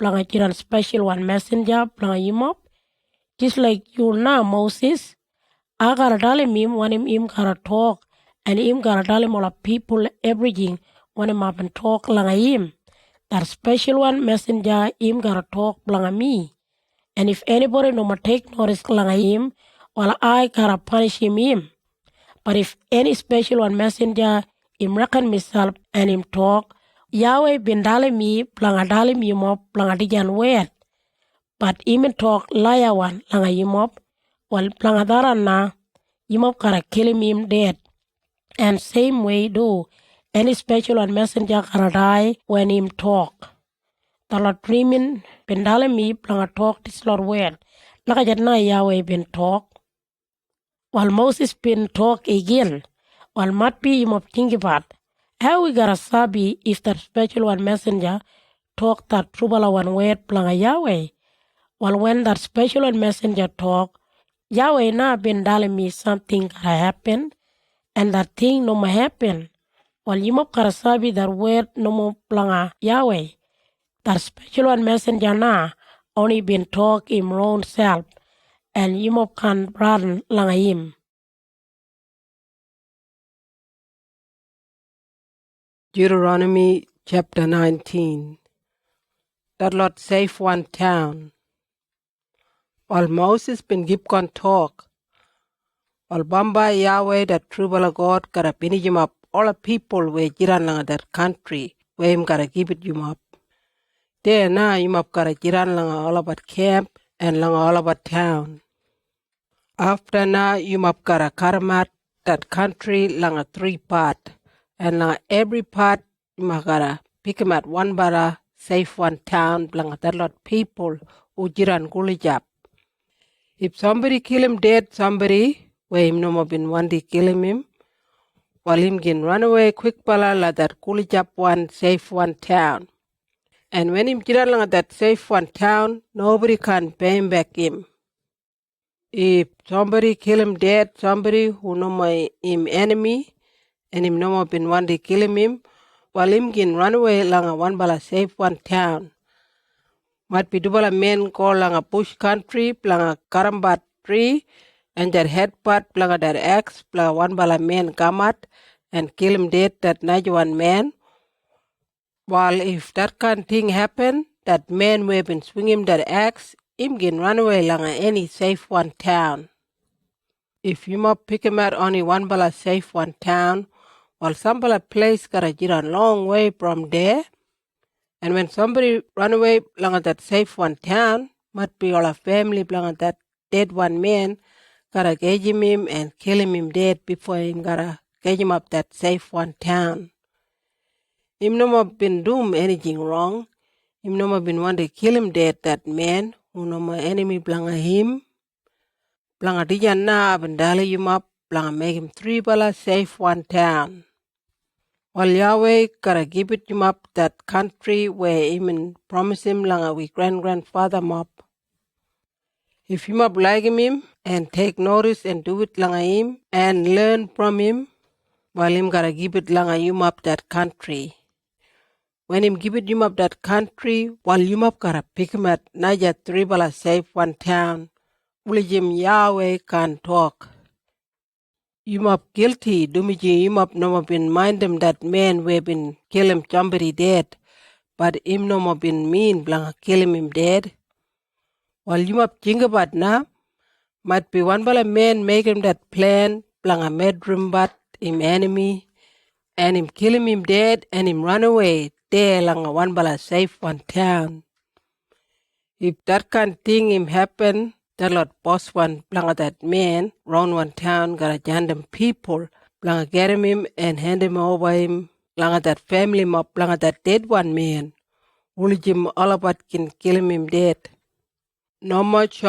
S3: blanga jiran special one messenger blanga yimop. Just like you now, Moses, I gotta tell him when him gotta talk, and him gotta tell him all the people everything when him up and talk langa him. That special one messenger him gotta talk langa me. And if anybody no ma take notice langa him, well I gotta punish him. But if any special one messenger him reckon myself and him talk, Yahweh been dalim me planga dalim him up planga dijan wet. But him talk liar one langa him up, well planga daran na him up gotta kill him dead. And same way do any special one messenger gotta die when him talk. The Lord dreaming been dalim me planga talk this Lord wet. Laka jat na Yahweh been talk. While Moses been talk again, while might be him of think about how we gotta sabi if that special one messenger talk that trubala one word planga Yahweh. While when that special one messenger talk, Yahweh na been telling me something gotta happen, and that thing no ma happen. While you mop gotta sabi that word no mo planga Yahweh, that special one messenger na only been talk him own self, and you mop can run langa him.
S2: Deuteronomy chapter 19. The Lord save one town. While Moses been keep on talk, while Bamba Yahweh that true God gotta finish him up all the people where jiran langa that country where him gotta give it him up. There na him up gotta jiran langa all about camp and langa all about town. After na him up gotta karamat that country langa 3 part. And langa every part him gotta pick him at one bara save one town langa that lot people who jiran gulijap. If somebody kill him dead, somebody, where him no more been one day killing him, while him can run away quick pala la that kulijap one safe one town. And when him jiran lang that safe one town, nobody can pay him back him. If somebody kill him dead, somebody who no more him enemy, and him no more been one day killing him, while him can run away lang a one bala safe one town. Might be double a men call lang a bush country, lang a karambat tree, and that head part lang that axe, lang one bala man kamat, and kill him dead that 91 man. While if that kind of thing happen, that man will been swinging that axe, him can run away lang a any safe one town. If you might pick him out only one bala safe one town, while some bala place gotta get a long way from there, and when somebody run away along that safe one town, might be all a family along that dead one man, gotta gauge him and kill him dead before him gotta gauge him up that safe one town. Him no more been doing anything wrong. Him no more been want to kill him dead that man who no more enemy blanga him. Blanga dijan na abendali him up, blanga make him 3 bala safe one town. While Yahweh gotta give it him up that country where him promise him langa we grandfather up. If him up like him and take notice and do it langa him and learn from him, while him gotta give it langa him up that country. When him give it him up that country, while him up gotta pick him at Naja 3 bala safe one town, will him Yahweh can talk. You up guilty, dumiji you up no more been mind him that man we been kill him somebody dead, but him no more been mean blanca kill him dead. While you up think about now, might be one bala man make him that plan blanca bedroom but him enemy, and him kill him dead and him run away there langa one bala safe one town. If that kind thing him happen, the Lord boss one blanca that man round one town gotta join them people blanca get him and hand him over him blanca that family mob blanca that dead one man. Will him all about can kill him dead. No much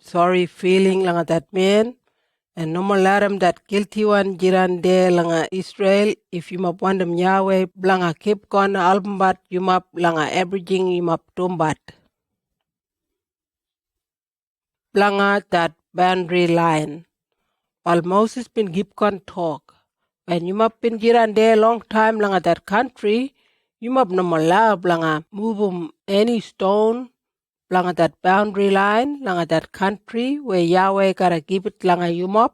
S2: sorry feeling blanca that man And no more laram that guilty one jiran de langa Israel if you map want them Yahweh blanga keep con albumbat you map langa everything you map tumbat. Blanga that boundary line. While Moses been keep con talk. When you map been jiran de long time langa that country, you map no more la blanga move any stone langa that boundary line langa that country where Yahweh gotta give it langa you map.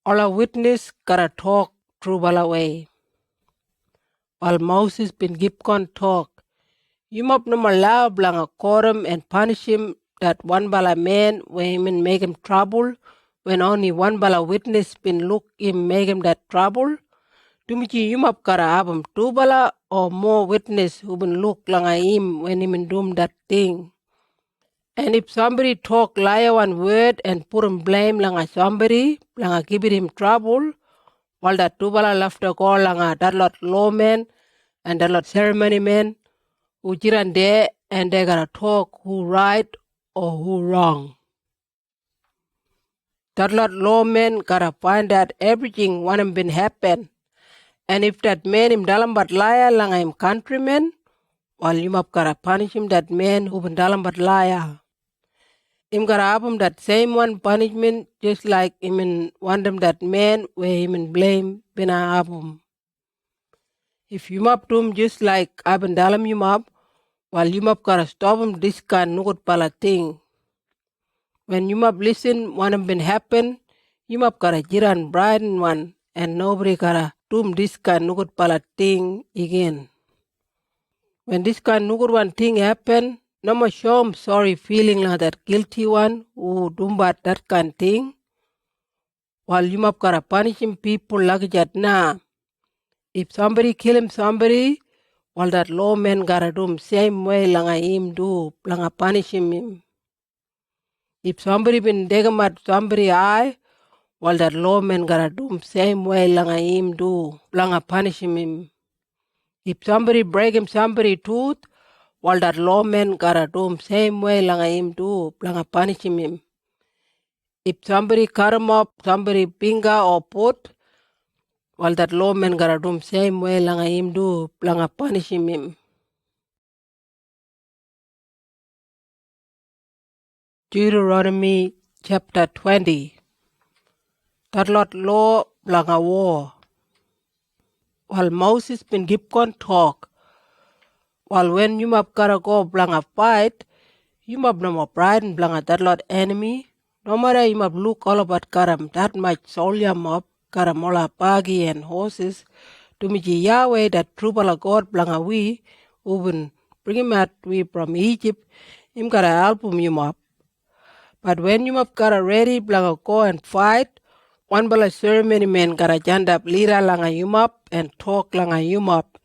S2: All a witness gotta talk through bala way. While Moses been keep con talk, you mop no allow blanga quorum and punish him that one bala man when him make him trouble, when only one bala witness been look him make him that trouble. Tumichi you mop gotta have him two bala or more witness who been look langa him when him doom that thing. And if somebody talk liar one word and put him blame langa somebody, langa give him trouble, while that tubala left to go langa that lot lawman and that lot ceremony man who jiran there and they gotta talk who right or who wrong. That lot lawman gotta find out everything what him been happen. And if that man him dalam but liar langa him countryman, while you map gotta punish him that man who been dalam but liar. Him gotta have him that same one punishment just like him in want him that man where him in blame been have him. If you map to him just like I've been dalam you map, while you map gotta stop him this kind nugut pala thing. When you map listen what him been happen, you map gotta jiran brighten one and nobody gotta do him this kind nugut pala thing again. When this kind nugut one thing happen, no more show him sorry feeling like that guilty one who dumbat that kind thing. While you map gotta punish him people like that nah. If somebody kill him somebody, while that lawman gotta do him same way langa him do, langa punish him. If somebody been degam at somebody eye, while that lawman gotta do him same way langa him do, langa punish him. If somebody break him somebody tooth, while that lawman gotta do him same way langa him do, langa punish him. If somebody cut him up somebody finger or foot, while that lawman gotta do him same way langa him do, langa punish him. Deuteronomy chapter 20. That lot law langa war. While Moses been keep on talk, while when you map gotta go blanga fight, you map no more pride and blanga that lot enemy. No matter you map look all about karam that much soldier mob, karam all buggy and horses, to me Yahweh that true bala God blanga we, who been bring him out we from Egypt, him gotta help him you map. But when you map gotta ready blanga go and fight, one bala ceremony man gotta stand up leader langa you map and talk langa you map.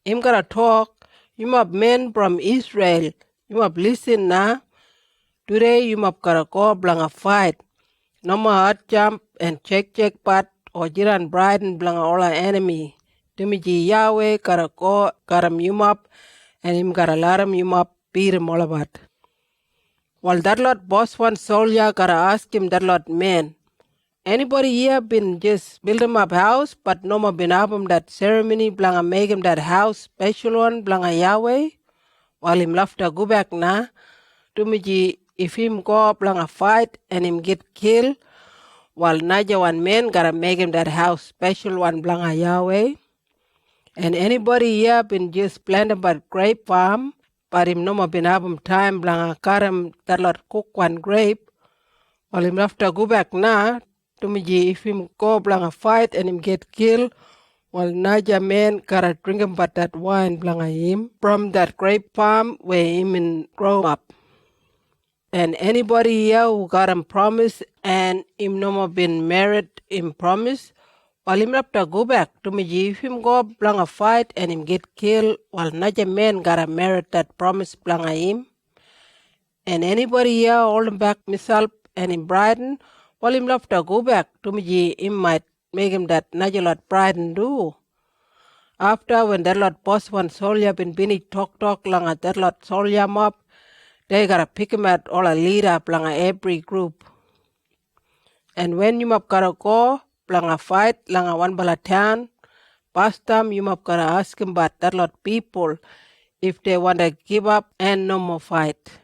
S2: Him gotta talk, you map men from Israel, you map listen now. Today you map gotta go blanga fight. No more hard jump and check part or jiran bride and blanga all our enemy. Timiji Yahweh gotta go gotta you map and him gotta let him you map beat him all about. While that lot boss one soldier gotta ask him that lot man. Anybody here been just build him up house but no more been have him that ceremony blanga make him that house special one blanga Yahweh? While him left to go back na, Tumiji if him go blanga fight and him get killed, while Naja one man gotta make him that house special one blanga Yahweh. And anybody here been just planted but grape farm, but him no more been have him time blanga karam that lot cook one grape, while him left to go back na, Tumiji if him go blanga fight and him get killed, while Naja man gotta drink him but that wine blanga him from that grape farm where him in grow up. And anybody here who got him promise and him no more been married in promise, while him have to go back to me if him go blanga fight and him get killed, while Naja man gotta marry that promise blanga him. And anybody here hold him back myself and him Brighton, while him love to go back to me, him might make him that Naja lot Brighton do. After when that lot boss one soldier been talk langa that lot soldier mob, they gotta pick him out all a leader blanga every group. And when you map gotta go, blanga fight, langa one bala town, past time you map gotta ask him about that lot people if they want to give up and no more fight.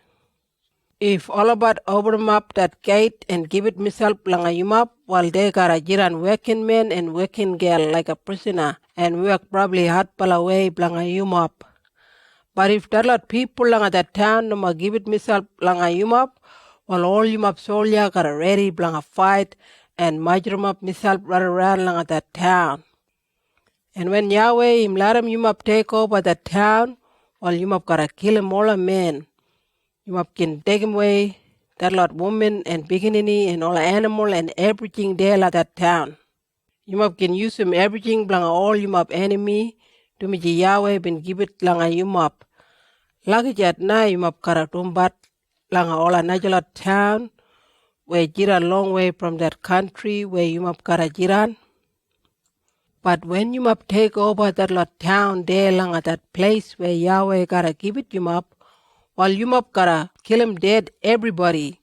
S2: If all about open up that gate and give it myself langa you map, while they gotta jiran working man and working girl like a prisoner and work probably hard pala way blanga you map. But if that lot people langa that town no more give it myself langa you map, while all you map soldier gotta ready blanga fight and major map myself run around langa that town. And when Yahweh him let him you map take over that town, while you map gotta kill him all a man. You map can take him away that lot woman and beginning and all animal and everything there like that town. You map can use him everything blanga all you map enemy to me Yahweh been give it langa you map. Lagi jat na you map karatumbat langa all a najalot town where jiran long way from that country where you map kara jiran. But when you map take over that lot town there langa that place where Yahweh gotta give it you map, while you map gotta kill him dead everybody.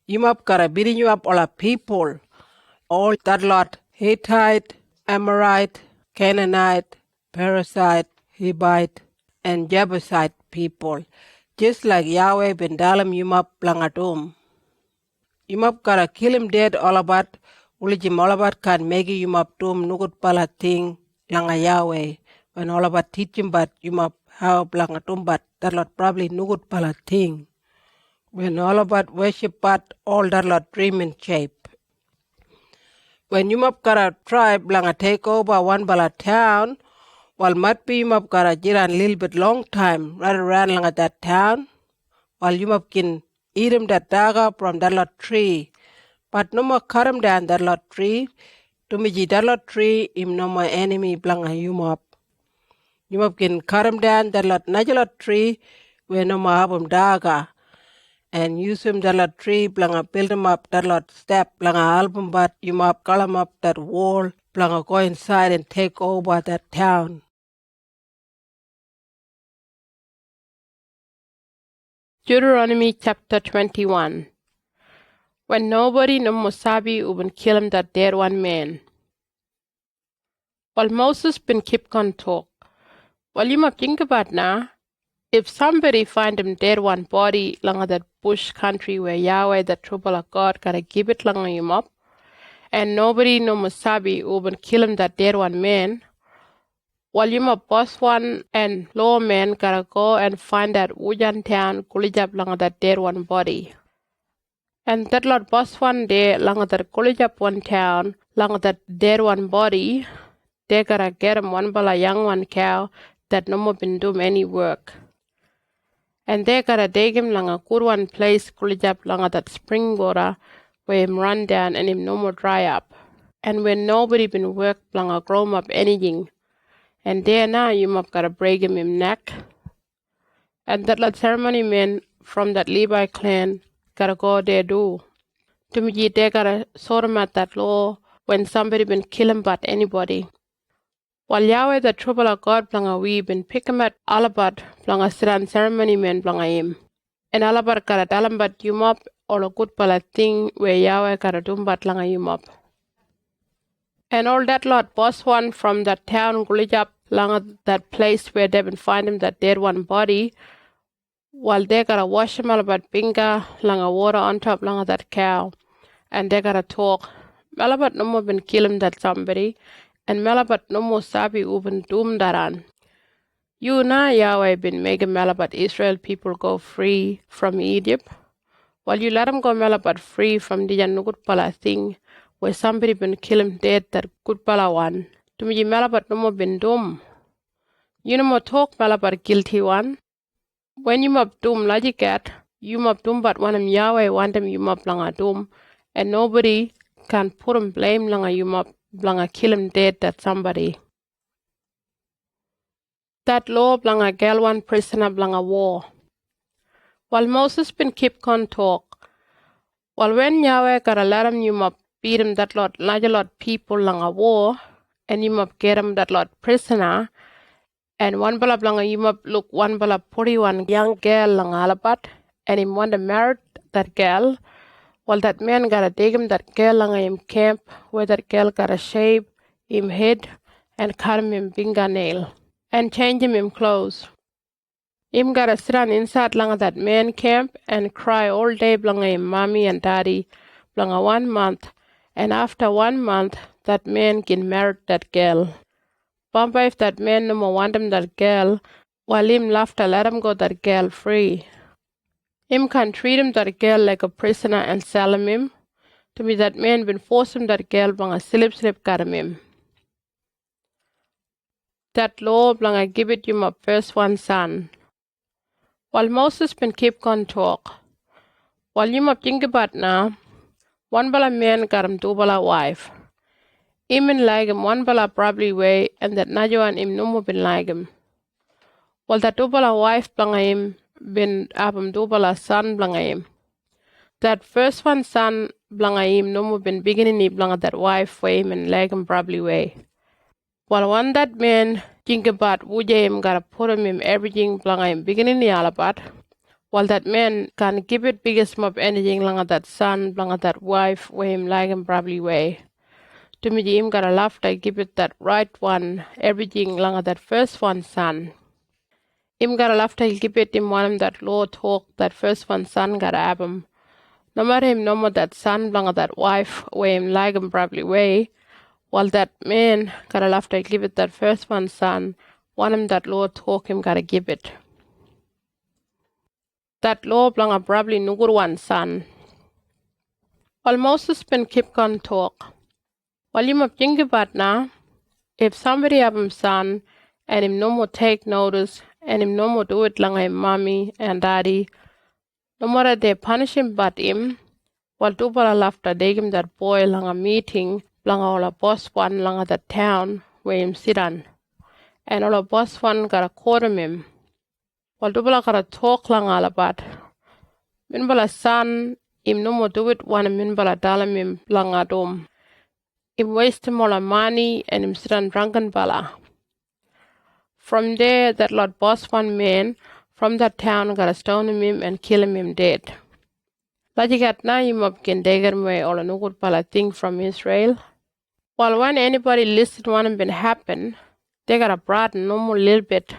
S2: You map gotta beating you up all our people. All that lot Hittite, Amorite, Canaanite, Parasite, Hivite, and Jebusite people. Just like Yahweh been dalam you map langatum. You map gotta kill him dead all about Ulijim all about can make you map tum nugut pala thing langa Yahweh. When all about teach him but you map how langatum but that lot probably nugut pala thing. When all about worship but all that lot dream in shape. When you map gotta tribe langa take over one bala town, while might be you map gotta jiran little bit long time right around langa that town, while you map can eat him that daga from that lot tree. But no more cut him down that lot tree. To me, that lot tree, him no more enemy blanga you map. You map can cut him down that lot najalot tree where no more have him daga. And use him that lot tree blanga build him up that lot step blanga album but you map call him up that wall blanga go inside and take over that town.
S1: Deuteronomy chapter 21. When nobody no more sabi uben kill him that dead one man. While Moses been keep on talk. While you might think about now, if somebody find him dead one body langa that bush country where Yahweh the trouble of God gotta give it langa him up, and nobody no more sabi uben kill him that dead one man, while you might boss one and lawman gotta go and find that Ujan town kulijab langa that dead one body. And that lot boss one day langa that college up one town, langa that dead one body, they gotta get him one bala young one cow that no more been doing any work. And they gotta dig him langa good one place college up langa that spring water where him run down and him no more dry up. And when nobody been work langa grow up anything. And there now you must gotta break him neck. And that lot ceremony men from that Levi clan gotta go there do. To me, they gotta sort him at that law when somebody been killing but anybody. While Yahweh the trouble of God blanga we been pick him at alabat blanga siran ceremony men blanga him. And alabat gotta dalam but you up all a good pala thing where Yahweh gotta do but blanga you up. And all that lot boss one from that town gulijap langa that place where they been find him that dead one body. While they gotta wash him all about binga langa water on top langa that cow. And they gotta talk. Malabat no more been kill him that somebody. And Malabat no more sabi uben doom daran. You na Yahweh been making Malabat Israel people go free from Egypt. While you let them go Malabat free from the Janugut pala thing where somebody been kill him dead that good pala one. To me Malabat no more been doom. You no more talk Malabat guilty one. When you mop doom lajikat, you mop doom but one Yahweh want them you mop langa doom, and nobody can put him blame langa you mop blanga kill him dead that somebody. That law blanga gal one prisoner blanga war. While Moses been keep on talk, while when Yahweh gotta let him you mop beat him that lot larger lot people langa war, and you mop get him that lot prisoner. And one bala blanga you map look one bala puri one young girl lang alabat and him want to marry that girl. Well, that man gotta take him that girl langa him camp where that girl gotta shave him head and cut him fingernail and change him clothes. Him gotta sit on inside langa that man camp and cry all day blanga him mommy and daddy blanga 1 month, and after 1 month that man get married that girl. Bamba if that man no more want him that girl, while him laughter let him go that girl free. Him can treat him that girl like a prisoner and sell him. To me that man been force him that girl blanga slip got him. That law blanga give it you my first one son. While Moses been keep on talk. While you might think about now, one bala man got him two bala wife. Him been like him one bala probably way, and that Najo and him no more been like him. While that two bala wife blanga him been abum two bala son blanga him. That first one son blanga him no more been beginning blanga that wife way him and like him probably way. While one that man think about wuje him gotta put him everything blanga him beginning alabat. While that man can give it biggest mob anything langa that son blanga that wife way him like him probably way. To me him gotta love to give it that right one everything langa that first one son. Him gotta love to give it him one him that law talk that first one son gotta have him. No matter him no more that son blanga that wife way him like him probably way. While that man gotta love to give it that first one son, one him that law talk him gotta give it. That law blanga probably nugur one son. While Moses been keep on talk. While you might think about now, if somebody have him son and him no more take notice and him no more do it langa him mommy and daddy, no matter they punish him but him, while do bala love to take him that boy langa meeting blanga all a boss one langa that town where him sit on, and all a boss one gotta court him. While do bala gotta talk langa alabat. Min bala son him no more do it one min bala dalam him langa dom. Him waste him all money and him sit on drunken bala. From there that lot boss one man from that town gotta stone him and kill him dead. Lajigat na him up can dagger me all a nugut bala thing from Israel. While when anybody listen to one been happen, they got a broad no more little bit.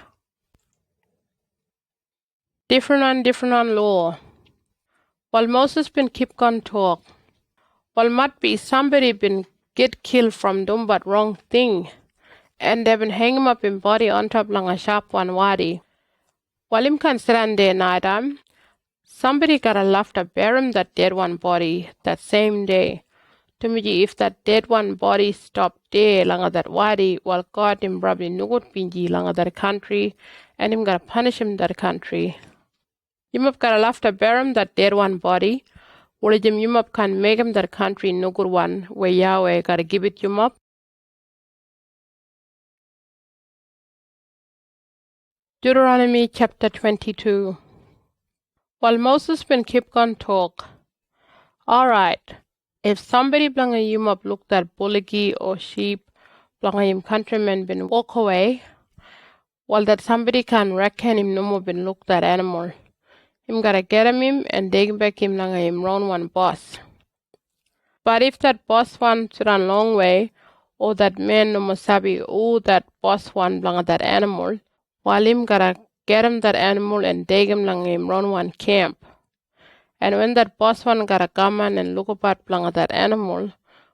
S1: Different one law. While Moses been keep on talk. While might be somebody been get killed from doing but wrong thing, and they been hang him up in body on top long a sharp one wadi. While him can stand there night time, somebody gotta love to bury him that dead one body that same day. To me, if that dead one body stopped there langa that wadi, while God him probably nugut pinji langa that country, and him gotta punish him that country. You have gotta love to bury him that dead one body, or you up can make him that country nugut one where Yahweh gotta give it you up. Deuteronomy chapter 22. While Moses been keep on talk. Alright. If somebody blanga you up look that bullocky or sheep, blanga him countrymen been walk away, while that somebody can reckon him no more been look that animal. Him gotta get him and dig back him langa him round one boss. But if that boss one sit on long way, or that man no more sabi that boss one blanga that animal, while him gotta get him that animal and dig him langa him round one camp. And when that boss one gotta come on and look about blanga that animal,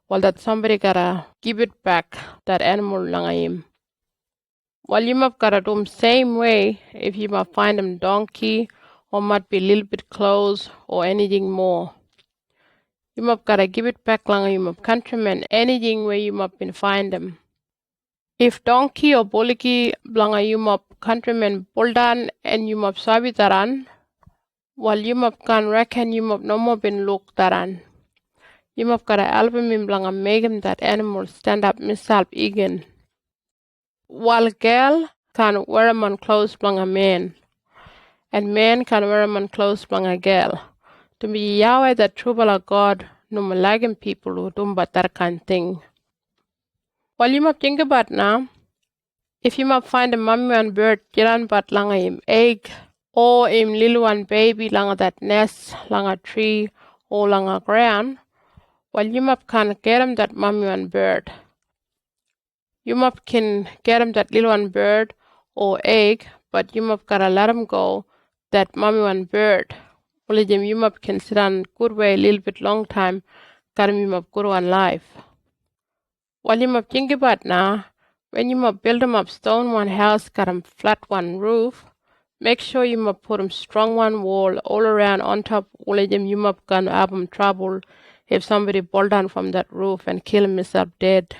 S1: while that somebody gotta give it back that animal langa him. While you might gotta do him same way if you might find him donkey or might be a little bit close or anything more. You might gotta give it back langa you might countrymen anything where you might been find them. If donkey or bullocky blanga you might countrymen buldan and you might sabi taran, while you might can reckon you might no more been look taran. You might gotta album him blanga make him that animal stand up himself again. While girl can wear him on clothes blanga man, and man can wear him on clothes blanga girl. To be Yahweh the true bala God, no more lagging people who do but that kind thing. While you might think about now, if you might find a mummy and bird, jiran but langa him egg, or him little one baby langa that nest, langa tree, or langa ground, while you map can get him that mommy one bird. You map can get him that little one bird or egg, but you map gotta let him go that mommy one bird. Only them you map can sit on good way a little bit long time, got him you map good one life. While you map think about now, when you map build him up stone one house, got him flat one roof, make sure you map put him strong one wall all around on top, only them you map gonna have him trouble if somebody fall down from that roof and kill himself dead.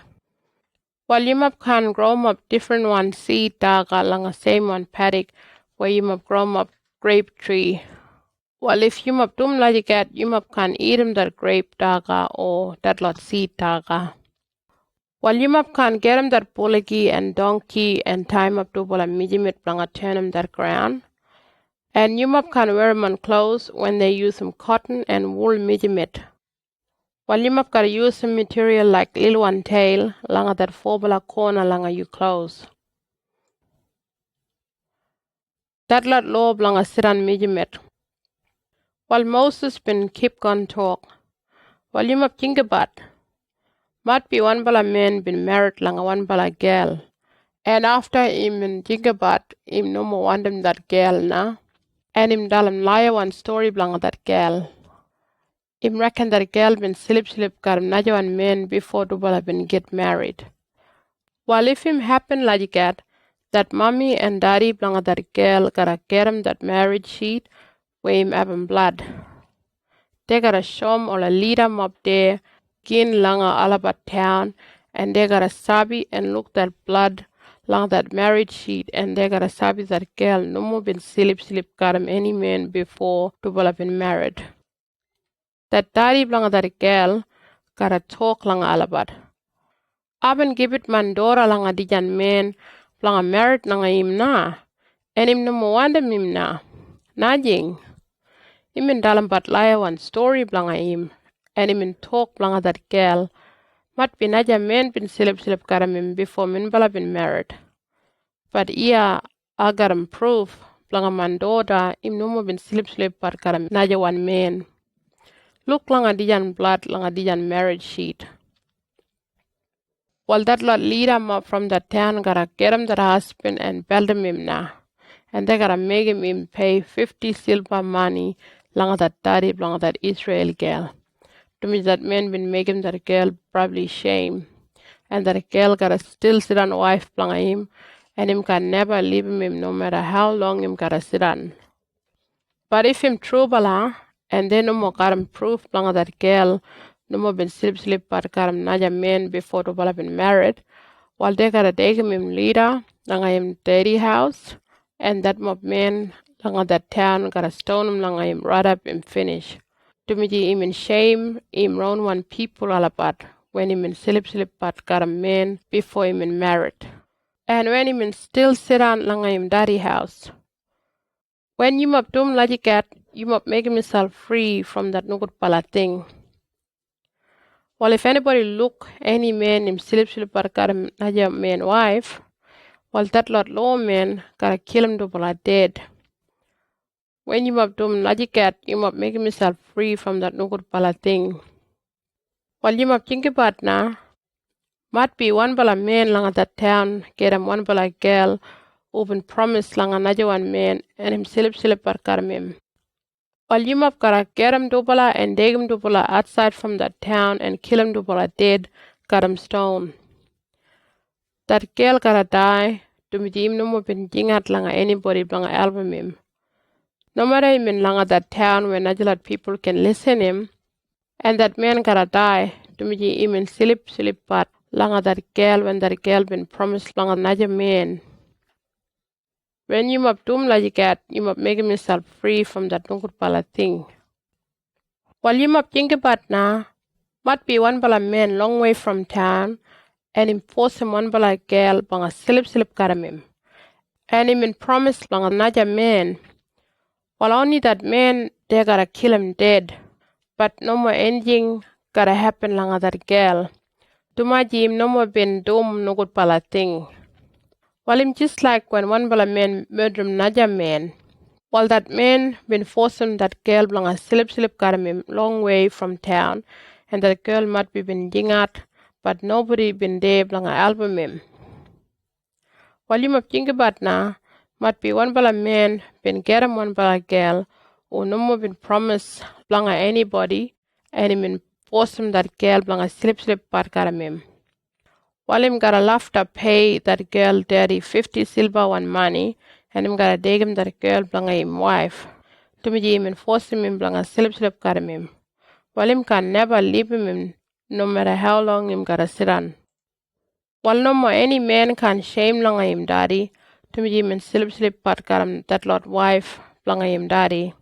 S1: While you map can grow up different one seed daga along a same one paddock where you map grow up grape tree. Well, if you map dum like that, you map can eat him that grape daga or that lot seed daga. While you map can get him that bullocky and donkey and time up to bola midimit blanga turn him that ground. And you map can wear him on clothes when they use some cotton and wool midimit. While you map gotta use some material like little one tail, langa that forbala corner langa you clothes. That lot law langa siran midimit. While Moses been keep gon talk. While you map think about. Might be one bala man been married langa one bala girl. And after him and think about him no more want him that girl na. And him dalam liar one story blanga that girl. Him reckon that girl been slip got him naja one man before Dubala been get married. While if him happen like that mommy and daddy blanga that girl gotta get him that marriage sheet where him have him blood. They gotta show him or lead him up there, gin langa alabat town, and they gotta sabi and look that blood langa that marriage sheet, and they gotta sabi that girl no more been slip got him any man before Dubala been married. That daddy blanga that girl gotta talk langa alabat. Aben give it mandora langa dijan man blanga married langa him na. And him no more wanda him na. Najing. Him in dalam bat laya one story blanga him. And him in talk blanga that girl. Mat bin aja man bin silip karam him before min bala been married. But iya agaram proof blanga mandora him no more bin silip bat karam naja one man. Look langa dijan blood langa dijan marriage sheet. Well, that lot lead him up from that town gotta get him that husband and belt him now. And they gotta make him pay 50 silver money langa that daddy langa that Israel girl. To me that man been making that girl probably shame. And that girl gotta still sit on wife langa him and him can never leave him no matter how long him gotta sit on. But if him true bala and then no more got him proof langa that girl no more been slip but got him naja man before to bala been married, while they gotta take him leader langa him daddy house, and that mob man langa that town gotta stone him langa him right up and finish. To me him in shame, him round one people all about when him in slip but got a man before him in married. And when him in still sit on langa him daddy house. When you mob dum like that, you mob make himself free from that no good pala thing. Well, if anybody look any man him slip but got him naja man wife, well that lot law man gotta kill him double dead. When you mob dum like that, you mob make himself free from that no good pala thing. Well, you mob think about now, might be one bala man langa that town get him one bala girl who been promised langa naja one man and him slip but got him. Well, you must gotta get him dubala and dig him dubala outside from that town and kill him dubala dead, got him stone. That girl gotta die, to me him no more been jingat langa anybody blanga album him. No matter him in langa that town where najalat people can listen him, and that man gotta die, to me him in slip but langa that girl when that girl been promised langa naja man. When you must do like that, you must make yourself free from that no good pala thing. While you must think about now, might be one bala man long way from town, and enforce him one bala girl banga slip karam him. And him in promise banga naja man. While only that man they gotta kill him dead, but no more anything gotta happen langa that girl. Tumaji him no more been dum no good pala thing. While him just like when one bala man murder him naja man. While that man been forcing that girl blang a slip got him long way from town, and that girl might be been jingat, but nobody been there blang a album him. While you might think about now, might be one bala man been get him one bala girl, or no more been promised blang a anybody, and him been force him that girl blang a slip but got him. While him got a laughter pay that girl daddy 50 silver one money, and him got a dig him that girl blang a him wife. To me him and force him blang a slip got him. While him can never leave him no matter how long him gotta sit on. While no more any man can shame long him daddy, to me him and slip but got him that lot wife blang a him daddy.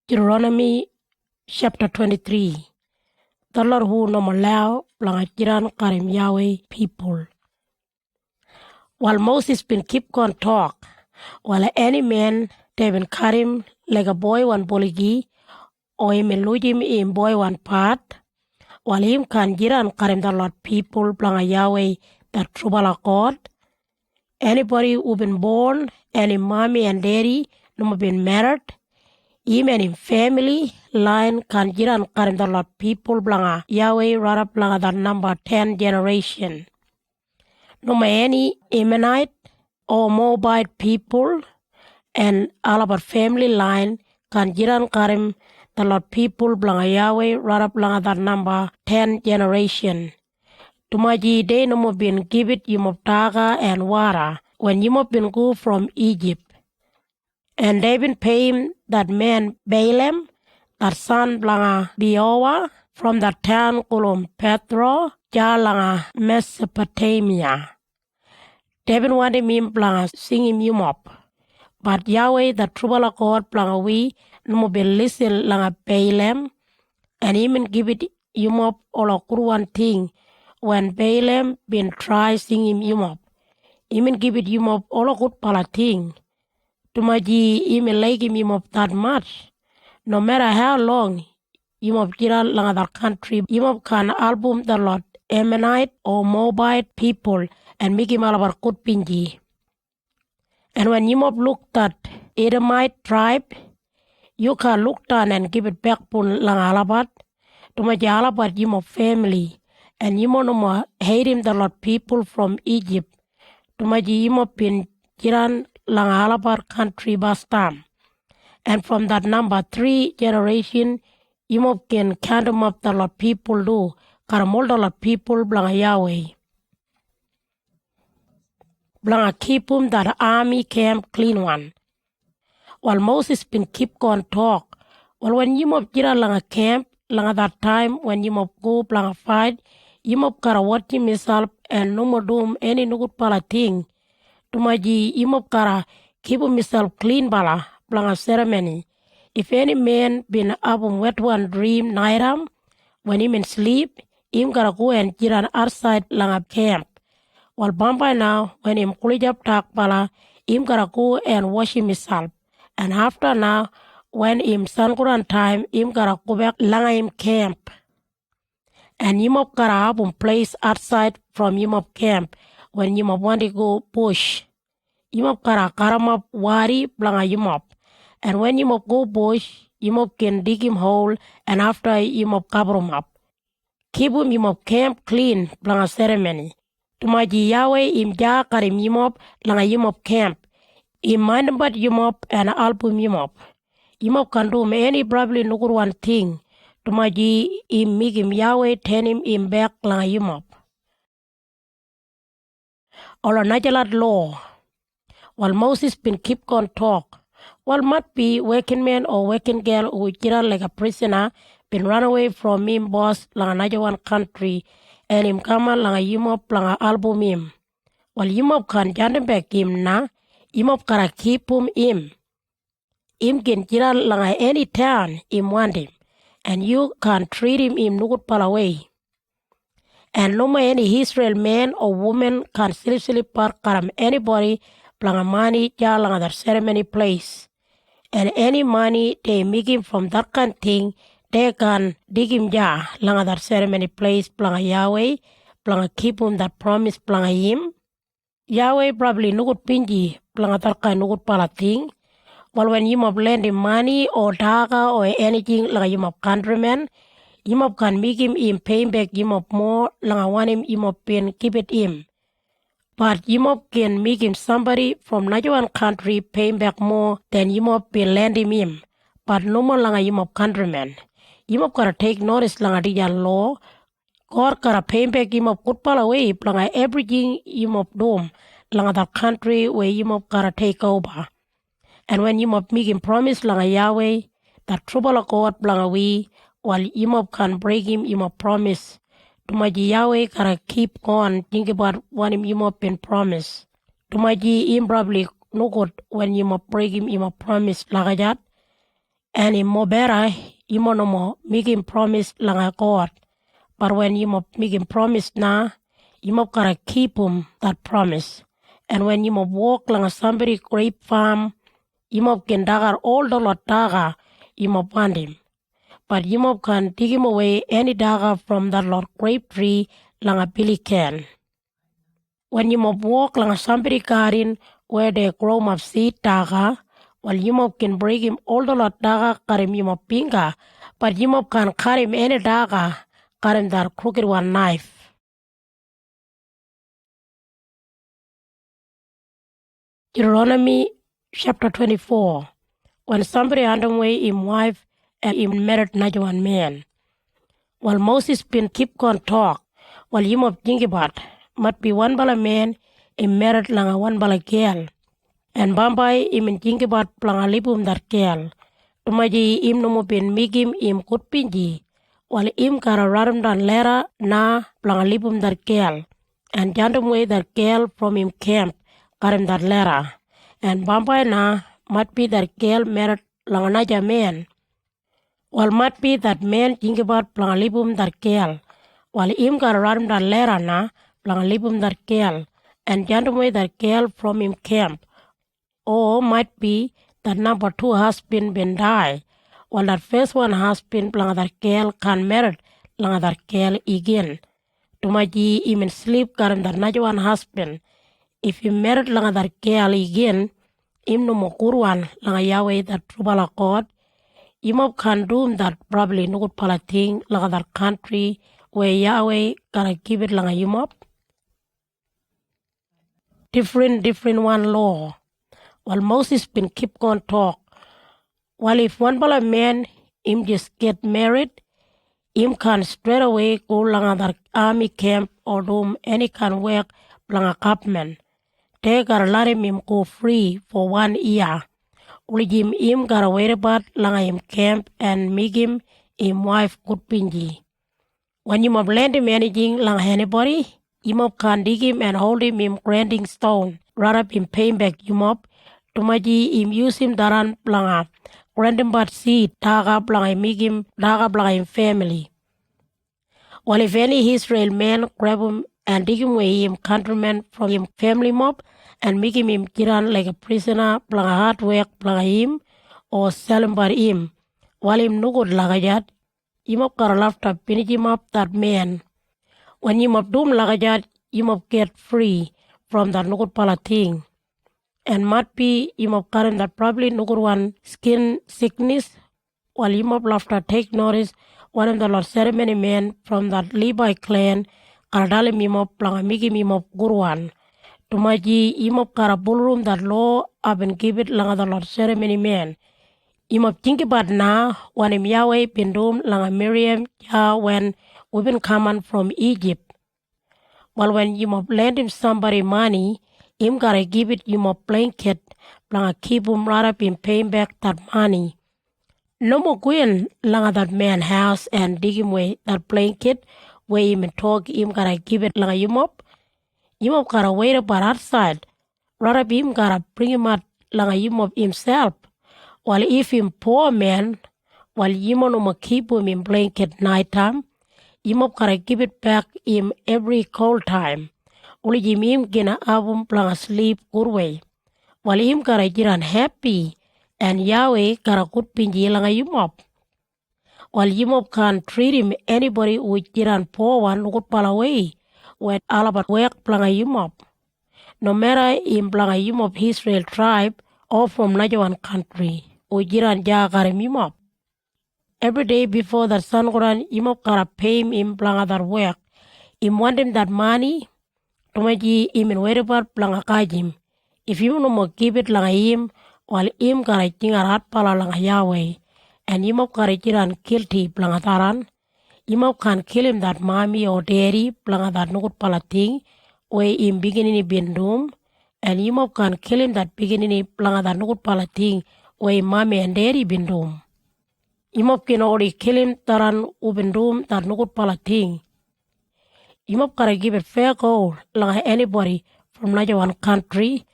S3: Deuteronomy chapter 23. The Lord who no allow blang jiran karim Yahweh people. While Moses been keep on talk, while any man they been karim like a boy one boligi, or him him in boy one part, while him can jiran karim the Lord people blang Yahweh that trubala God. Anybody who been born, any mommy and daddy, no been married, him and him family line can jiran karim the Lord people blanga Yahweh rara blanga the number 10 generation. No any Ammonite or Moabite people and all about family line can jiran karim the Lord people blanga Yahweh rara blanga the number 10 generation. Tumaji they no more been give it Yumoptaga and Wara when Yumop been go from Egypt. And they been paying that man Balaam, that son blanga Beowa, from the town called Petro, Jalanga, Mesopotamia. They been wanting him blanga singing him up. But Yahweh, the trouble of God blanga we, no been listen langa Balaam, and him give it him up all a one thing. When Balaam been try singing him up, him give it him up all a good pala thing. Tumaji even like him of that much. No matter how long him of jira lang other country, him of can album the Lord Ammonite or Moabite people and make him all about good pinji. And when him of look that Edomite tribe, you can look down and give it back pun lang alabat. Tumaji alabat him of family, and him no more hate him the Lord people from Egypt. Tumaji him of pin jiran lang alabar country bastam. And from that number 3 generation, you can count them up the lot people do. Karamol the lot people blang Yahweh. Blang keep that army camp clean one. While Moses been keep on talk. Well when you mop jira lang a camp, lang that time when you mop go blang fight, you mop kara watch himself and no more doom any no good pala thing. Tumaji imop kara keep himself clean bala blang ceremony. If any man been up on wet one dream nightam, when him in sleep, him gotta go and jiran outside lang a camp. While bamba now, when him college up talk bala, him gotta go and wash himself. And after now, when him sankuran time, him gotta go back lang him camp. And him up gotta have a place outside from him up camp when him up want to go bush. Him up gotta karam up wari blanga him up. And when him up go bush, him up can dig him hole and after him up cover him up. Keep him up camp clean blanga ceremony. Tumaji Yahweh him ja karim him up langa him up camp. Him mind about him up and album him up. Him up can do any probably no good one thing. Tumaji him make him Yahweh turn him back langa him up. All a najalat law. While Moses been keep on talk. While might be working man or working girl who jira like a prisoner been run away from him boss lang another one country and him come lang a yumop lang a album him. While yumop can jand back him na, yumop kara keep him. Him can jira lang a any town him want him. And you can treat him no good pal away. And no more any Israel man or woman can seriously park karam anybody blang money ja lang other ceremony place. And any money they make him from that kind of thing, they can dig him ja lang other ceremony place blang Yahweh, blang keep him that promise blang him. Yahweh probably nukut pinji plangatarka nukut palating. Well, when you mob lend him money or daga or anything like you mob countrymen, you mob can make him paying back you mob more like I want him you mob pen keep it him. But you mob can make him somebody from another one country paying back more than you mob pen lend him. But no more like you mob countrymen. You mob gotta take notice like a law. God gotta pay back you mob good pal away like everything you mob do like that country where you mob gotta take over. And when you mob make him promise like Yahweh, that trouble of God like we, while you mob can break him, you mob promise. Tumaji Yahweh gotta keep on think about what him you mob been promise. Tumaji him probably no good when you mob break him, you mob promise like that. And him more better, you mob no more make him promise like God. But when you mob make him promise now, you mob gotta keep him that promise. And when you mob walk like somebody grape farm, you mob can dagar all the lot daga you mob want him. But you mob can take him away any daga from that lot grape tree like a billy can. When you mob walk like somebody garden where they grow up seed daga, well you mob can break him all the lot daga cut him you mob finger, but you mob can cut him any daga, cut him that crooked one knife. Deuteronomy chapter 24. When somebody underway him wife and him married another one man. While Moses been keep on talk, while you mob think about, might be one bala man him married lang a one bala girl. And Bambai him think about plang libum that girl. Tumaji him no mo been make him good pinji. While him kara radam dan lera na plang libum that girl. And jandum way that girl from him camp karim that lera. And Bambai na might be that girl married lang another man. While might be that man think about plangalibum that girl. While him got around that letter na plangalibum that girl. And gentleman that girl from him camp. Or might be that number 2 husband been die. While that first one husband plang that girl can marry lang that girl again. Tumaji him sleep karam that another one husband. If he married lang that girl again, him no mo kurwan lang Yahweh that trubala God. You mob can do that probably no good palating like that country where Yahweh gotta give it like you mob. Different one law. While Moses been keep on talk. While if one bala man him just get married, him can straight away go like that army camp or do any kind work like a capman. They gotta let him go free for 1 year. Ulijim him gotta wait about lang him camp and make him wife good pinji. When you mob lend him anything lang anybody, you mob can dig him and hold him grinding stone. Rather him paying back you mob. Tumaji him use him daran planga. Grinding but seed, daga planga make him daga planga him family. Well if any Israel man grab him and dig him away him countrymen from him family mob, and make him kiran like a prisoner, planga hard work, planga him, or sell him by him. While him no good lagajat, you mob got to finish him up that man. When you mob doom lagajat, you mob get free from that no good palating. And might be you mob current that probably no good one skin sickness, while you mob to take notice one of the Lord ceremony men from that Levi clan, Ardali mimo planga miki mimo good one. Tumaji imop kara ballroom that law up and give it langa the Lord ceremony man. Imop think about now when him Yahweh been doom langa Miriam ya when we been coming from Egypt. Well when you mop lend him somebody money, him gotta give it you mop blanket langa keep him right up in paying back that money. No more going langa that man house and dig him away that blanket where him talk him gotta give it langa you mop. You mob gotta wait about outside. Rather him gotta bring him out like you mob himself. While if him poor man, while you mob keep him in blanket night time, you mob gotta give it back him every cold time. Only him gonna have him sleep good way. While him gotta get unhappy, and Yahweh gotta good pinji like you mob. While you mob can't treat him anybody who get poor one good pal away. When all about work planga you mob. no matter in blanga yimop Israel tribe or from Najawan country, ujiran ja karim yimop. Every day before that sunguran yimop kara pay him in blanga that work. Him want him that money, tumaji him in wherever blanga kajim. If you no more give it langa him, while him kara jingar hat pala langa Yahweh, and yimop kara jiran guilty blanga taran, yimop can kill him that mommy or daddy blanga that nukut pala thing, where him beginning bindum, and yimop can kill him that beginning blanga that nukut pala thing, where mommy and daddy bindum. Yimop can already kill him taran ubindum that nukut pala thing. Yimop gotta give it fair go langa anybody from Najawan country,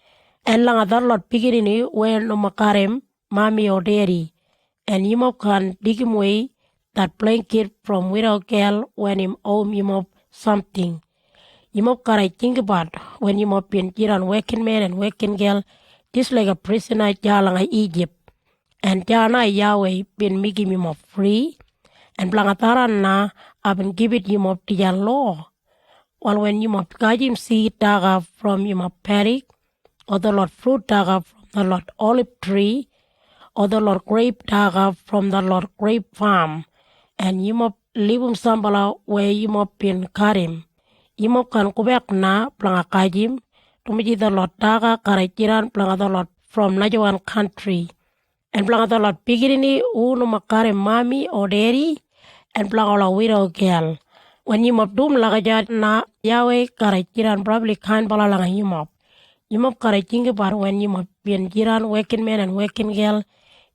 S3: and langa that lot beginning where no makarem, mommy or daddy, and yimop can dig him away that blanket from widow girl when him owe yimop something. Yimop gotta think about when yimop been jiran working man and working girl, just like a prisoner jalanga Egypt. And jana Yahweh been making yimop free, and blangataran na I've been giving yimop the law. While when yimop gajim seed daga from yimop paddock, or the Lord fruit daga from the Lord olive tree, or the Lord grape daga from the Lord grape farm, and yimop livum sambala where yimop been karim. Yimop kan kubek na planga kajim, tumiji the Lord daga karajiran planga the Lord from Najawan country. And planga the Lord pigirini unu makarim mami or daddy, and planga la widow girl. When yimop dum lagajat na Yahweh karajiran probably kind bala langa yimop. Yimop karajing about when yimop been jiran working man and working girl,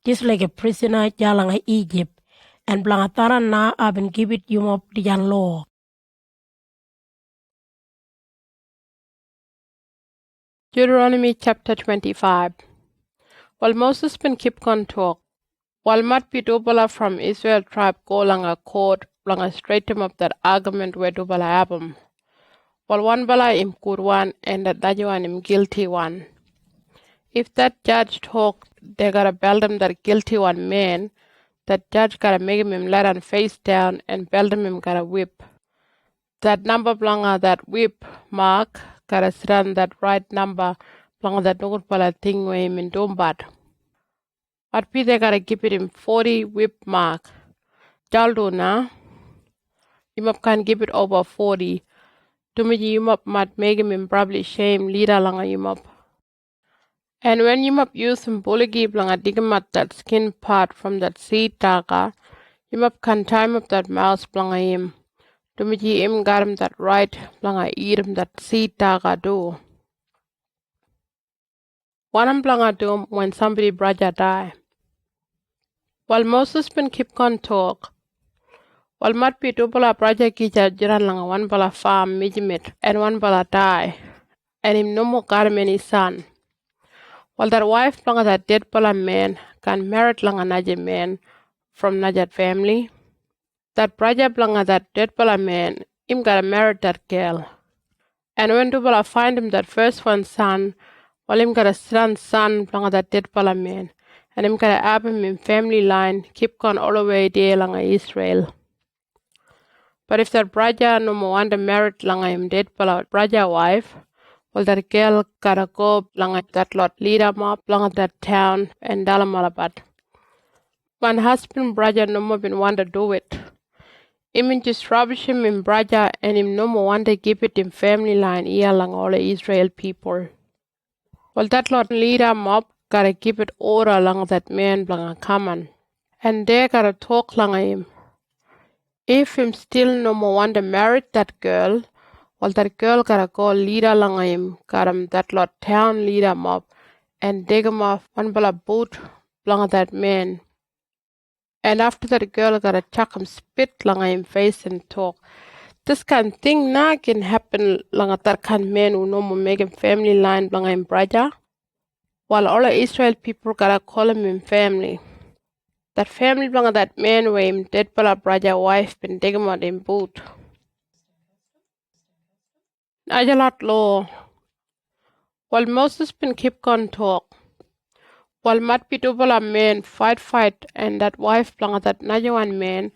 S3: just like a prisoner jalanga Egypt. And blangataran na I've been given yimop the law.
S1: Deuteronomy chapter 25. While Moses been keep on talk, while mat be dubala from Israel tribe go lang a court, lang a straight him up that argument where dubala abum. While one bala im good one and that one im guilty one. If that judge talk, they gotta belt him that guilty one man, that judge gotta make him let on face down and belt him gotta whip. That number blanga that whip mark gotta sit on that right number blanga that nukut pala thing where him in dombat. But be they gotta give it him 40 whip mark. Jaldo na. Yimop can give it over 40. Tumiji yimop might make him probably shame leader langa yimop. And when yimop use him buligi blanga digamat that skin part from that seed daga, yimop can time up that mouse blanga him. Tumiji im got him that right blanga eat him that seed daga do. One blanga do when somebody braja die. While Moses been keep on talk, while mat be dubala braja kija jiran langa one bala farm mijimit and one bala die, and him no more got him any son. While that wife blanga that dead bala man can marry langa naja man from naja family, that braja blanga that dead bala man him gotta marry that girl. And when dubala find him that first one son, while him gotta son blanga that dead bala man, and him gotta have him in family line, keep going all the way there langa Israel. But if that braja no more want to marry langa him dead bala braja wife, well that girl gotta go langa that lot leader up langa that town and dalamalabat. One husband braja no more been want to do it. Him just rubbish him in braja and him no more want to give it in family line here langa all the Israel people. Well that lot leader up gotta give it order langa that man blanga common. And they gotta talk langa him. If him still no more want to marry that girl, well that girl gotta go leader langa him, got him that lot town leader mob, and dig him off one bala boot langa that man. And after that girl gotta chuck him spit langa him face and talk. This kind of thing na can happen langa that kind man who no more make him family line langa him braja. While all the Israel people gotta call him in family. That family blanga that man where him dead bala braja wife been dig him out in boot. Najalat law. While Moses been keep on talk. While mat be dubala man fight and that wife blanga that Najawan man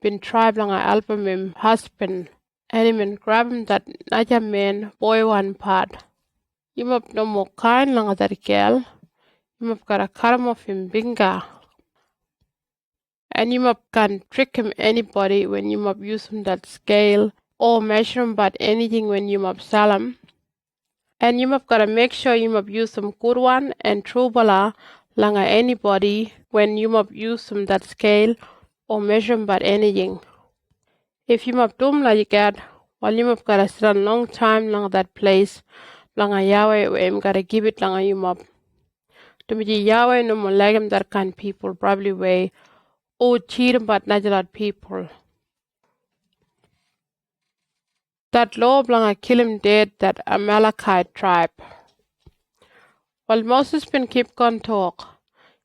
S1: been try blanga album him husband and him and grab him that Naja man boy one part. You must no more kind langa that girl. You must gotta cut him off in binga. And you must can trick him anybody when you must use him that scale or measure him but anything when you must sell him. And you must gotta make sure you must use some good one and true bala langa anybody when you must use some that scale or measure him but anything. If you must do like you get, well you must gotta sit a long time langa that place langa Yahweh where him gotta give it langa you must. To me Yahweh no more like him that kind people probably way or cheat but not a lot people. That law blanga kill him dead that Amalekite tribe. While Moses been keep on talk,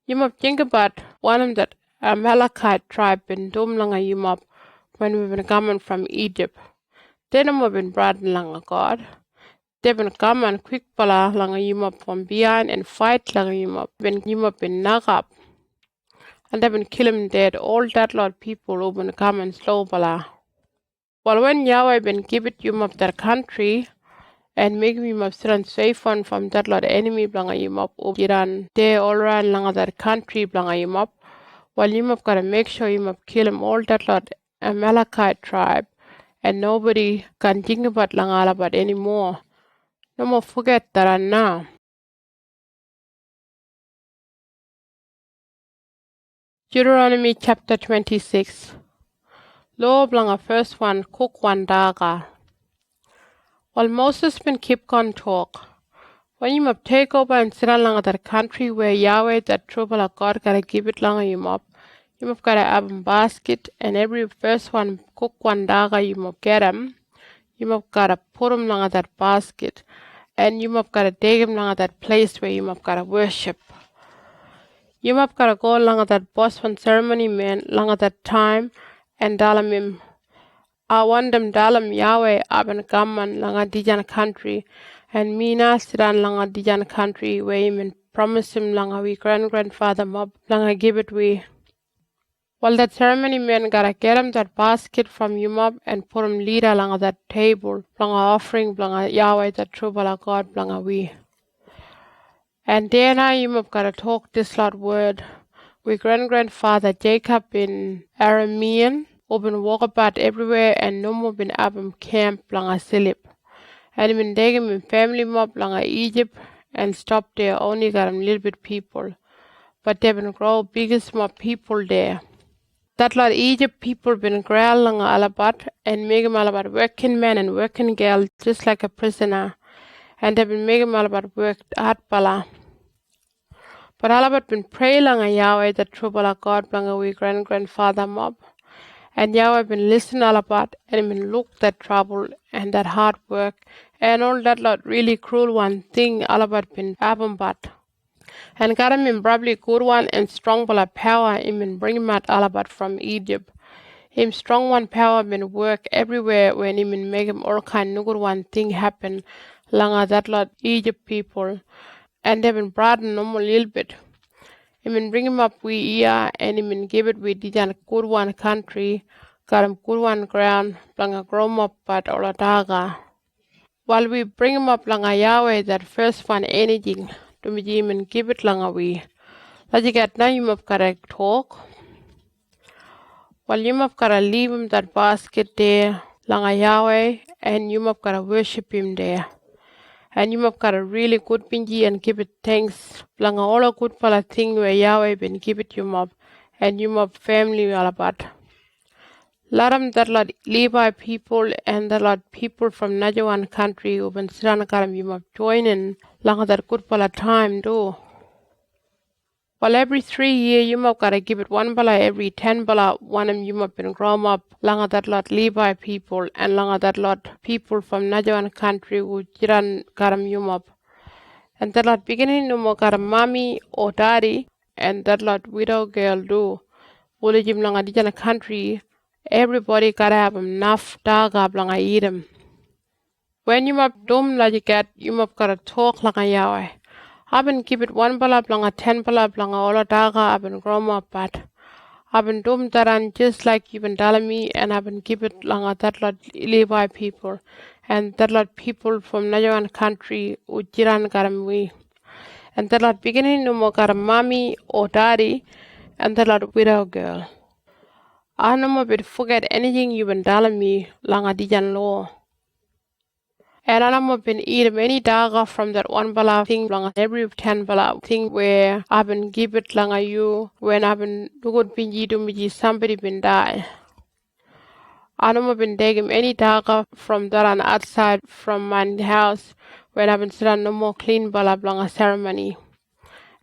S1: you must think about one of that Amalekite tribe been dum langa you must when we been coming from Egypt. They no more been brought langa God. They been come and quick pala langa you must from behind and fight langa you must been knock up. And they've been kill him dead all that lot people who been come and slow bala. Well, when Yahweh been give it you up that country and make me must run safe one from that lot enemy blanga you up Iran they all around langa that country blanga you up. Well, you must gotta make sure you must kill him all that lot Amalekite tribe and nobody can think about langa about anymore. No more forget that now. Deuteronomy chapter 26. Law blanga first one cook one daga. While Moses been keep on talk, when you must take over and sit along that country where Yahweh that trouble of God gotta give it long you must gotta have a basket and every first one cook one daga you must get 'em. You must gotta put 'em along that basket and you must gotta take 'em along that place where you must gotta worship. You must gotta go along that boss one ceremony man along that time and dalam him. I want them dalam Yahweh aben gaman langa dijan country and mina sidan langa dijan country where him promise him langa we grandfather mob langa give it we. Well that ceremony man gotta get him that basket from you mob and put him leader langa that table langa offering langa Yahweh that true bala God langa we. And then you mob gotta talk this lot word. We grandfather Jacob in Aramean been walk about everywhere and no more been Abam camp langa Silip. And been taking in family mob langa Egypt and stop there only got a little bit people. But they been grow biggest mob people there. That lot Egypt people been growl langa Alabat and make him Alabat working man and working girl just like a prisoner. And they been making Alabat work hard pala. But Alabat been pray langa Yahweh that trouble of God langa we grandfather mob. And Yahweh been listening all about and been look that trouble and that hard work and all that lot really cruel one thing all about been abambat. And got him in probably good one and strong bala power him been bring him out all about from Egypt. Him strong one power been work everywhere when him been make him all kind of good one thing happen langa that lot Egypt people. And they been brought no more little bit. He been bring him up we here and he been give it we did a good one country, got him good one ground, blanga grow up but all a daga. While we bring him up langa Yahweh that first one anything, to me him and give it langa we. Let you get now you must gotta talk. While you must gotta leave him that basket there, langa Yahweh, and you must gotta worship him there. And you must got a really good bingy and give it thanks. Blanga all a good pala thing where Yahweh been give it you mob and you mob family all about. Lot that lot Levi people and the lot people from Najawan country who been sitting karam you mob joining langa that good pala time do. Well, every 3 years, you must gotta give it 1 bala every 10 bala. One of you must been grown up. Langa that lot Levi people and langa that lot people from Najawan country who jiran karam you must. And that lot beginning no more karam mommy or daddy and that lot widow girl do. Wule jim langa dijana country. Everybody gotta have enough daga langa eat 'em. When you must dum like you get, you must gotta talk langa Yahweh. I've been give it 1 bala blanga 10 bala blanga all daga I've been grown up but I've been dum daran just like you've been telling me and I've been give it langa that lot Levi people and that lot people from Najawan country ujiran garam we. And that lot beginning no more garam mommy or daddy, and that lot widow girl. I no more bit forget anything you been telling me langa dijan law. And I have been eating many daga from that one bala thing long every 10 bala thing where I've been give it langa you when I've been good pinji to me somebody been die. I have been taking any daga from that on outside from my house when I've been sitting no more clean bala blanga ceremony.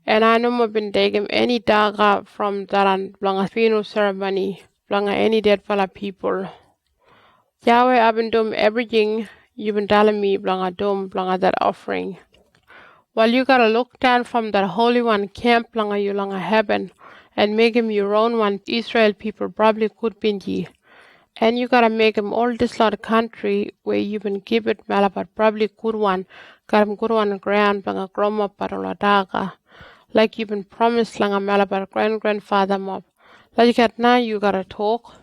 S1: And I have been taking any daga from that on blanga funeral ceremony blanga any dead bala people. Yahweh, I've been doing everything you've been telling me, blanga dome, blanga that offering. Well, you gotta look down from that Holy One camp, blanga you, blanga heaven, and make him your own one. Israel people probably could be ye. And you gotta make him all this lot of country where you've been give it, malabat, probably good one, got him good one ground, blanga groma, paroladaga. Like you've been promised, blanga malabat, grandfather mob. Like you got now, you gotta talk.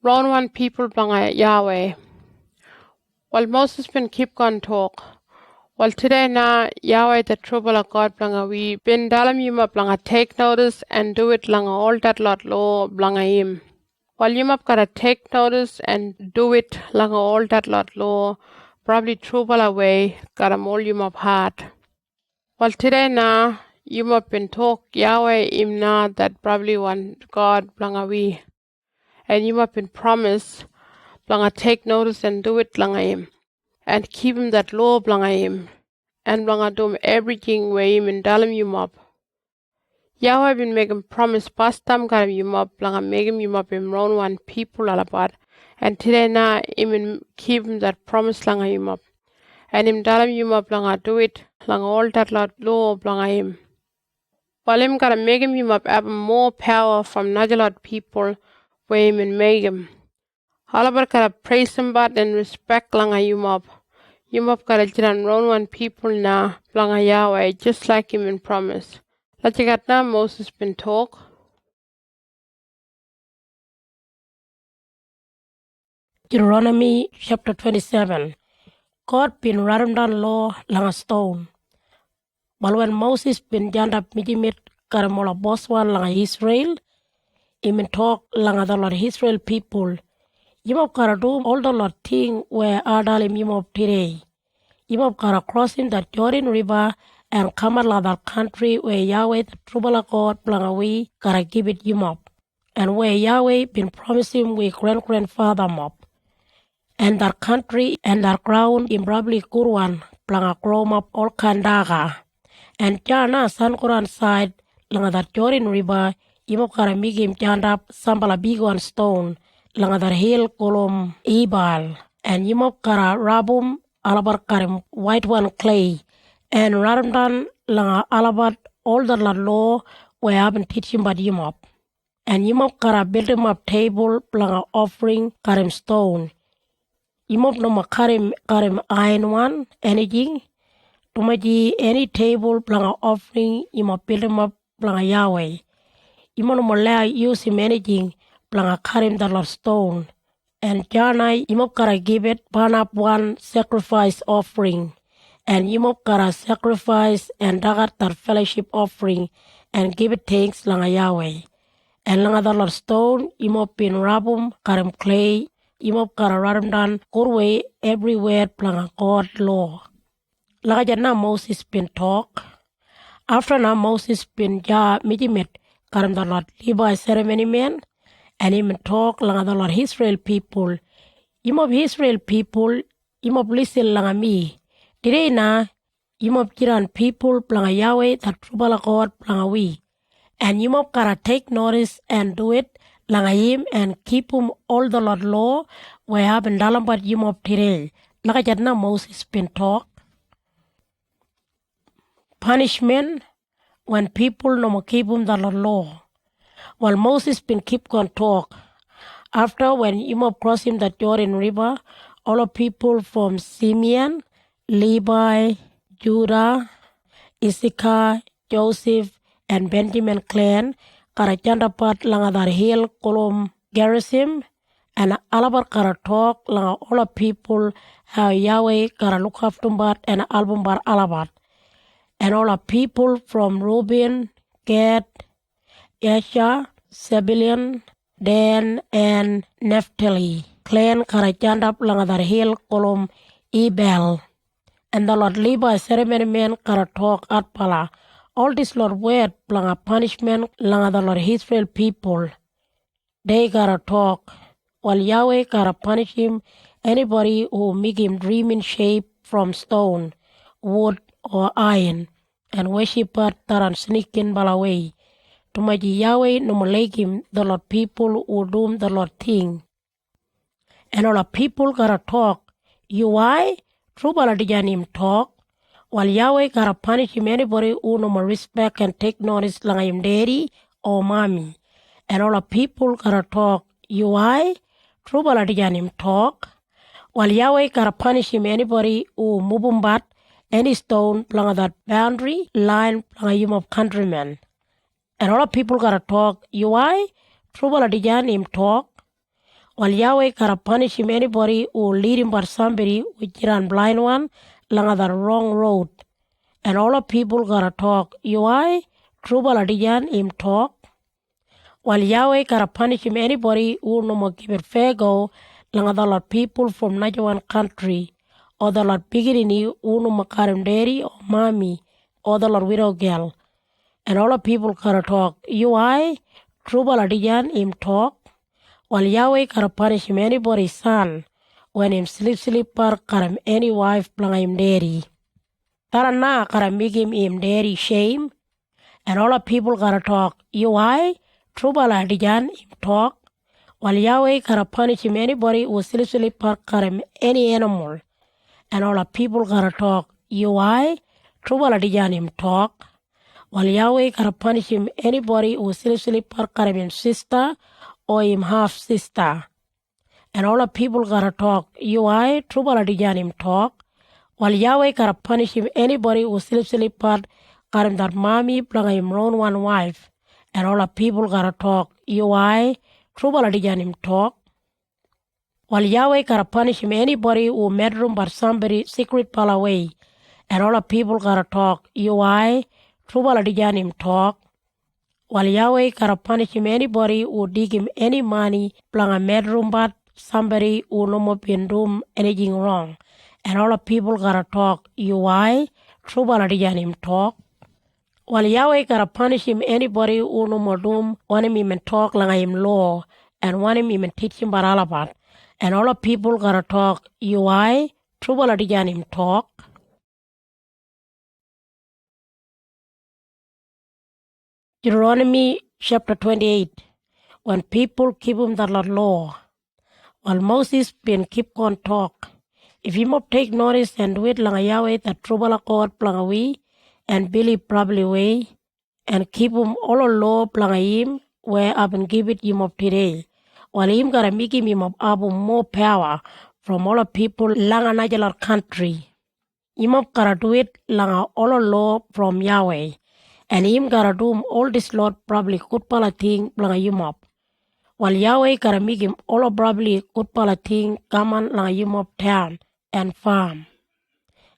S1: Round one people blanga Yahweh. Well, Moses been keep on talk. Well, today now, Yahweh the trouble of God blanga we been dalam yuma blanga take notice and do it blanga all that lot law blanga him. Well, yuma gotta take notice and do it blanga all that lot law, probably trouble away, gotta all yuma heart. Well, today now, yuma been talk Yahweh him now that probably one God blanga we. And you have been promised, blanga take notice and do it blanga him, and keep him that law blanga him, and blanga do everything where him and dalam you up. Yahweh been making promise past time garam you up, blanga make him up him round one people alabat, and today na him and keep him that promise blanga him up, and him dalam you up blanga do it, blanga all that law blanga him. While him gotta make him up have more power from Najalot people, where him and make him. Halabar kara praise him but and respect langa yumab. Yumab kara jiran round one people na langa Yahweh just like him in promise. Lachigat na Moses been talk.
S3: Deuteronomy chapter 27. God been written down law langa stone. But when Moses been jandap mijimit karamola boswan langa Israel, he been talk langa the Lord Israel people. Yimop kara do all the Lord thing where Adalim Yimop today. Yimop kara crossing the Jordan River and come out that country where Yahweh the trouble God blangawi kara give it Yimop. And where Yahweh been promising with grandfather mop. And that country and that ground in probably good one blanga grow up all kandaga. And Jana San Quran side langa that Jordan River Yimop kara migim jandap sambala big one stone. Langa dar hill kolom ibal and yimop kara rabum alabar karim white one clay and radamdan langa alabat all the law where I've been teaching about yimop and yimop kara build him up table langa offering karim stone yimop no karim iron one anything tumaji any table langa offering yimop build him up langa Yahweh yimop no more use him anything blanga karim the Lord stone. And Janai Yimop kara give it burn up one sacrifice offering. And Yimop kara sacrifice and dagat that fellowship offering and give it thanks langa Yahweh. And langa the Lord stone Yimop bin rabum karim clay Yimop kara radam dan kurwe everywhere blanga God law. Langa jana Moses bin talk. After now Moses bin ja mijimit karim the Lord Levi ceremony man. And him talk langa the Lord Israel people. Yimop Israel people, yimop listen langa me. Today na, yimop jiran people planga Yahweh that trouble God planga we. And yimop kara take notice and do it langa him and keep him all the Lord law where have been dalambat yimop today. Laka jadna Moses been talk. Punishment when people no more keep him the Lord law. While Moses been keep on talk. After when Yimop crossed him the Jordan River, all the people from Simeon, Levi, Judah, Issachar, Joseph, and Benjamin clan, kara jandapat langadar hill kolom Gerizim, and alabat kara talk langa all people how Yahweh kara look after and album bar alabat. And all people from Reuben, Gad, Asher, Zebulun, Dan, and Naphtali. Clan kara jandap langa dar hill kolom Ebel. And the Lord Levi ceremony men kara talk at pala. All this Lord word langa punishment langa the Lord Israel people. They gotta talk. While Yahweh gotta punish him, anybody who make him dream in shape from stone, wood, or iron, and worship taran sneaking balaway. To my Yahweh no make him the Lord people who doom the Lord thing. And all the people gotta talk. You why? True baladijan him talk. While Yahweh gotta punish him anybody who no more respect and take notice like him daddy or mommy. And all the people gotta talk. You why? True baladijan him talk. While Yahweh gotta punish him anybody who mubumbat any stone planga that boundary line planga him of countrymen. And all the people gotta talk. You why? True baladijan him talk. While Yahweh gotta punish him anybody who lead him by somebody which ran blind one langa the wrong road. And all the people gotta talk. You why? True baladijan him talk. While Yahweh gotta punish him anybody who no more give it fair go langa the Lord people from Najawan country, or the Lord beginning who no more karim daddy or mommy, or the Lord widow girl. And all the people gotta talk. You why? True baladijan him talk. While Yahweh gotta punish him anybody's son when him sleep par karam any wife planga him daddy. Tarana gotta make him daddy shame. And all the people gotta talk. You why? True baladijan him talk. While Yahweh gotta punish him anybody who sleep par karam any animal. And all the people gotta talk. You why? True baladijan him talk. While Yahweh gotta punish him anybody who sleep par karam him sister or him half sister. And all the people gotta talk. You why? True baladijan him talk. While Yahweh gotta punish him anybody who sleep part karam that mommy planga him own one wife. And all the people gotta talk. You why? True baladijan him talk. While Yahweh gotta punish him anybody who bedroom but somebody secret pal away. And all the people gotta talk. You why? True baladijan him talk. While Yahweh gotta punish him anybody who dig him any money planga bedroom but somebody who no more been doing anything wrong. And all the people gotta talk. You why? True baladijan him talk. While Yahweh gotta punish him anybody who no more doom want him even talk like him law and want him even teach him baralabat. And all the people gotta talk. You why? True baladijan him talk. Deuteronomy chapter 28. When people keep him the Lord law. While Moses been keep on talk. If you mob take notice and do it like Yahweh that trouble accord planga we and believe probably way and keep him all law planga him where I've been give it him of today. While him gotta make him of abu more power from all the people langa najalar country. Him of gotta do it langa all law from Yahweh. And him gotta do all this Lord probably good pala thing planga him up. While Yahweh gotta make him all probably good pala thing come on langa him up town and farm.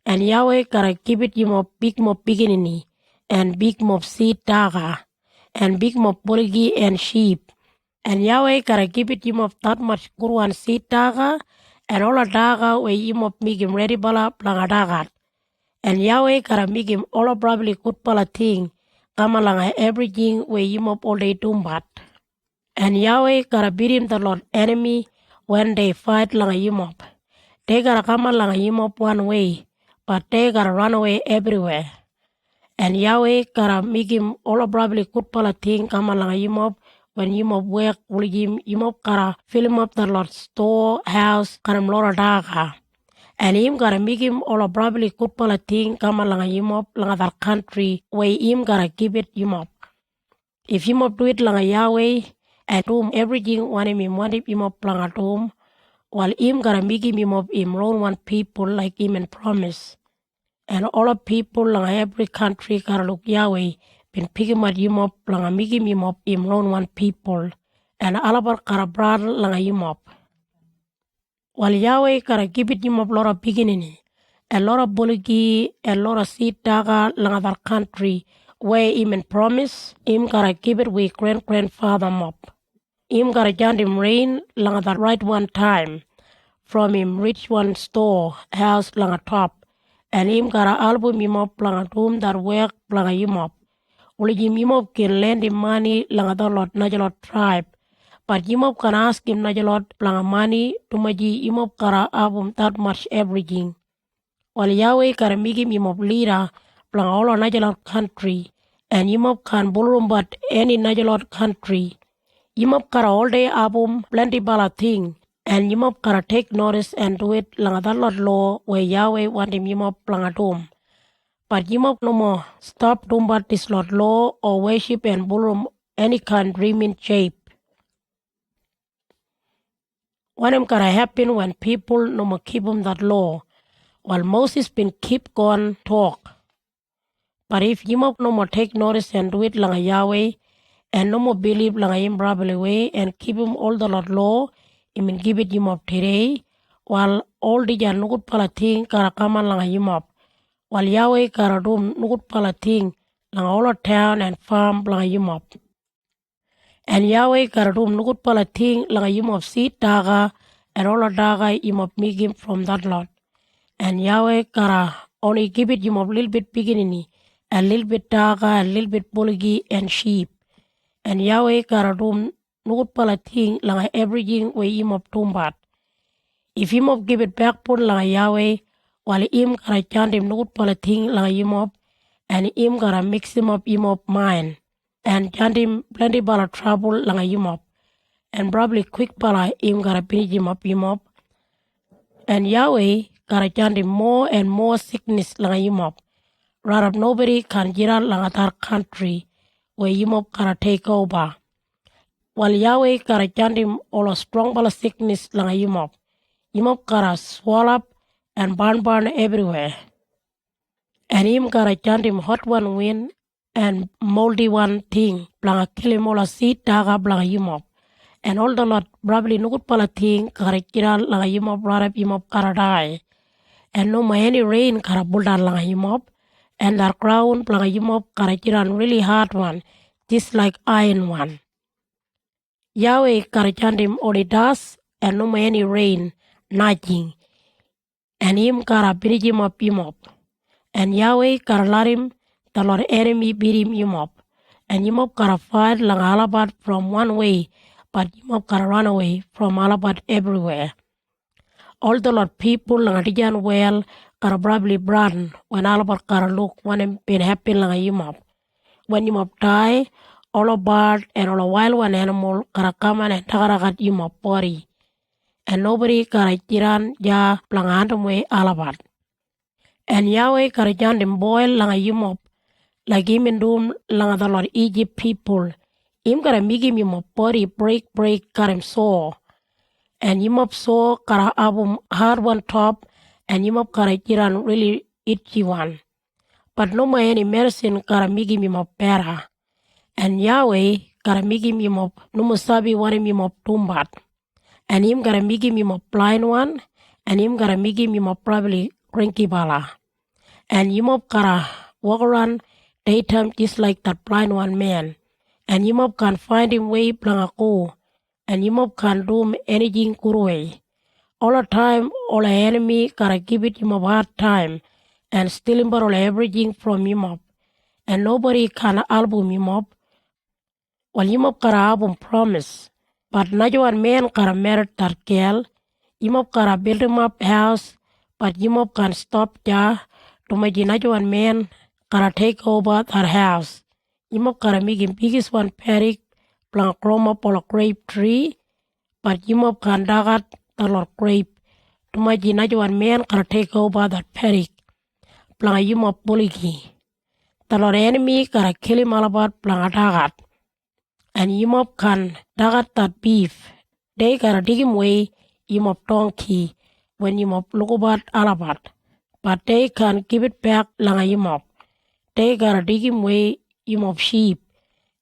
S3: And Yahweh gotta give it him up big mob beginning and big mob seed daga and big mob bulgi and sheep. And Yahweh gotta give it him up that much good one seed daga and all a daga where him up make him ready bala planga dagat. And Yahweh gotta make him all probably good pala thing come along everything where him up all day dumbat. And Yahweh gotta beat him the Lord enemy when they fight langa him up. They gotta come along him up one way, but they gotta run away everywhere. And Yahweh gotta make him all probably good pala thing come along him up when him up work will him up gotta fill him up the Lord's store house karam lora daga. And him gotta make him all probably good pala thing come along him up langa that country where him gotta give it him up. If him up do it langa Yahweh and do everything want him up langa doom, while him gotta make him up him own one people like him and promise. And all the people langa every country gotta look Yahweh been picking him up langa making him up him own one people. And all about gotta brother langa him up. While Yahweh gotta give it him a lot of beginning, a lot of bulgi, a lot of seed daga langadar country where him and promise, him gotta give it with grandfather mop. Him gotta jant him rain langadar right one time from him rich one store house langa top, and him gotta album him up langa room that work langa him up. Only him up can lend him money langadar lot najalot tribe. But Yimop can ask him Najalot Planga money to Maji Yimop Kara album that much everything. While Yahweh can make him Yimop leader Planga all Najalot country, and Yimop can ballroom but any Najalot country. Yimop Kara all day album plenty bala thing, and Yimop Kara take notice and do it Langadalot law where Yahweh want him Yimop Planga dome. But Yimop no more stop doom but this lot law or worship and ballroom any kind dreaming shape. What am gonna happen when people no more keep that law, while Moses been keep going talk. But if Yimop no more take notice and do it like Yahweh, and no more believe like him probably way and keep him all the Lord law, he mean give it Yimop today, while all the nugut palating karakaman like Yimop, while Yahweh karadum nugut palating like all the town and farm like Yimop. And Yahweh karadum nugut palating like Yimop seed daga, and all the daga Yimop make him from that lot. And Yahweh kara only give it Yimop little bit beginning, a little bit daga, a little bit bulgi and sheep. And Yahweh karadum nugut palating like everything where Yimop tumbat. If Yimop give it back put like Yahweh, while him kara chant him nugut palating like Yimop, and him kara mix him up Yimop mind, and chant him plenty bala trouble like Yimop. And probably quick pala him gotta finish him up. And Yahweh gotta chant him more and more sickness like him up. Rather nobody can get out like that country where him up gotta take over. While Yahweh gotta chant him all a strong bala sickness like him up gotta swallow up and burn everywhere. And him gotta chant him hot one wind and moldy one thing, blanga kill him all a seed daga blanga him up. And all the lot probably nugut palating karakira langa Yimop rarap Yimop karadai. And no any rain karabulda langa Yimop. And that crown planga Yimop karakiran really hard one, just like iron one. Yahweh karachandim only dust and no any rain, nothing. And him karabirij him up Yimop. And Yahweh karalarim the Lord enemy beat him Yimop. And Yimop karafight langa alabat from one way, but Yimop gotta run away from Alabat everywhere. All the Lord people Langadijan well gotta probably run when Alabat gotta look when it been happen like Yimop. When Yimop die, all a bird and all a wild one animal gotta come and tagaragat Yimop body. And nobody gotta jiran ja plangantum way Alabat. And Yahweh gotta jan them boil langa Yimop, like him and doom langa the Lord Egypt people. Him gotta make him Yimop body break, got him sore. And Yimop sore gotta album hard one top, and Yimop gotta jiran really itchy one. But no more any medicine gotta make him Yimop better. And Yahweh gotta make him Yimop, no more sabi want him Yimop tumbat. And him gotta make him Yimop blind one, and him gotta make him Yimop probably cranky bala. And Yimop gotta walk around daytime just like that blind one man. And Yimop can find him way plangako, and Yimop can do anything kurwe. All the time, all the enemy gotta give it Yimop hard time, and steal him all everything from Yimop. And nobody can album Yimop. Well, Yimop gotta album promise, but not one man gotta marry that girl. Yimop gotta build him up house, but Yimop can stop ya to make not one man gotta take over that house. Yimop gotta make him biggest one paddock, plant chroma for a grape tree, but Yimop can dagat the Lord grape. To my one man gotta take over that paddock, plant Yimop buligi. The Lord enemy gotta kill him all about plant dagat. And Yimop can dagat that beef. They gotta dig him away, Yimop donkey, when Yimop look about alabat. But they can give it back langa Yimop. They gotta dig him away, Yimop sheep,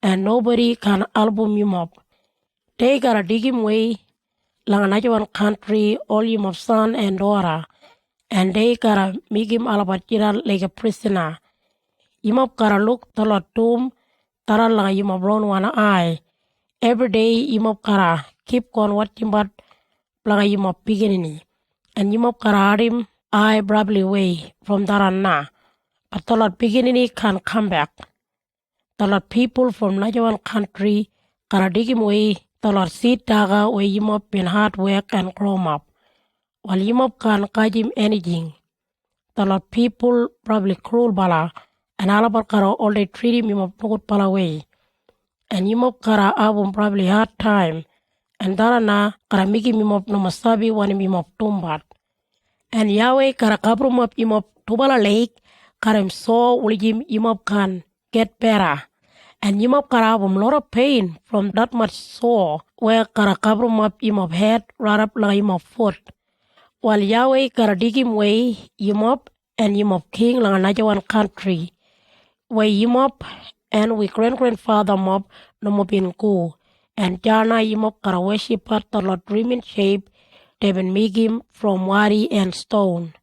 S3: and nobody can album Yimop. They gotta dig him away langa najawan country all you of son and daughter, and they gotta make him alabat jiral like a prisoner. Yimop gotta look talot tomb, tara langa yimop ron one eye. Every day yimop gotta keep on watching but langa yimop beginning, and yimop gotta him eye probably way from darana. But talot beginning can come back. Talot people from najawan country gotta dig him way. Talot seed daga where yimop been hard work and grow up. While yimop can kajim anything. Talot people probably cruel bala and alabar kara all they treat him yimop pokut pala way. And yimop kara abum probably hard time. And darana kara miki yimop nomasabi one yimop tumbat. And Yahweh kara kabrum up yimop tubala lake karam saw ulijim yimop can get better. And yimop kara abum lot of pain from that much sore where kara kabrum up yimop head right up like yimop foot. While Yahweh kara dig him way yimop and yimop king lang najawan country. Where yimop and we grandfather mop no mop in go. And jana yimop kara worship at the Lord dream in shape they been make him from wadi and stone.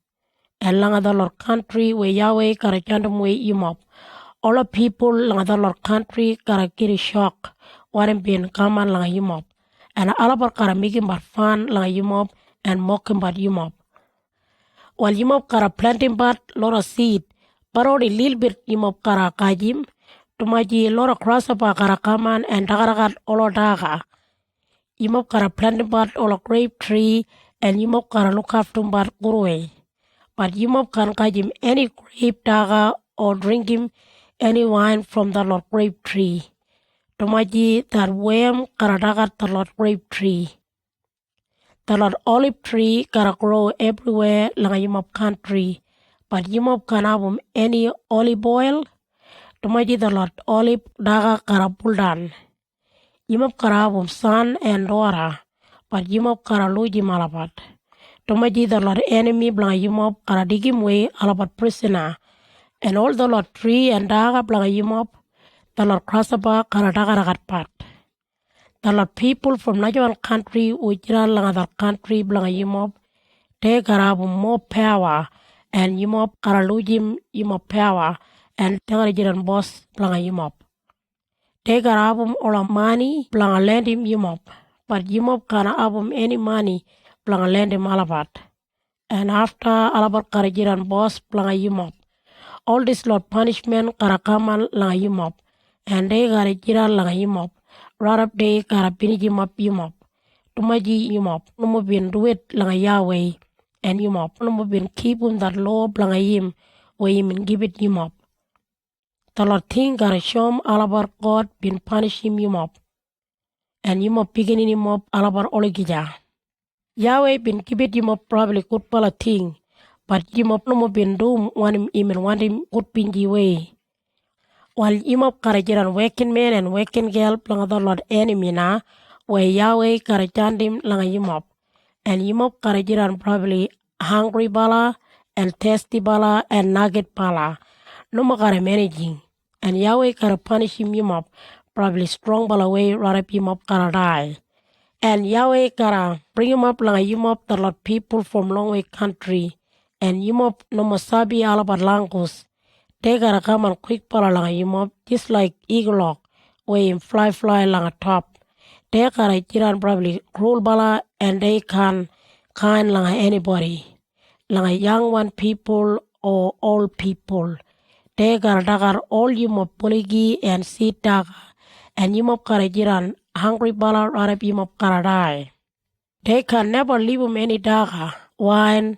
S3: And lang the Lord country where Yahweh kara jandum way yimop. All the people lang the Lord country kara get a shock what been kaman lang yimop. And alabar kara make him but fun lang yimop and mock him but yimop. While yimop kara planting but lot of seed, but only little bit yimop kara kajim, tumaji lot of grasshopper kara kaman and dagaragat all daga. Yimop kara planting but all a grape tree and yimop kara look after but gurwe. But yimop can kajim any grape daga or drink him any wine from the Lord grape tree. Tumaji that worm kara dagat the Lord grape tree. The Lord olive tree gotta grow everywhere like yimop country, but yimop can have any olive oil. Tumaji the Lord olive daga gotta pull down. Yimop gotta have son and daughter, but yimop gotta lose him alabat. Tumaji the Lord enemy blang yimop gotta dig him way alabat prisoner, and all the Lord tree and daga blang yimop, the Lord grasshopper gotta daga ragat pat. The Lord people from najawan country ujira lang other country blang yimop they gotta more power and yimop gotta lose him yimop power and tengah jiran boss blang yimop. They gotta all money blang land him yimop, but yimop kana abum any money blang land him alabat. And after alabat kara jiran boss blang yimop, all this Lord punishment kara kaman lang yimop, and they gotta jiran lang yimop. Right up day kara piniji yimop yimop. Tumaji yimop no bin do it lang Yahweh and yimop no bin keep that law blang yim where him give it yimop. The Lord thing gotta show him alabar God been punish him yimop. And yimop beginning yimop alabar oligija. Yahweh been give it yimop probably good pala thing, but yimop no bin do want him even want him good pinji way. While yimop kara jiran working man and working girl blang the Lord enemy na, where Yahweh kara jandim lang yimop. And yimop kara jiran probably hungry bala and thirsty bala and nugget bala. No kara managing. And Yahweh kara punish him yimop, probably strong bala way right up yimop kara die. And Yahweh kara bring him up lang yimop the Lord people from long way country. And yimop no masabi alabat langus. They gotta come and quick pala lang yimop just like eagle hawk where him fly lang a top. They gotta jiran probably cruel bala and they can kind lang anybody. Lang a young one people or old people. They gotta dagar all yimop poligi and seed daga and yimop gotta jiran hungry bala right yimop gotta die. They can never leave him any daga, wine,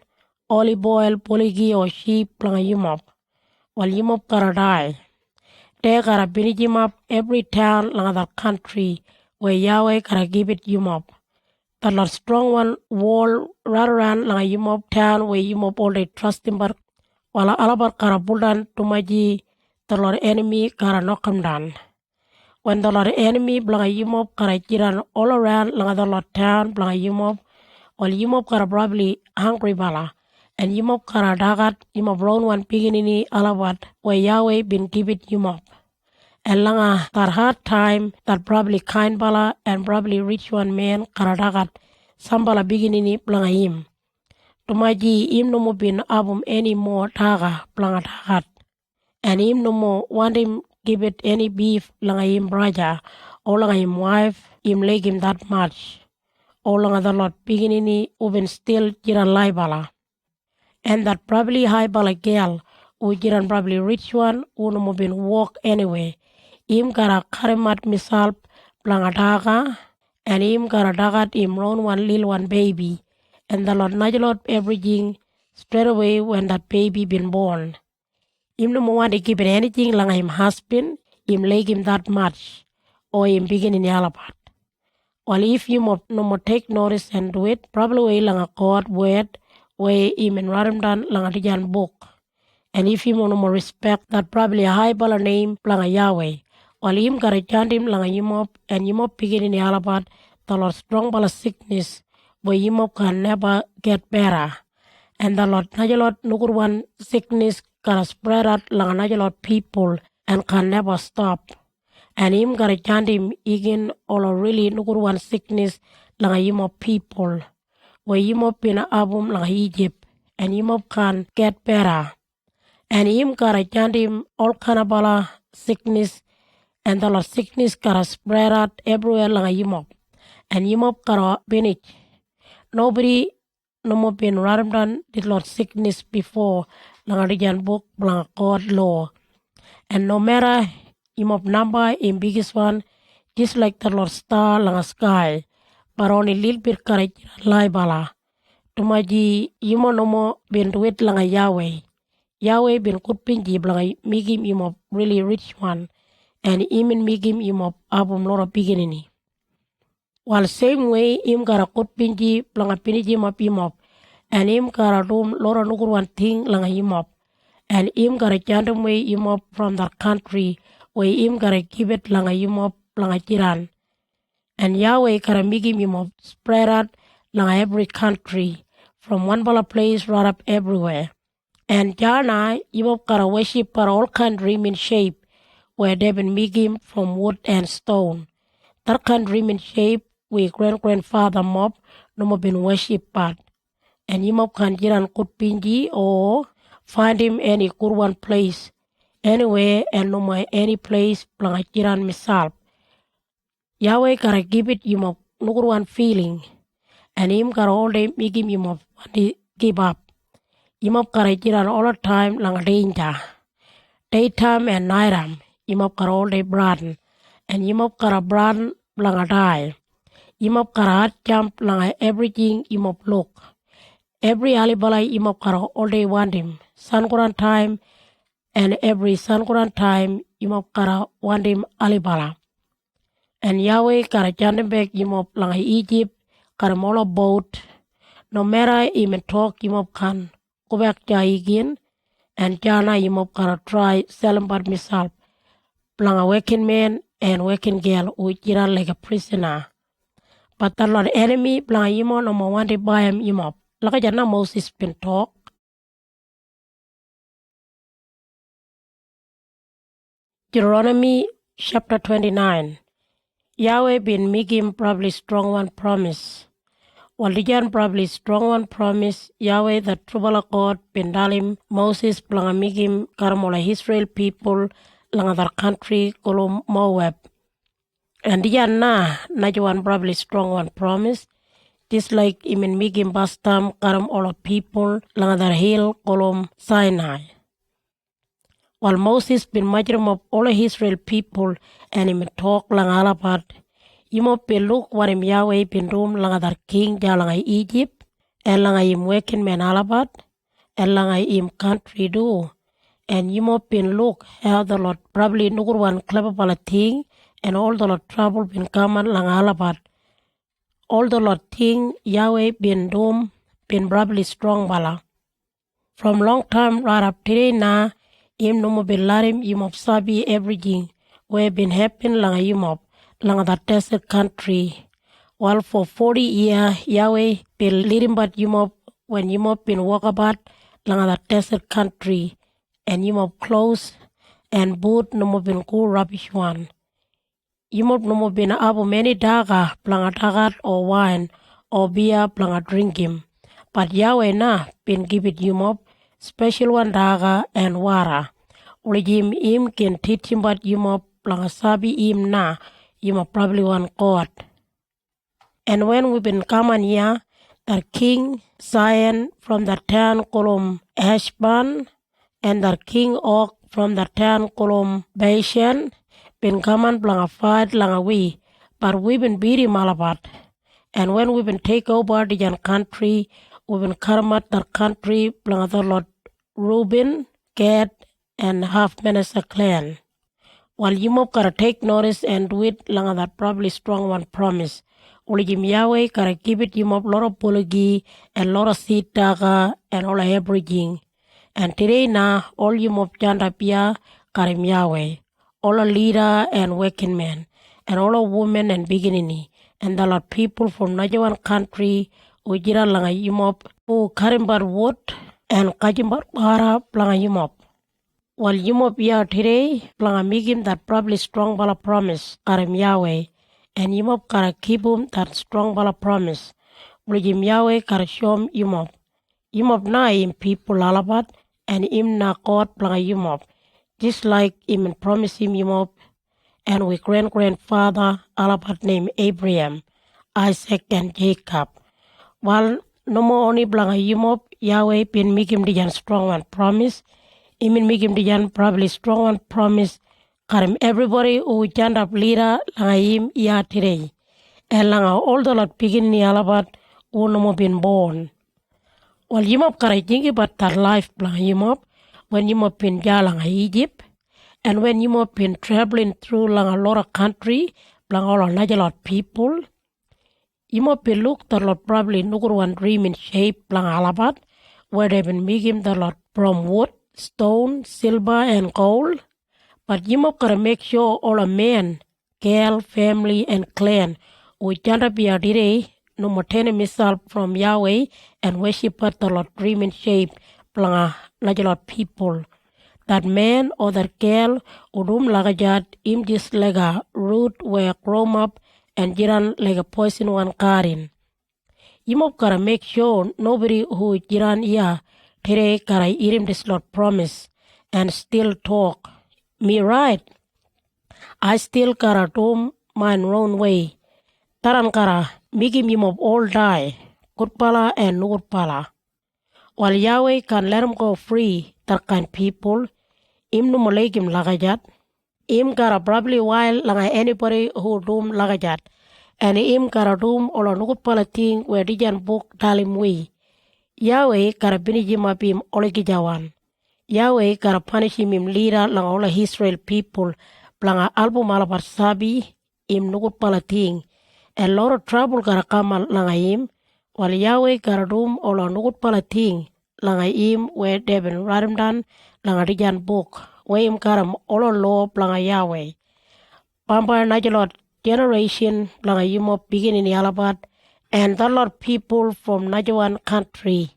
S3: olive oil, poligi or sheep lang yimop. While yimop gotta die. They gotta finish him up every town in other country where Yahweh gotta give it yimop. The Lord strong one wall right around like yimop town where yimop all they trust him but while alabar gotta pull down to maji the Lord enemy gotta knock him down. When the Lord enemy blang yimop gotta jiran all around like the Lord town blang yimop while yimop gotta probably hungry bala. And yimop kara dagat yimop round one piginini alabat where Yahweh been give it yimop. And langa that hard time that probably kind bala and probably rich one man kara dagat sambala biginini planga him. Tumaji him no mo bin abum any more taga planga tagat. And him no mo want him give it any beef langa him brother or langa him wife, him like him that much. Or langa the Lord biginini uben still jiran lai bala. And that probably high bala girl who jiran probably rich one who no mo bin walk anyway. Him gara karimat misal planga taga. And him got a dagat him round one little one baby. And the Lord najalot everything straight away when that baby been born. Him no want to keep it anything like him husband, him like him that much, or him begin in yalapat. Well, if you no more take notice and do it, probably lang a court word, where him and Radamdan lang a dijan book. And if you no more respect that probably a high bala name lang a Yahweh. While him got a chantim lang a yimop and yimop begin in yalapat, the Lord strong bala sickness, where yimop can never get better. And the Lord najalot nukurwan sickness can spread out lang a najalot people and can never stop. And him got a chantim again all really nukurwan sickness lang a yimop people, where yimop in a abum lang a Egypt, and yimop can get better. And him got a chantim all kind of bala sickness, and the Lord sickness got spread out everywhere lang a yimop. And yimop got a finish. Nobody no more been Radamdan did Lord sickness before lang a dijan book lang God law. And no matter yimop number in biggest one, just like the Lord star lang a sky, but only little bit got lie bala. Tumaji yimo no more been do it lang a Yahweh. Yahweh been good pinji lang a migim yimop really rich one. And him and migim yimop abum lot of beginning. While same way him got a good pinji lang a piniji yimop. And him got a room lot of nukur one thing lang a yimop. And him got a jantum way yimop from that country where him got a give it lang a yimop lang a jiran. And Yahweh got a migim yimop spread out lang a every country from one bala place right up everywhere. And Jana yimop got a worship for all country in shape where they been migim from wood and stone. That country in shape where grandfather mob no more been worship part. And yimop can jiran kut pinji or find him any good one place anywhere and no more any place plang jiran misal. Yahweh gotta give it yimop nukur one feeling, and him got all day make him yimop give up. Yimop gotta jiran all the time lang danger. Daytime and nighttime yimop got all day braden, and yimop gotta braden lang die. Yimop gotta hard jump lang everything yimop look. Every alibala yimop gotta all day want him. Sankuran time and every Sankuran time yimop gotta want him alibala. And Yahweh gotta jandem back yimop lang Egypt, gotta mola boat. No matter even talk yimop can go back to again, and Jana yimop gotta try selling but misal. Lang a working man and working girl who jiran like a prisoner. But the Lord enemy lang yimop no more want to buy him yimop. Like a Moses been talk. Deuteronomy chapter 29. Yahweh been making probably strong one promise. While the probably strong one promise, Yahweh the trouble God been dalim Moses planga migim karamola Israel people lang other country kolom Moab. And the najuan probably strong one promise. Just like imin migim bastam karam all people lang other hill kolom Sinai. While Moses been majrum of all Israel people and him talk lang alapat, yimo pe look what him Yahweh been doom lang other king jalang Egypt, and lang him working man alapat, and lang him country do. And yimo been look how the Lord probably nukur one clever pala thing, and all the Lord trouble been common lang alapat. All the Lord thing Yahweh been doom been probably strong bala. From long time right up today now, him no more been larim yimop sabi everything where been happen lang yimop lang that desert country. While for 40 years Yahweh been leading but yimop when yimop been walk about lang that desert country, and yimop clothes and boot no more been cool rubbish one. Yimop no more been able many daga lang dagat or wine or beer planga drink him. But Yahweh na been give it yumop special one daga and wara. Ulijim im can teach him but yumop planga sabi im na yumop probably one God. And when we've been coming here, the king Zion from the town Kolom Heshban and the king Og from the town Kolom Bashan been coming planga fight langa we, but we've been beating Malabat. And when we've been take over the country, we've been karmat the country planga the Lord Reuben, Gad, and half Manasseh clan. While Yumop gotta take notice and do it langa that probably strong one promise. Ulijim Yahweh gotta give it Yumop lot of pulugi and lot of seed daga and all of everything. And today now, all Yumop janda pia karim Yahweh, all a leader and working man, and all a woman and beginning, and the lot people from Najawan country, ujira langa Yumop, who karimbar wood and kajimbar bara planga Yumop. While Yumop ya today, planga migim that probably strong bala promise, karim Yahweh, and Yumop kara keep that strong bala promise. Ulijim Yahweh kara shom Yumop. Yumop na im people alabat, and im na God planga Yumop. Just like him promise him Yumop, and we grandfather alabat named Abraham, Isaac, and Jacob. While no more only planga Yumop, Yahweh been make him the strong one promise. Imin make him the probably strong one promise. Karim everybody who stand up leader langa him ya today. And langa all the lot begin ni alabat who no more been born. While Yumop kara think about that life planga Yumop, when Yumop been langa Egypt, and when Yumop been traveling through langa a lot of country, planga all a lot people, Yumop been look the lot probably nukur one dream in shape planga alabat, where they been making the lot from wood, stone, silver, and gold. But Yumop gotta make sure all a man, girl, family, and clan who janda be a dire no more misal from Yahweh and worship at the Lord dream in shape planga lot people. That man or that girl udum lagajat im just like a root where grown up and jiran like a poison one karin. Yumop gotta make sure nobody who jiran ya tere kara irim this Lord promise and still talk. Me right. I still gotta do my own way. Taran kara migim Yumop all die. Good and no pala. While Yahweh can let him go free, that kind people, im no malakim lagajat, im gotta probably while langa anybody who doom lagajat, and im gotta doom all a no pala thing where dijan book talim we. Yahweh gotta binijim up him oligijawan. Yahweh gotta punish him leader lang all Israel people planga album alabar sabi im nugut pala ting and lot of trouble gotta come langa him while Yahweh gotta doom all nugut pala ting langa him where they been write down langa dijan book where him gotta all law planga Yahweh. Pamba najalot generation planga Yumop beginning alabat and the lot people from Najawan country.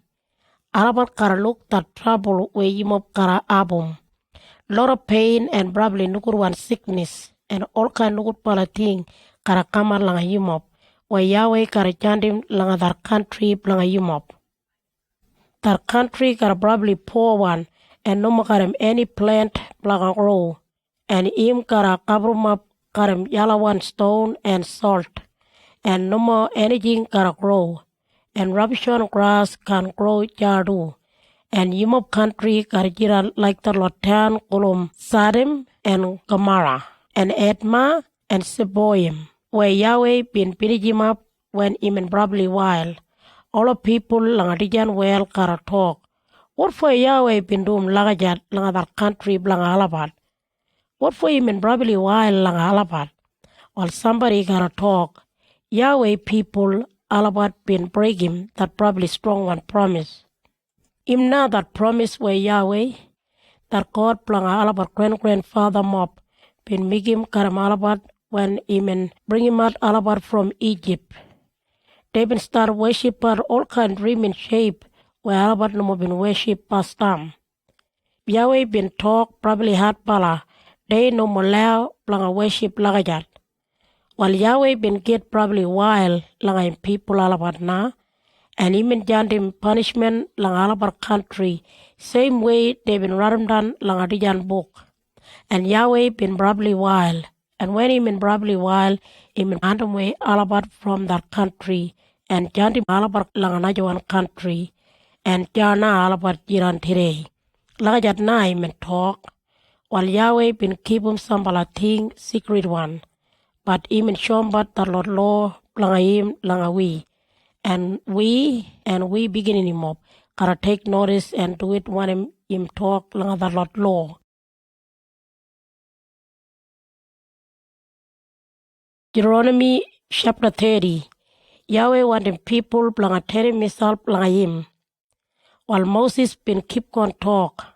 S3: Alabat kara look that trouble where Yumop kara abum. Lot of pain and probably nukur one sickness and all kind nukur pala thing kara kamar langa Yumop. Where Yahweh kara jandim langa that country langa Yumop. That country kara probably poor one and no more karam any plant langa grow. And im kara kabrum up karam yellow one stone and salt. And no more anything kara grow. And rubbish on grass can grow jardu. And Yumop country karjira like the Lotan, Kolom, Sadim, and Gomorrah, and Edma, and Seboim, where Yahweh been pinijim up when even probably while. All of people langadijan well kara talk. What for Yahweh been doing lagajat langadar country blanga alabat? What for him in probably while langa alabat? While somebody kara talk, Yahweh people alabat been break him that probably strong one promise. Im na that promise where Yahweh, that God planga alabat grandfather mob, been make him karam alabat when him bring him out alabat from Egypt. They been start worship at all kind dream in shape where alabat no more been worship past time. Yahweh been talk probably hard pala, they no more allow planga worship lagajat. While Yahweh been get probably wild lang people alabat na, and even jandim punishment lang alabat country, same way they been radamdan lang adijan book. And Yahweh been probably wild, and when he been probably wild, he been random way alabat from that country, and jandim alabat lang anajawan country, and jana alabat jiran today. Lagajat na he been talk, while Yahweh been keep him sambala thing secret one. But even shombat the Lord law langayim langawi. And we beginning him up. Gotta take notice and do it when him talk langa the Lord law. Deuteronomy chapter 30. Yahweh wanted people blanga teri misal langayim. While Moses been keep on talk.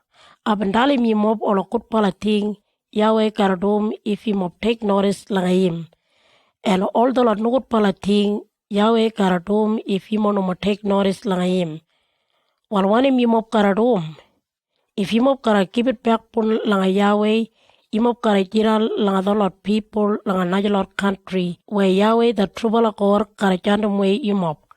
S3: Abandali mi mob olokut palating. Yahweh karadom if him up take notice langayim. And all the Lord nugut palating, Yahweh karadom if him on take notice langayim. While one him up karadom, if him up kara keep it back pun langa Yahweh, him up kara jiral langa the Lord people langa najalot country, where Yahweh the trouble kor kara jandum way him up.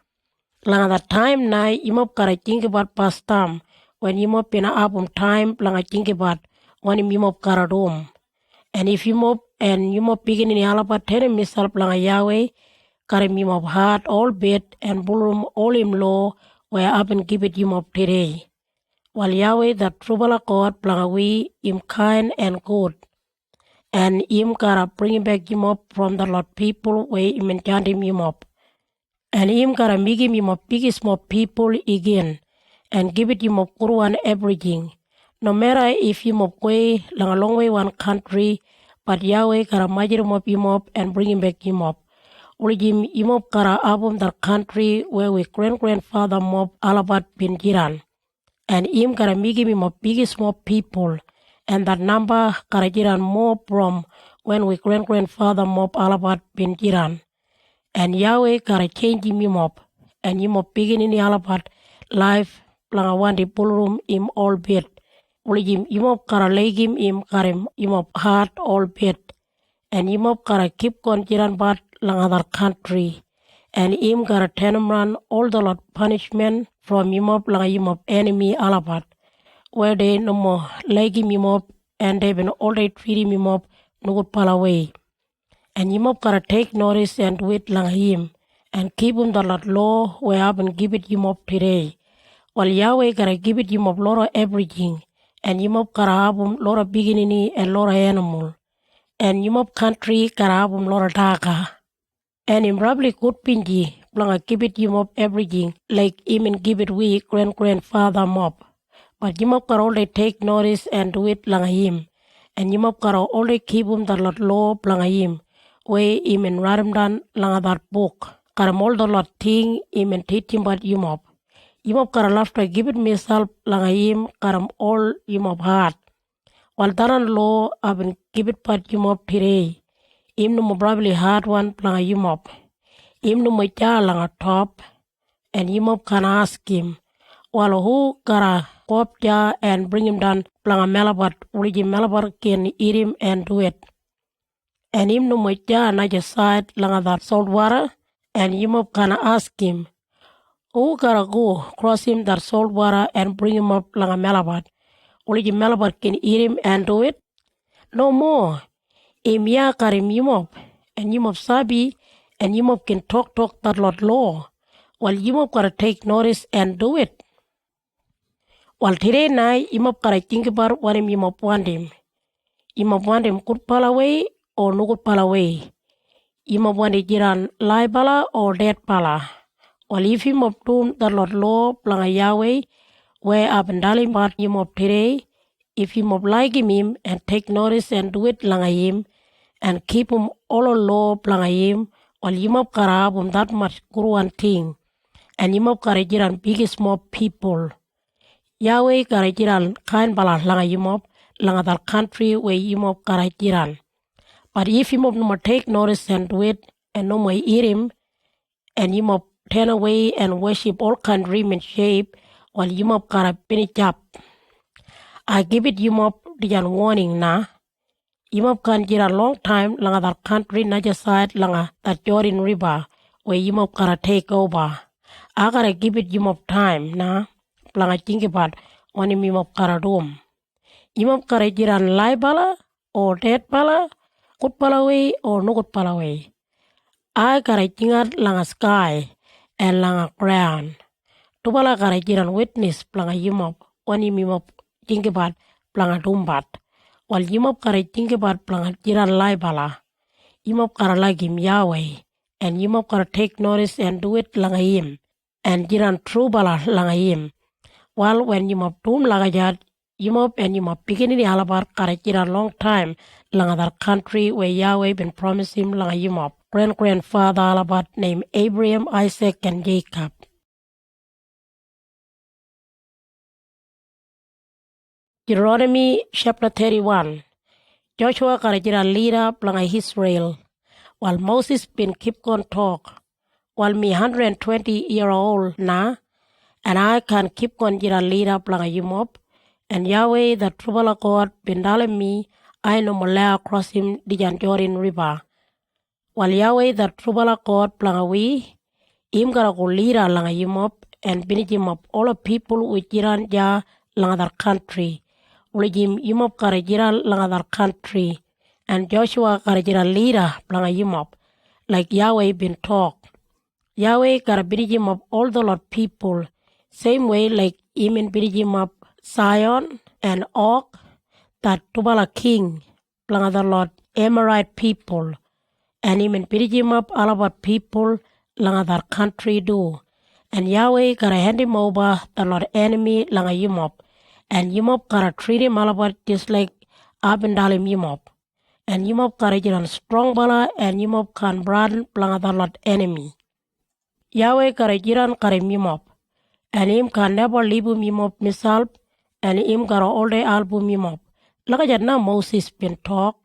S3: Langa the time na him up kara think about past time, when him up in a album time langa think about when him up karadom. And if you mop and you mop begin in alaba tere misal planga Yahweh, karim you mop heart all bit and bulrum all him law where up and give it you mop today. While Yahweh the trouble God planga we him kind and good. And him gotta bring back you mop from the Lord people where him enchant him you mop. And him gotta make him you mop biggest mop people again and give it you mop guru and everything. No matter if you mop way long a long way one country, but Yahweh kara majir mop him up and bring him back him up. Ulijim him up kara abum the country where we grandfather mop alabat bin jiran. And him kara make him up biggest mop people. And that number kara jiran more from when we grandfather mop alabat bin jiran. And Yahweh kara change him up. And him up beginning alabat life lang a wandi ballroom him all bit. Ulijim imop kara legim im karim imop heart all bit. And imop kara keep on jiran bat lang other country. And im kara tenumran all the Lord punishment from imop lang imop enemy alabat. Where they no more legim imop and they been all they treat him imop nugut palaway. And imop kara take notice and wait lang him. And keep him the Lord law where I've been give it imop today. While Yahweh kara give it imop lot of everything. And yumop karabum lora beginning and lora animal. And yumop country karabum lora daga. And him probably good pinji, blanga give it yumop everything, like him and give it we grandfather mop. But yumop kara only take notice and do it blanga him. And yumop kara only keep him the Lord law blanga him, way him and radamdan langa that book. Karam all the Lord thing him and teach him but yumop. Imop kara lafta give it myself langayim karam all imop heart. While daran law abin give it part imop today. Im no probably hard one planga imop. Im no macha langa top and imop can ask him. While who kara kopja and bring him down planga melabat uliji melabat can eat him and do it. And im no macha naja side langa that salt water and imop can ask him. Who gotta go cross him that salt water and bring him up langa melabat? Uliji melabat can eat him and do it? No more. Imya karim yimop and yimop sabi and yimop can talk that Lord law. While yimop gotta take notice and do it. While today night yimop gotta think about what him yimop want him. Yimop want him good palaway or no good palaway. Yimop want him jiran lie pala or dead pala. While if him of doom the Lord law planga Yahweh, where abandali mat him of today, if him of like him and take notice and do it langa him, and keep him all law planga him, while him of karabum that much guru and thing, and him of karajiran biggest mob people. Yahweh karajiran kind bala langa him of langa that country where him of karajiran. But if him of no take notice and do it, and no more eat him, and him of turn away and worship all kind dream and shape while you mop kara finish up. I give it you mop the warning na. Yimop kan jiran long time langa that country naja side langa that Jordan River where Yimop gotta take over. I gotta give it Yimop time na langa tinkipat wani Yimop gotta do. Yimop gotta jiran lai bala or dead bala, good bala way or no good bala way. I gotta jingat langa sky and langa ground. Tubala gotta jiran witness langa Yimop wani Yimop tinkipat langa dumbat. Wal Yimop kara think about plangat jiran lai bala. Yimop kara lagim Yahweh. And Yimop kara take notice and do it langayim. And jiran true bala langayim. While when Yimop tum lagajat, Yimop and Yimop beginning alabar kara jiran long time langadar country where Yahweh been promised him langayimop. Grandfather alabat named Abraham, Isaac and Jacob. Deuteronomy chapter 31. Joshua karajira leader planga Israel. While Moses been keep on talk. While me 120-year-old na, and I can keep on jira leader planga Yimop. And Yahweh the trouble God been telling me, I no more cross him the Jordan River. While Yahweh the trouble God planga we, him gotta go leader langa Yimop and binij him up all the people with jiran ja langa their country. Ulijim Yimop karajira langa their country. And Joshua karajira leader planga Yimop. Like Yahweh been talk. Yahweh gotta binij him up all the Lord people. Same way like him and binij him up Zion and Og. That Tubala king planga the Lord Amorite people. And him and binij him up all about people langa their country do. And Yahweh gotta hand him over the Lord enemy langa Yimop. And Yimop gotta treat him all about just like Abendalim Yimop. And Yimop gotta get on strong bala and Yimop can brand planga the Lord enemy. Yahweh gotta get on karim Yimop. And him can never leave Yimop misal. And him gotta all day album Yimop. Laka na Moses been talk.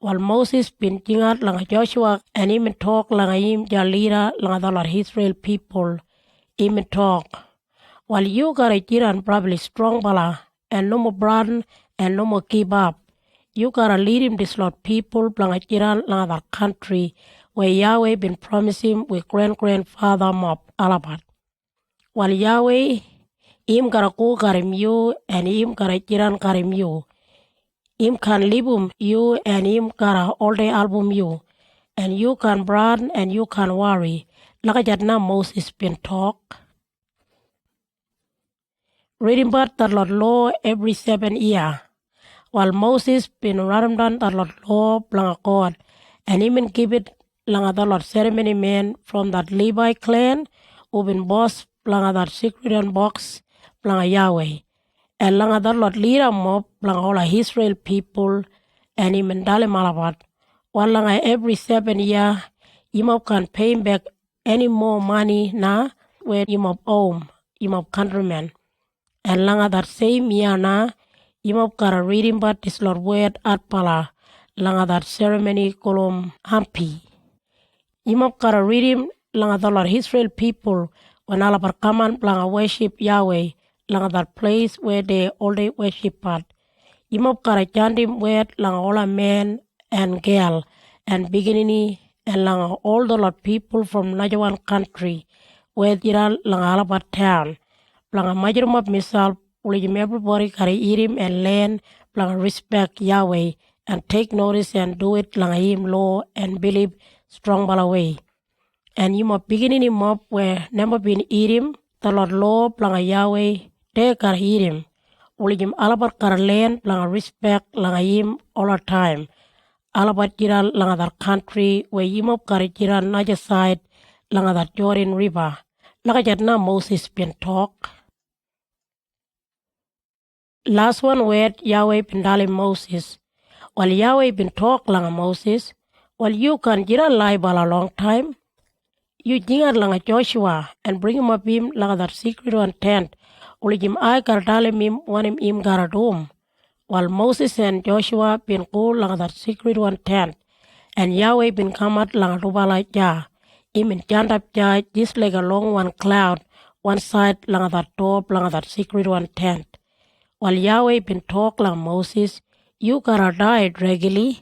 S3: While Moses been jingat langa Joshua and him talk langa him jalira langa the Lord Israel people. Him talk. While you gotta jiran probably strong bala and no more brand and no more give up. You gotta lead him this Lord people langa jiran langa the country where Yahweh been promising with grandfather mop alabat. While Yahweh him gotta go karim you and him gotta jiran karim you. Him can live you and him gotta all day album you. And you can brand and you can worry. Like na Moses been talk. Reading about the Lord law every 7 years. While Moses been running down the Lord law planga God. And him and give it langa the Lord ceremony man from that Levi clan who been boss planga that secret box planga Yahweh. And langa the Lord leader mob planga all Israel people and him and dale malabat. While langa every 7 years, Yimop can pay him back any more money na where Yimop owe Yimop countrymen. And langa that same year na, Yimop gotta read him but this Lord word at pala langa that ceremony kolom hampi. Yimop gotta read him langa the Lord Israel people when alabar kaman langa worship Yahweh langa that place where they all day worship at. Yimop gotta chant him word langa all a man and girl and beginning and langa all the Lord people from Najawan country where jiran langa alabar town. Planga majorum of misal ulijim everybody gotta eat him and learn planga respect Yahweh and take notice and do it planga him law and believe strong bala way. And you must beginning him up where never been eat him the Lord law planga Yahweh they gotta eat him. Ulijim alabat gotta learn planga respect planga him all the time. Alabat jiran langa that country where Yimop gotta jiran naja side langa that Jordan River. Laka na Moses been talk. Last one word Yahweh been telling Moses. While Yahweh been talk langa Moses, while you can jira lie bala long time, you jingat langa Joshua and bring him up him langa that secret one tent. Ulijim I gotta tell him want him gotta do. While Moses and Joshua been go langa that secret one tent, and Yahweh been come out langa rubala ja. Him in jant up ja just like a long one cloud, one side langa that door langa that secret one tent. While Yahweh been talk like Moses, You gotta die regularly,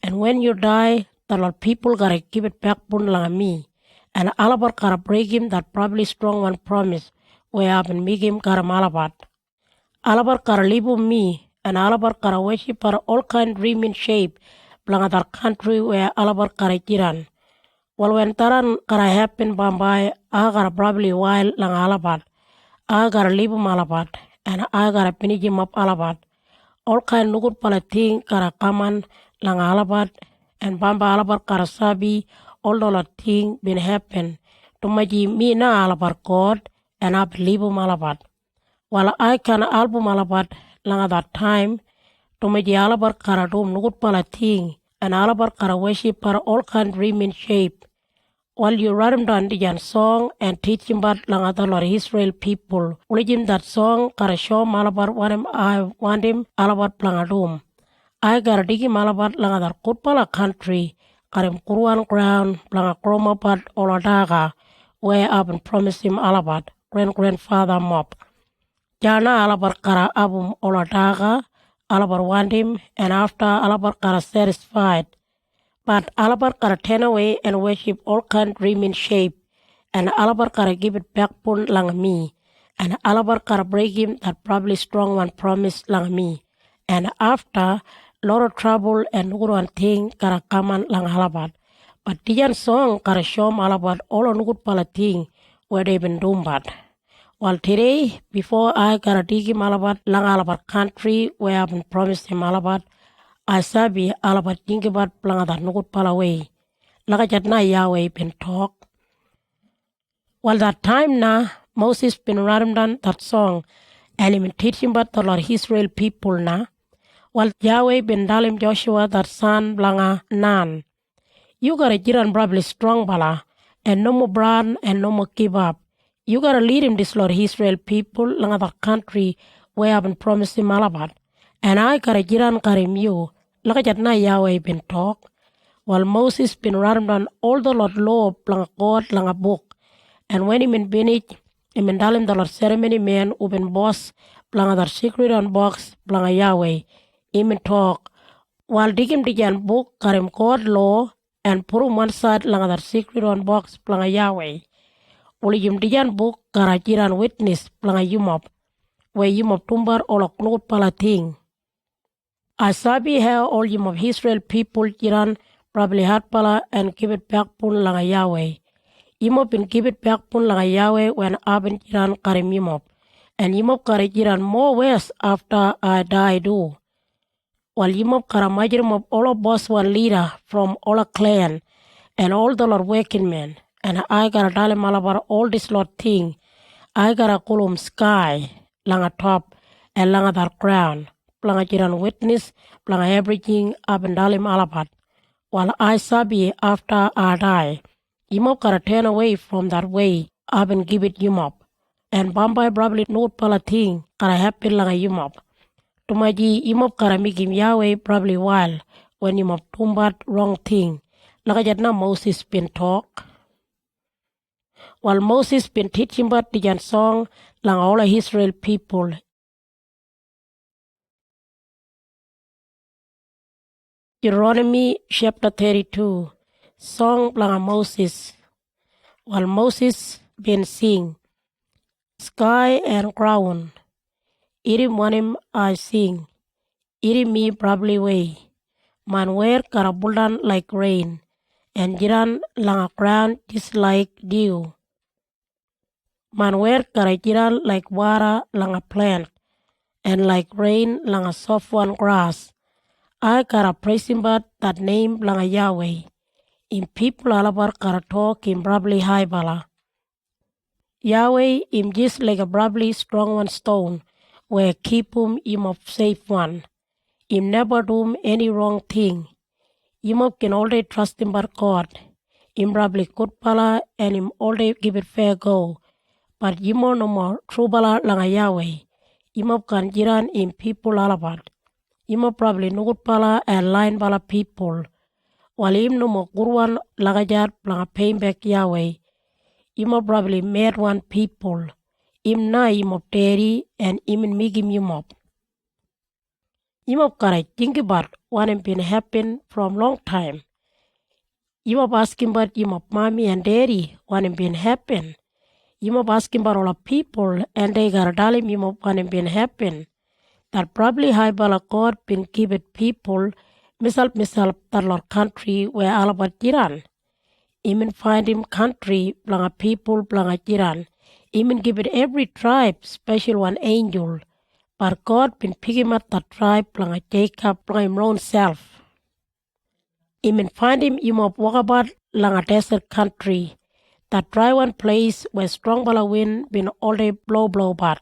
S3: and when you die, the Lord people gotta give it back pun langa me. And alabat gotta break him that probably strong one promise where I've been make him gotta malabat. Alabat gotta live with me, and alabat gotta worship for all kind dream in shape, belong that country where alabat gotta jiran. Well, when taran gotta happen bambai, I gotta probably while lang alabat. I gotta live with alabat, and I gotta finish him up alabat. All kind nugut palating gotta kaman lang alabat, and bamba alabat gotta sabi all the thing been happen. Tumaji me na alabat God, and I believe with alabat. While I can album alabat lang at that time, tumaji alabat gotta do nugut palating, and alabat gotta worship for all kind dream in shape. While you write him down the song and teach him about lang other Lord Israel people, read him that song, gotta show him all about what him I want him all about plangadum. I gotta dig him all about lang other Kutpala country, got him Kuruan ground, planga kroma pat oladaga, where I've been promised him all about grandfather mop. Jana all about kara abum oladaga, all about want him, and after all about kara satisfied. But alabar gotta turn away and worship all kind dream in shape, and alabar gotta give it back pun lang me, and alabar gotta break him that probably strong one promise lang me, and after lot of trouble and one thing gotta come on lang alabar. But Dian song gotta show alabar all on good pala thing where they been doing bad. Well, today, before I gotta dig him alabar lang alabar country where I've been promised him alabar, I sabi alabat jingibat plangada nugut palaway. Lakajat na Yahweh been talk. Well, that time na Moses been writing down that song and he been teaching about the Lord Israel people na. Well, Yahweh been telling Joshua that son blanga nan. You gotta jiran probably strong bala and no more brand and no more give up. You gotta lead him this Lord Israel people langa the country where I've been promised him alabat. And I gotta jiran karim you. Lakajat na Yahweh been talk. While Moses been writing down all the Lord law planga God langa book. And when he been finished, he been telling the Lord ceremony man who been boss planga the secret on box planga Yahweh. He been talk. While digging the book karim God law and put him one side langa the secret on box planga Yahweh. Uli yum dijan book karajiran witness planga yumop. Where yumop tumbar olok nut palating. Asabi how all you of Israel people jiran probably had pala and give it back pun langa Yahweh. Yimop been give it back pun langa Yahweh when Abin jiran karim yimop. And yimop kare jiran more ways after I die do. While yimop karamajrim of all of boss one leader from all a clan and all the Lord working men. And I gotta tell him all about all this Lord thing. I gotta call him sky, langa top, and langa that crown. Planga jiran witness, planga everything up and dalim alabat. While I sabi after I die, Imop gotta turn away from that way, up and give it Yumop. And Bambai probably not pala thing, gotta happen langa Yumop. Tumaji Imop gotta make him Yahweh probably while, when Imop tumbat wrong thing. Lakajat na Moses been talk. While Moses been teaching about the song, langa all of Israel people. Deuteronomy chapter 32, Song Blanga Moses. While Moses been sing, sky and ground, irim wanim I sing, irim me probably way, man where karabuldan like rain, and jiran langa ground just like dew. Man where karajiran like water langa plant, and like rain langa soft one grass. I gotta praise him but that name langa Yahweh. In people alabar gotta talk in probably high bala. Yahweh im just like a probably strong one stone, where keep him of safe one. Im never do any wrong thing. Im can already trust him but God. Im probably good bala and him already give it fair go. But Yimo no more true bala langa Yahweh. Im kan jiran in people alabar. Imo probably nugut pala and line bala people. While im no mo gurwan lagajat planga paying back Yahweh. Imo probably made one people. Im na imo teri and im migim yumop. Yimop kara think about what has been happen from long time. Yimop asking about yimop mommy and daddy what has been happen. Yimop asking about all the people and they got dalim yimop what has been happen. That probably high bala God been given people misal that Lord country where all about jiran. Even find him country blanga people blanga jiran. Even give it every tribe special one angel. But God been picking up that tribe blanga Jacob blanga him own self. Even find him walk about langa desert country. That dry one place where strong bala wind been all day blow but.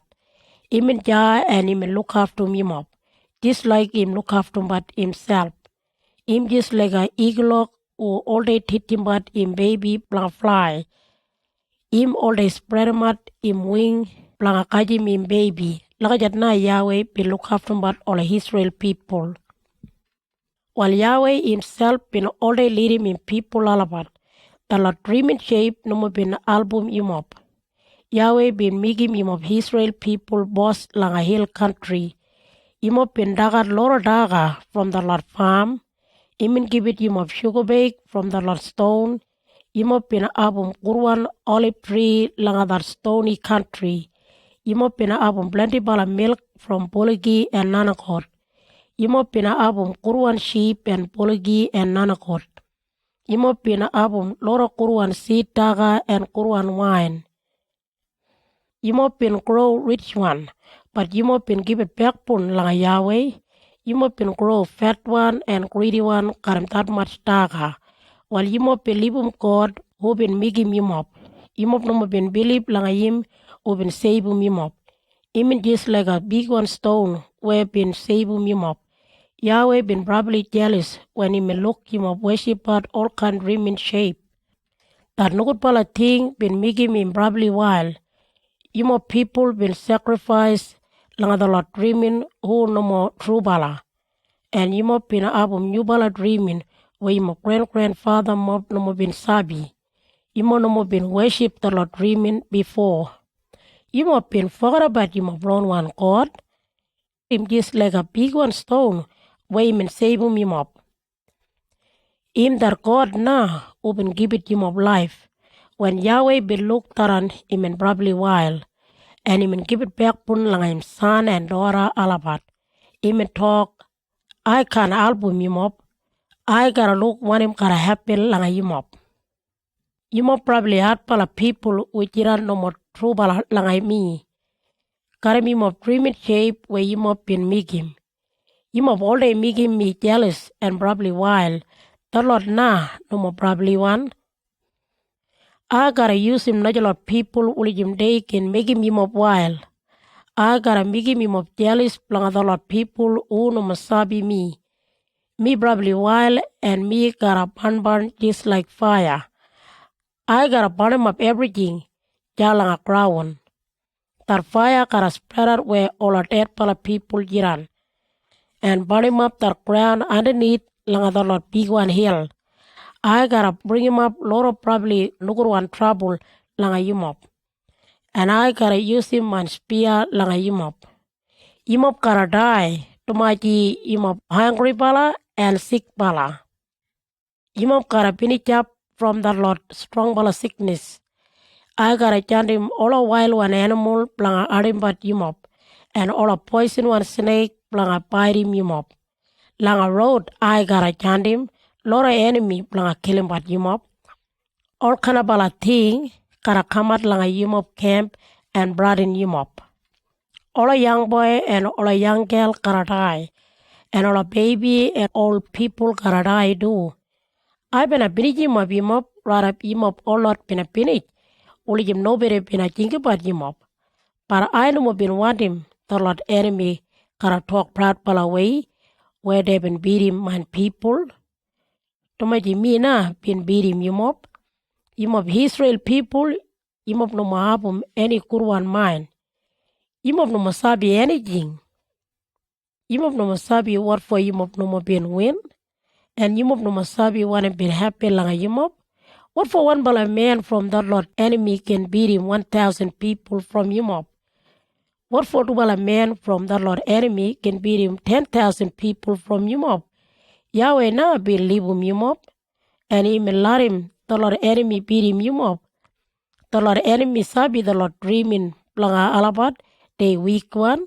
S3: Even ja and him look after him just like him look after but himself. Him just like a eagle or all day hitting but him baby blanga fly. Him all day spread him out him wing blanga kajim him baby. Lakajat na Yahweh be look after but all Israel people. While Yahweh himself been all day leading him people all about. The Lord dreaming shape no more been album him up. Yahweh been making him of Israel people boss lang a hill country. Him up been dagat loro daga from the Lord farm. Him give it him of sugar bake from the Lord stone. Him up been album kurwan olive tree lang a that stony country. Him up been album plenty bala milk from Boligi and Nanakot. Him up been album kurwan sheep and Boligi and Nanakot. Him up been album loro kurwan seed daga and kurwan wine. You must been grow rich one, but you must been give it backbone like Yahweh. You must been grow fat one and greedy one karam that much daga. While you must believe God who been making him up. You must not been believe like him who been saving him up. Even just like a big one stone where been saving him up. Yahweh been probably jealous when he may look him up worship at all kind dream in shape. That no good pala thing been making him probably wild. You more people been sacrificed lang the Lord dreaming who no more true bala. And you more been abum new bala dreaming where you more grandfather mob no more been sabi. You more no more been worship the Lord dreaming before. You more been forgot about you more brown one God. Him just like a big one stone where him save him up. Him that God na who been give it him of life. When Yahweh be looked around him and probably wild. And him give it back pun lang him son and daughter alabat. Him talk, I can album him up. I gotta look what him gotta happen lang him up. You more probably had pala people which iran no more true bala lang me. Gotta be more dreaming shape where you more been make him. You more all day making me jealous and probably wild. The Lord nah no more probably one. I gotta use him not a lot people will him day can make him up wild. I gotta make him up jealous blang a lot people who no masabi me. Me probably wild and me gotta burn just like fire. I gotta burn him up everything. Jalang a crown. That fire gotta spread out where all the dead pala people jiran. And burn him up that ground underneath lang a lot big one hill. I gotta bring him up lot of probably nukur one trouble lang a him up. And I gotta use him and spear lang a him up. Him up gotta die. Tumaji him up hungry bala and sick bala. Him up gotta finish up from the Lord strong bala sickness. I gotta chant him all a while one animal blanga adim but him up. And all a poison one snake blanga bite him up. Langa road I gotta chant him. Lot of enemy blanga kill him but him up. All kind of bala thing gotta come out langa him up camp and brought in him up. All a young boy and all a young girl gotta die. And all a baby and all people gotta die too. I been a binich him up, right up him up, all lot been a binich. Only him nobody been a think about him up. But I know been want him, the Lord enemy gotta talk proud pal away, where they been beat him and people. Tomaji me na been beat him up. Him up Israel people, him up no mahabum any kurwan mind. Him up no masabi anything. Him up no masabi what for him up no more been win. And him up no masabi wanna been happy lang him up. What for one bala man from that Lord enemy can beat him 1,000 people from him up? What for a man from the Lord enemy can beat him 10,000 people from Yumop? Yahweh na be leave him Yumop, and he may let him the Lord enemy beat him Yumop. The Lord enemy sabi the Lord dreaming planga alabat, they weak one.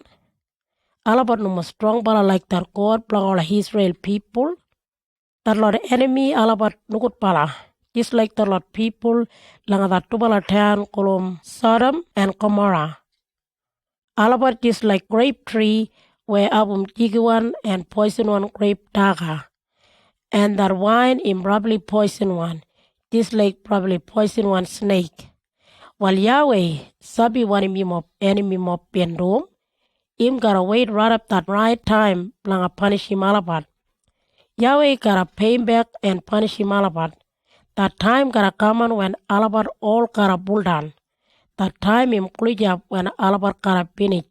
S3: Alabat no more strong bala like that God planga all Israel people. The Lord enemy alabat nukut pala. Just like the Lord people langa that tubala town kolom Sodom and Gomorrah. Alabat just like grape tree where abum jiguan and poison one grape daga. And that wine in probably poison one. Just like probably poison one snake. While Yahweh sabi one him enemy mop pendom, him gotta wait right up that right time planga punish him alabat. Yahweh gotta pay him back and punish him alabat. That time gotta come on when alabat all gotta bull down. That time him up when alabat gotta finish.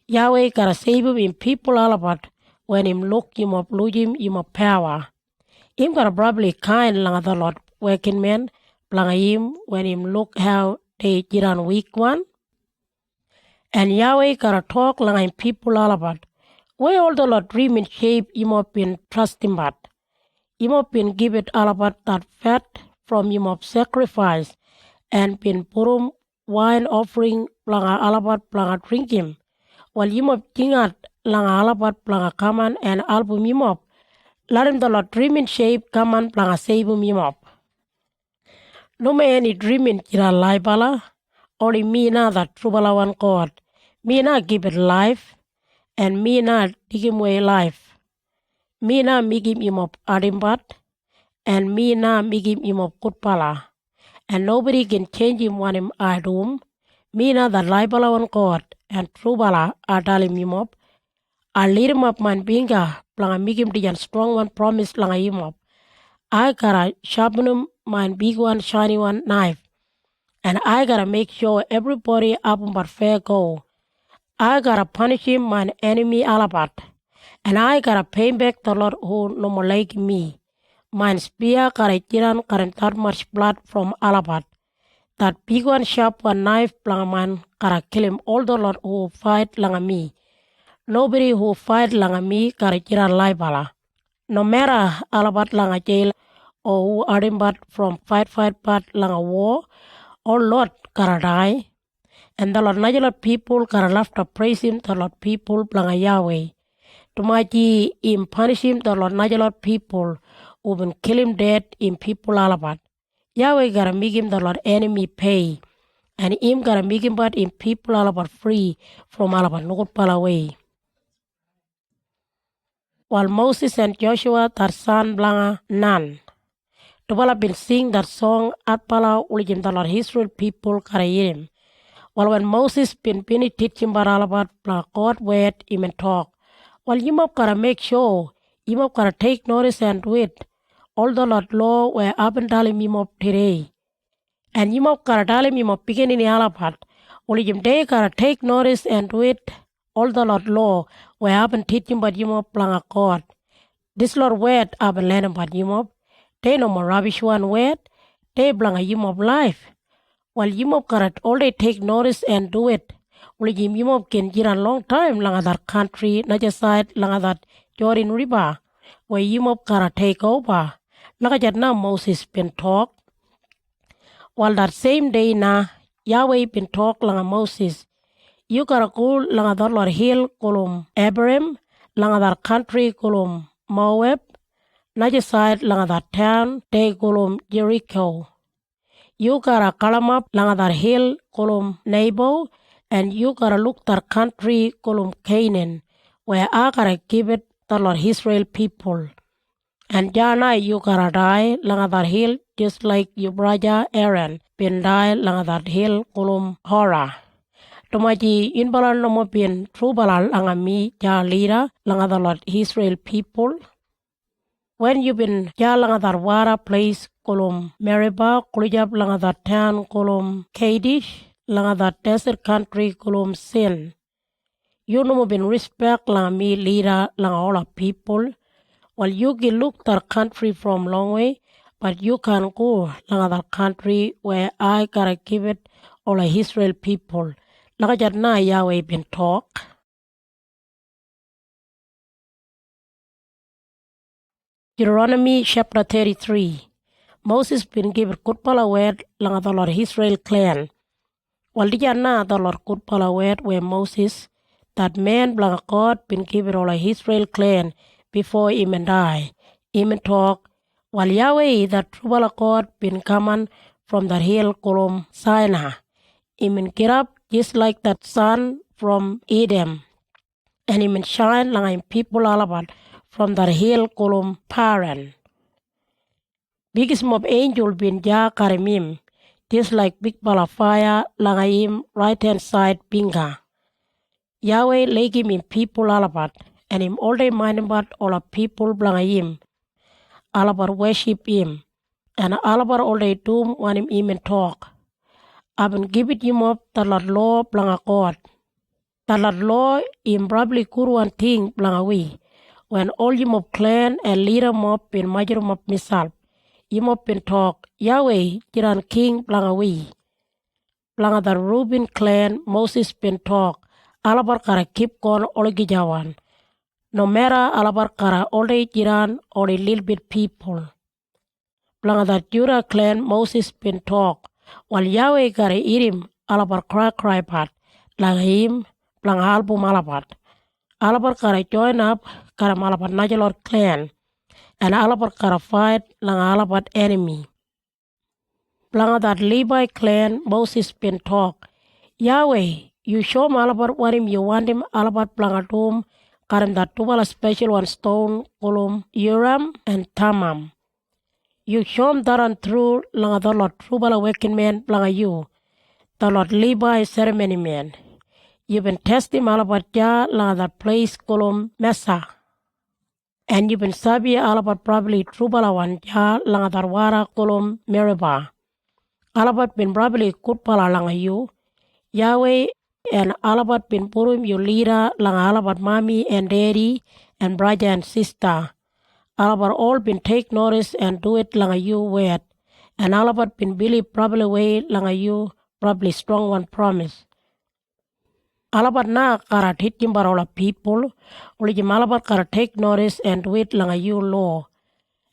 S3: Yahweh gotta save him in people alabat when him look him up lose him up power. Him gotta probably kind langa the Lord working man planga him when him look how they jiran weak one. And Yahweh gotta talk langa him people alabat. Where all the Lord dream in shape him up been trusting but. Him up been give it alabat that fat from him up sacrifice and been put wine offering planga alabat planga drink him. While him up tingat langa alabat planga kaman and album him up. Let him the Lord dream in shape kaman planga save him up. No may any dream in kira lie bala. Only me na that true bala one God. Me na give it life. And me na dig him away life. Me na make him up adimbat. And me na make him up good pala. And nobody can change him when him adum. Me na that lie bala one God. And true bala adalim him up. I lead him up man binga. Planga make him the strong one promise langa him up. I gotta sharpen him my big one shiny one knife. And I gotta make sure everybody up but fair go. I gotta punish him my enemy alabat. And I gotta pay back the Lord who no more like me. Mine spear gotta jiran current that much blood from alabat. That big one sharp one knife planga man gotta kill him all the Lord who fight langa me. Nobody who fight langa me gotta jiran lie bala. No matter alabat langa jail or who adimbat from fight part langa war, all Lord gotta die. And the Lord Najalot people gotta love to praise him, the Lord people langa Yahweh. Tumaji him punish him, the Lord Najalot people who been kill him dead in people alabat. Yahweh gotta make him the Lord enemy pay. And him gotta make him but in people alabat free from alabat no pala way. While Moses and Joshua their son blanga Nun. Tubala been sing that song at pala ulijim the Lord Israel people gotta hear him. While when Moses been teaching about God word him and talk. While you gotta make sure, you gotta take notice and do it. All the Lord law were up and telling him up today. And you gotta tell him up beginning in alabat. Only him day gotta take notice and do it. All the Lord law were up and teaching but you up planga God. This Lord word up and learn about you up. They no more rubbish one word. They blanga you up life. While you gotta all they take notice and do it. Only you can get a long time langa that country, not just side langa that Jordan River, where you gotta take over. Langa that now Moses been talk. While that same day na Yahweh been talk langa Moses. You gotta go langa that Lord hill kolum Abraham, langa that country kolum Moab, not just side langa that town, they kolum Jericho. You gotta climb up langa that hill kolum Nebo, and you gotta look that country kolum Canaan, where I gotta give it the Lord Israel people. And Jana you gotta die langa that hill, just like your brother Aaron been die langa that hill kolum Hora. Tumaji in balal no mo been true balal langa mi ja leader langa the Lord Israel people. When you been ja langa that water place kolum Meribah, kulijab langa that town kolum Kadesh, langa that desert country kolum Sin. You no been respect langa me leader langa all of people. While you can look that country from long way, but you can go langa that country where I gotta give it all of Israel people. Lakajat na Yahweh been talk. Deuteronomy chapter 33. Moses been given good pala word langa the Lord Israel clan. Waldijan na the Lord good pala word where Moses, that man blanga God been given all Israel clan before him and die. Him and talk. While Yahweh that true pala God been coming from the hill kolom Sinai. Him and get up just like that sun from Edom. And him and shine like people alabat from the hill kolom Paran. Biggest mob angel bin ja karimim, just like big ball of fire langaim right hand side binga. Yahweh legi him in people alabat, and him all day mind about all of people blangaim. Alabat worship him, and alabat all day doom when him and talk. I've been giving him up the law blanga God. The law in probably kuruan thing blangawi, when all you mob clan and leader mob in major mob misal. Yimop bin talk, Yahweh, jiran king blangawi. Blanga the Reuben clan, Moses bin talk, alabar kara keep on oligijawan. No matter alabar kara ole jiran or a little bit people. Blanga the Judah clan, Moses bin talk, while Yahweh kara irim, alabar cry pat, blanga him, blanga album alabat. Alabar kara join up, kara malabat najalor clan. And alabat kara fight lang alabat enemy. Blanga that Levi clan, Moses been talk. Yahweh, you show him alabat what him you want him alabat blanga doom, karim that tubala special one stone, kolum, Uram and Tamam. You show him that and through langa the Lord trubala working man blanga you, the Lord Levi ceremony man. You been testing alabat ja langa that place kolum Mesa. And you been sabi alabat probably trubala one ja langa darwara kolum Meribah. Alabat bin probably kutpala langa you. Yahweh and alabat bin purum you leader langa alabat mommy and daddy and brother and sister. Alabat all been take notice and do it langa you word. And alabat bin believe probably way langa you probably strong one promise. Alabat na kara hit all people. Uli alabat kara take notice and do it langa you law.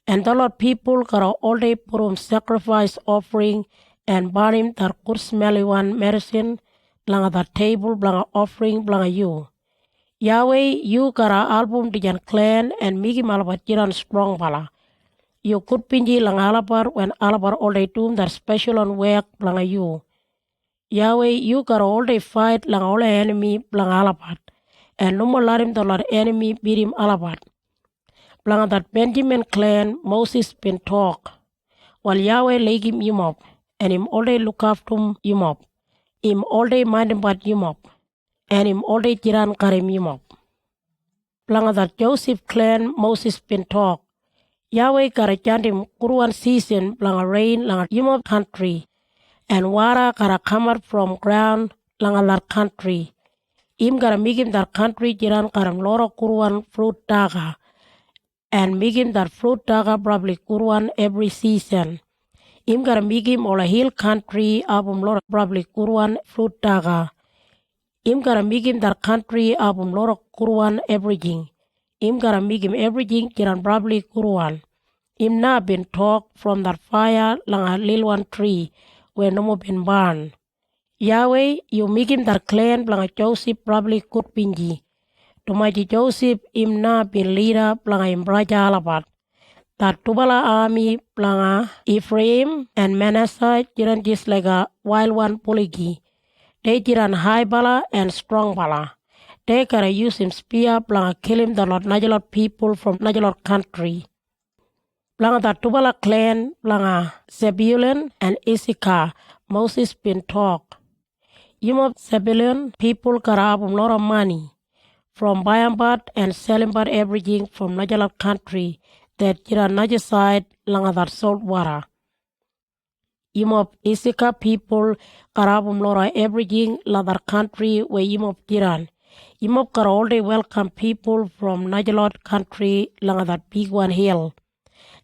S3: And the Lord people kara all day purum sacrifice offering and burn him that good smelly one medicine blanga the table blanga offering blanga you. Yahweh, you kara album dijan clan and migi malabat jiran strong bala. You could pinji langa alabar when alabar all day doom that special on work blanga you. Yahweh, you kara all day fight langa all enemy blanga alabat. And no more let him the Lord enemy beat him alabat. Blanga that Benjamin clan, Moses been talk. While Yahweh leg him up. And him all day look after him up. Him all day mind about him up. And him all day jiran karim him up. Blanga that Joseph clan Moses been talk. Yahweh kara chantim kuruan season blanga rain langa him up country. And wara kara come from ground langa that country. Him kara make him that country jiran karam loro kuruan fruit daga. And make him that fruit daga probably kuruan every season. Him gotta make him all a hill country album lora probably kuruan fruit daga. Him gotta make him that country album lora kuruan everything. Him gotta make him everything kiran probably kuruan. Him na been talk from that fire lang a little one tree where no more been burned. Yahweh, you make him that clan blang Joseph probably could pinji. To mighty Joseph, him na been leader blang him braja alabat. That tubala army blanga Ephraim and Manasseh jiran just like a wild one poligi. They jiran high bala and strong bala. They gotta use him spear blanga kill him the Lord Najalot people from Najalot country. Blanga that tubala clan blanga Zebulun and Issachar Moses been talk. You of Zebulun people gotta have a lot of money from buying but and selling but everything from Najalot country. That jiran naja side langa that salt water. Imop Issachar people karabum lora everything la that country where imop jiran. Imop kara all day welcome people from Najalot country langa that big one hill.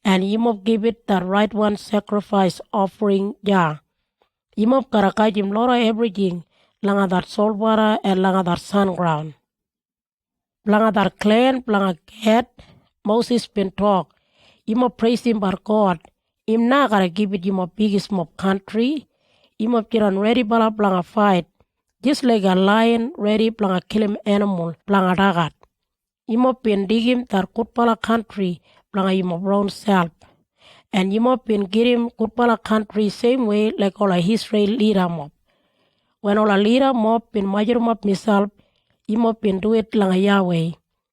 S3: And imop give it the right one sacrifice offering ja. Imop kara kajim lora everything langa that saltwater and langa that sun ground. Langa that clan, langa Gad, Moses been talk. Imo praise him but God. Him na gotta give it imo biggest mob country. Imo kiran ready bala langa fight. Just like a lion ready langa kill him animal langa dagat. Imo been dig him that good bala country langa imo brown self. And you mop been get him good pala country same way like all a Israel leader mob. When all a leader mob been major mob misal, you mop been do it lang Yahweh.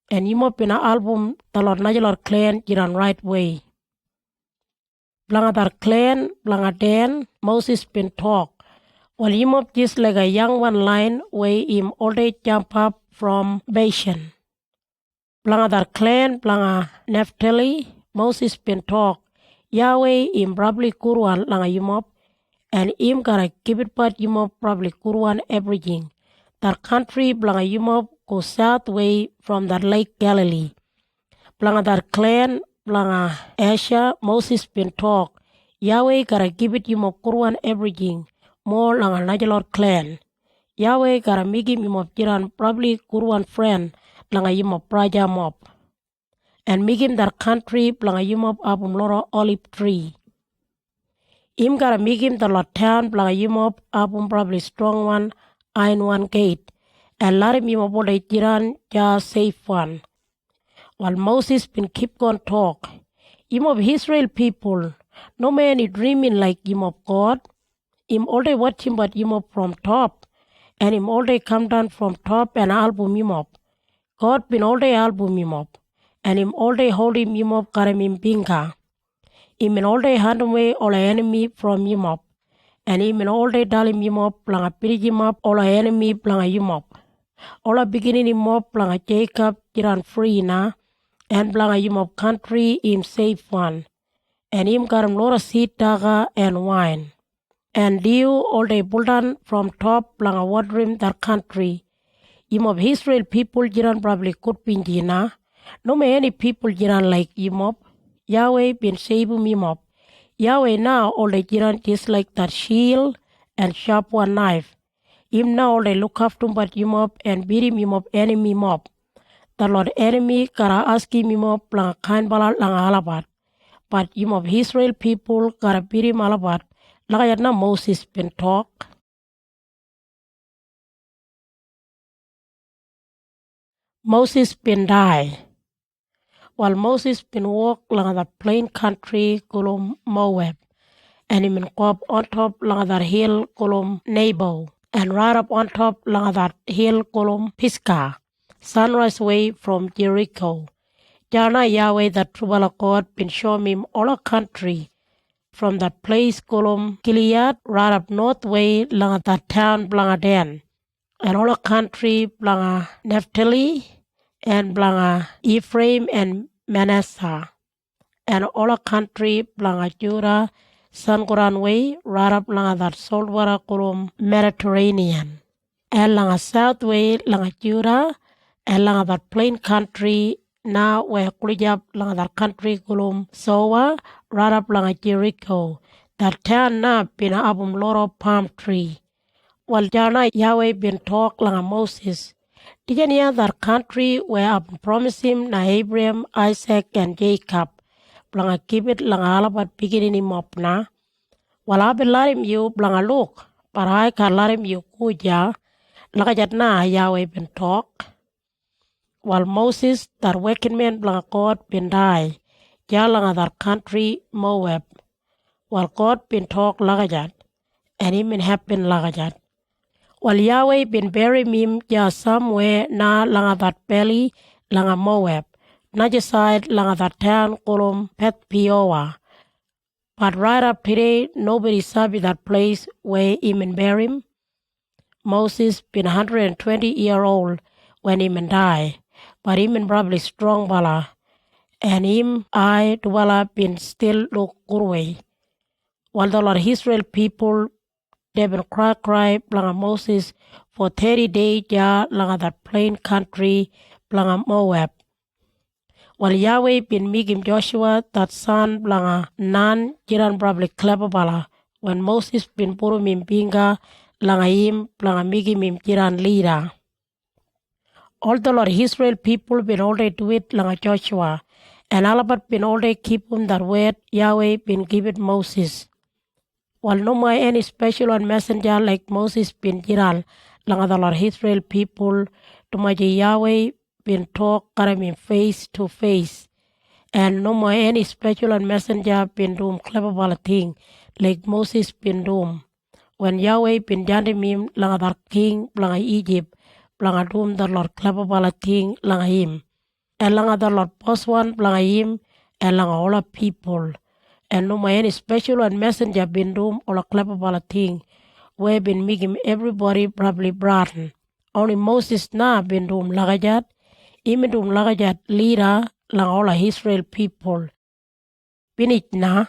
S3: And you mop been a album the Lord Najalor clan jiran right way. Blangadar clan, Blangadan, Moses been talk. While you mop just like a young one line way him all day jump up from Bashan. Blangadar clan, Blanga Naphtali, Moses been talk. Yahweh im probably kurwan langa yumop and im gotta give it but yumop probably kurwan everything. That country blanga yumop go south way from that Lake Galilee. Blanga that clan blanga Asher Moses been talk. Yahweh gotta give it yumop kurwan everything. More langa Najalor clan. Yahweh gotta make him yumop jiran probably kurwan friend langa yumop praja mop. And make him that country blanga yumop abum loro olive tree. Him gotta make him the lot town blanga yumop abum probably strong one, iron one gate. And let him yumop ole jiran ja safe one. While Moses been keep on talk. Yumop Israel people, no man is dreaming like yumop God. Him all day watch him but yumop from top. And him all day come down from top and album yumop. God been all day album yumop. And him all day hold him yumop karam him binga. Him in all day hand away all enemy from yumop. And him in all day dal him yumop blanga piri yumop all enemy blanga yumop. All beginning him up blanga Jacob jiran free na. And blanga yumop country him safe one. And him got him lot of seed daga and wine. And dew all day buldan from top blanga watering that country. Yumop Israel people jiran probably could pinjina. No many people jiran like yumop. Yahweh been saving yumop. Yahweh now all the jiran just like that shield and sharp one knife. Him now all they look after but yumop and beat him yumop enemy mob. The Lord enemy gotta ask him yumop lang kain bala lang alabat. But yumop Israel people gotta beat him alabat. Like na Moses been talk. Moses been die. While Moses been walk along the plain country kolom Moab, and him been go up on top along that hill kolom Nebo, and right up on top along that hill kolom Pisgah, sunrise way from Jericho. Jana Yahweh the true God been show him all a country, from that place kolom Gilead right up north way along that town Blangadan, and all a country blanga Naphtali, and blanga Ephraim and Manasseh, and all a country blanga Judah, Sangoran way, right up langa that saltwater kolom Mediterranean, and langa south way langa Judah, and langa that plain country now where kulijab langa that country kolom Soa, right up langa Jericho, that town na been abum lot of palm tree. While Jana Yahweh been talk langa Moses, did you hear that country where I promised him na Abraham, Isaac, and Jacob? Blanga keep it langa alabat beginning him up na. While I be let him you blanga look, but I can let him you kuja. Lakajat na Yahweh been talk. While Moses, that wicked man blanga God been die. Ja langa that country Moab. While God been talk lakajat, and him been happen lakajat. While Yahweh been bury him ja somewhere na langa that belly langa Moab, na side langa that town kolom Beth Peoa. But right up today, nobody sabi that place where him and bury him. Moses been 120-year old when him and die, but him and probably strong bala, and him I dwella been still look good way. While the Lord Israel people they been cry blanga Moses for 30 days ja langa that plain country blanga Moab. While Yahweh been making Joshua that son blanga Nun jiran probably clever bala when Moses been put him in binga langaim plangamigim jiran leader. All the Lord Israel people been all day do it langa Joshua, and Alabat been all day keep that word Yahweh been given Moses. While no more any special one messenger like Moses been jiran langa the Lord Israel people, to my Yahweh been talk karamim face to face, and no more any special one messenger been doing clever thing like Moses been doing. When Yahweh been jandimim langa the king langa Egypt, langa doom the Lord clever thing langa him, and langa the Lord boss one langa him, and langa all people. And no any special and messenger been doom or a clever thing, where been making everybody probably broughten. Only Moses na been doom lagajat, even doom lagajat leader lang all Israel people. Binit na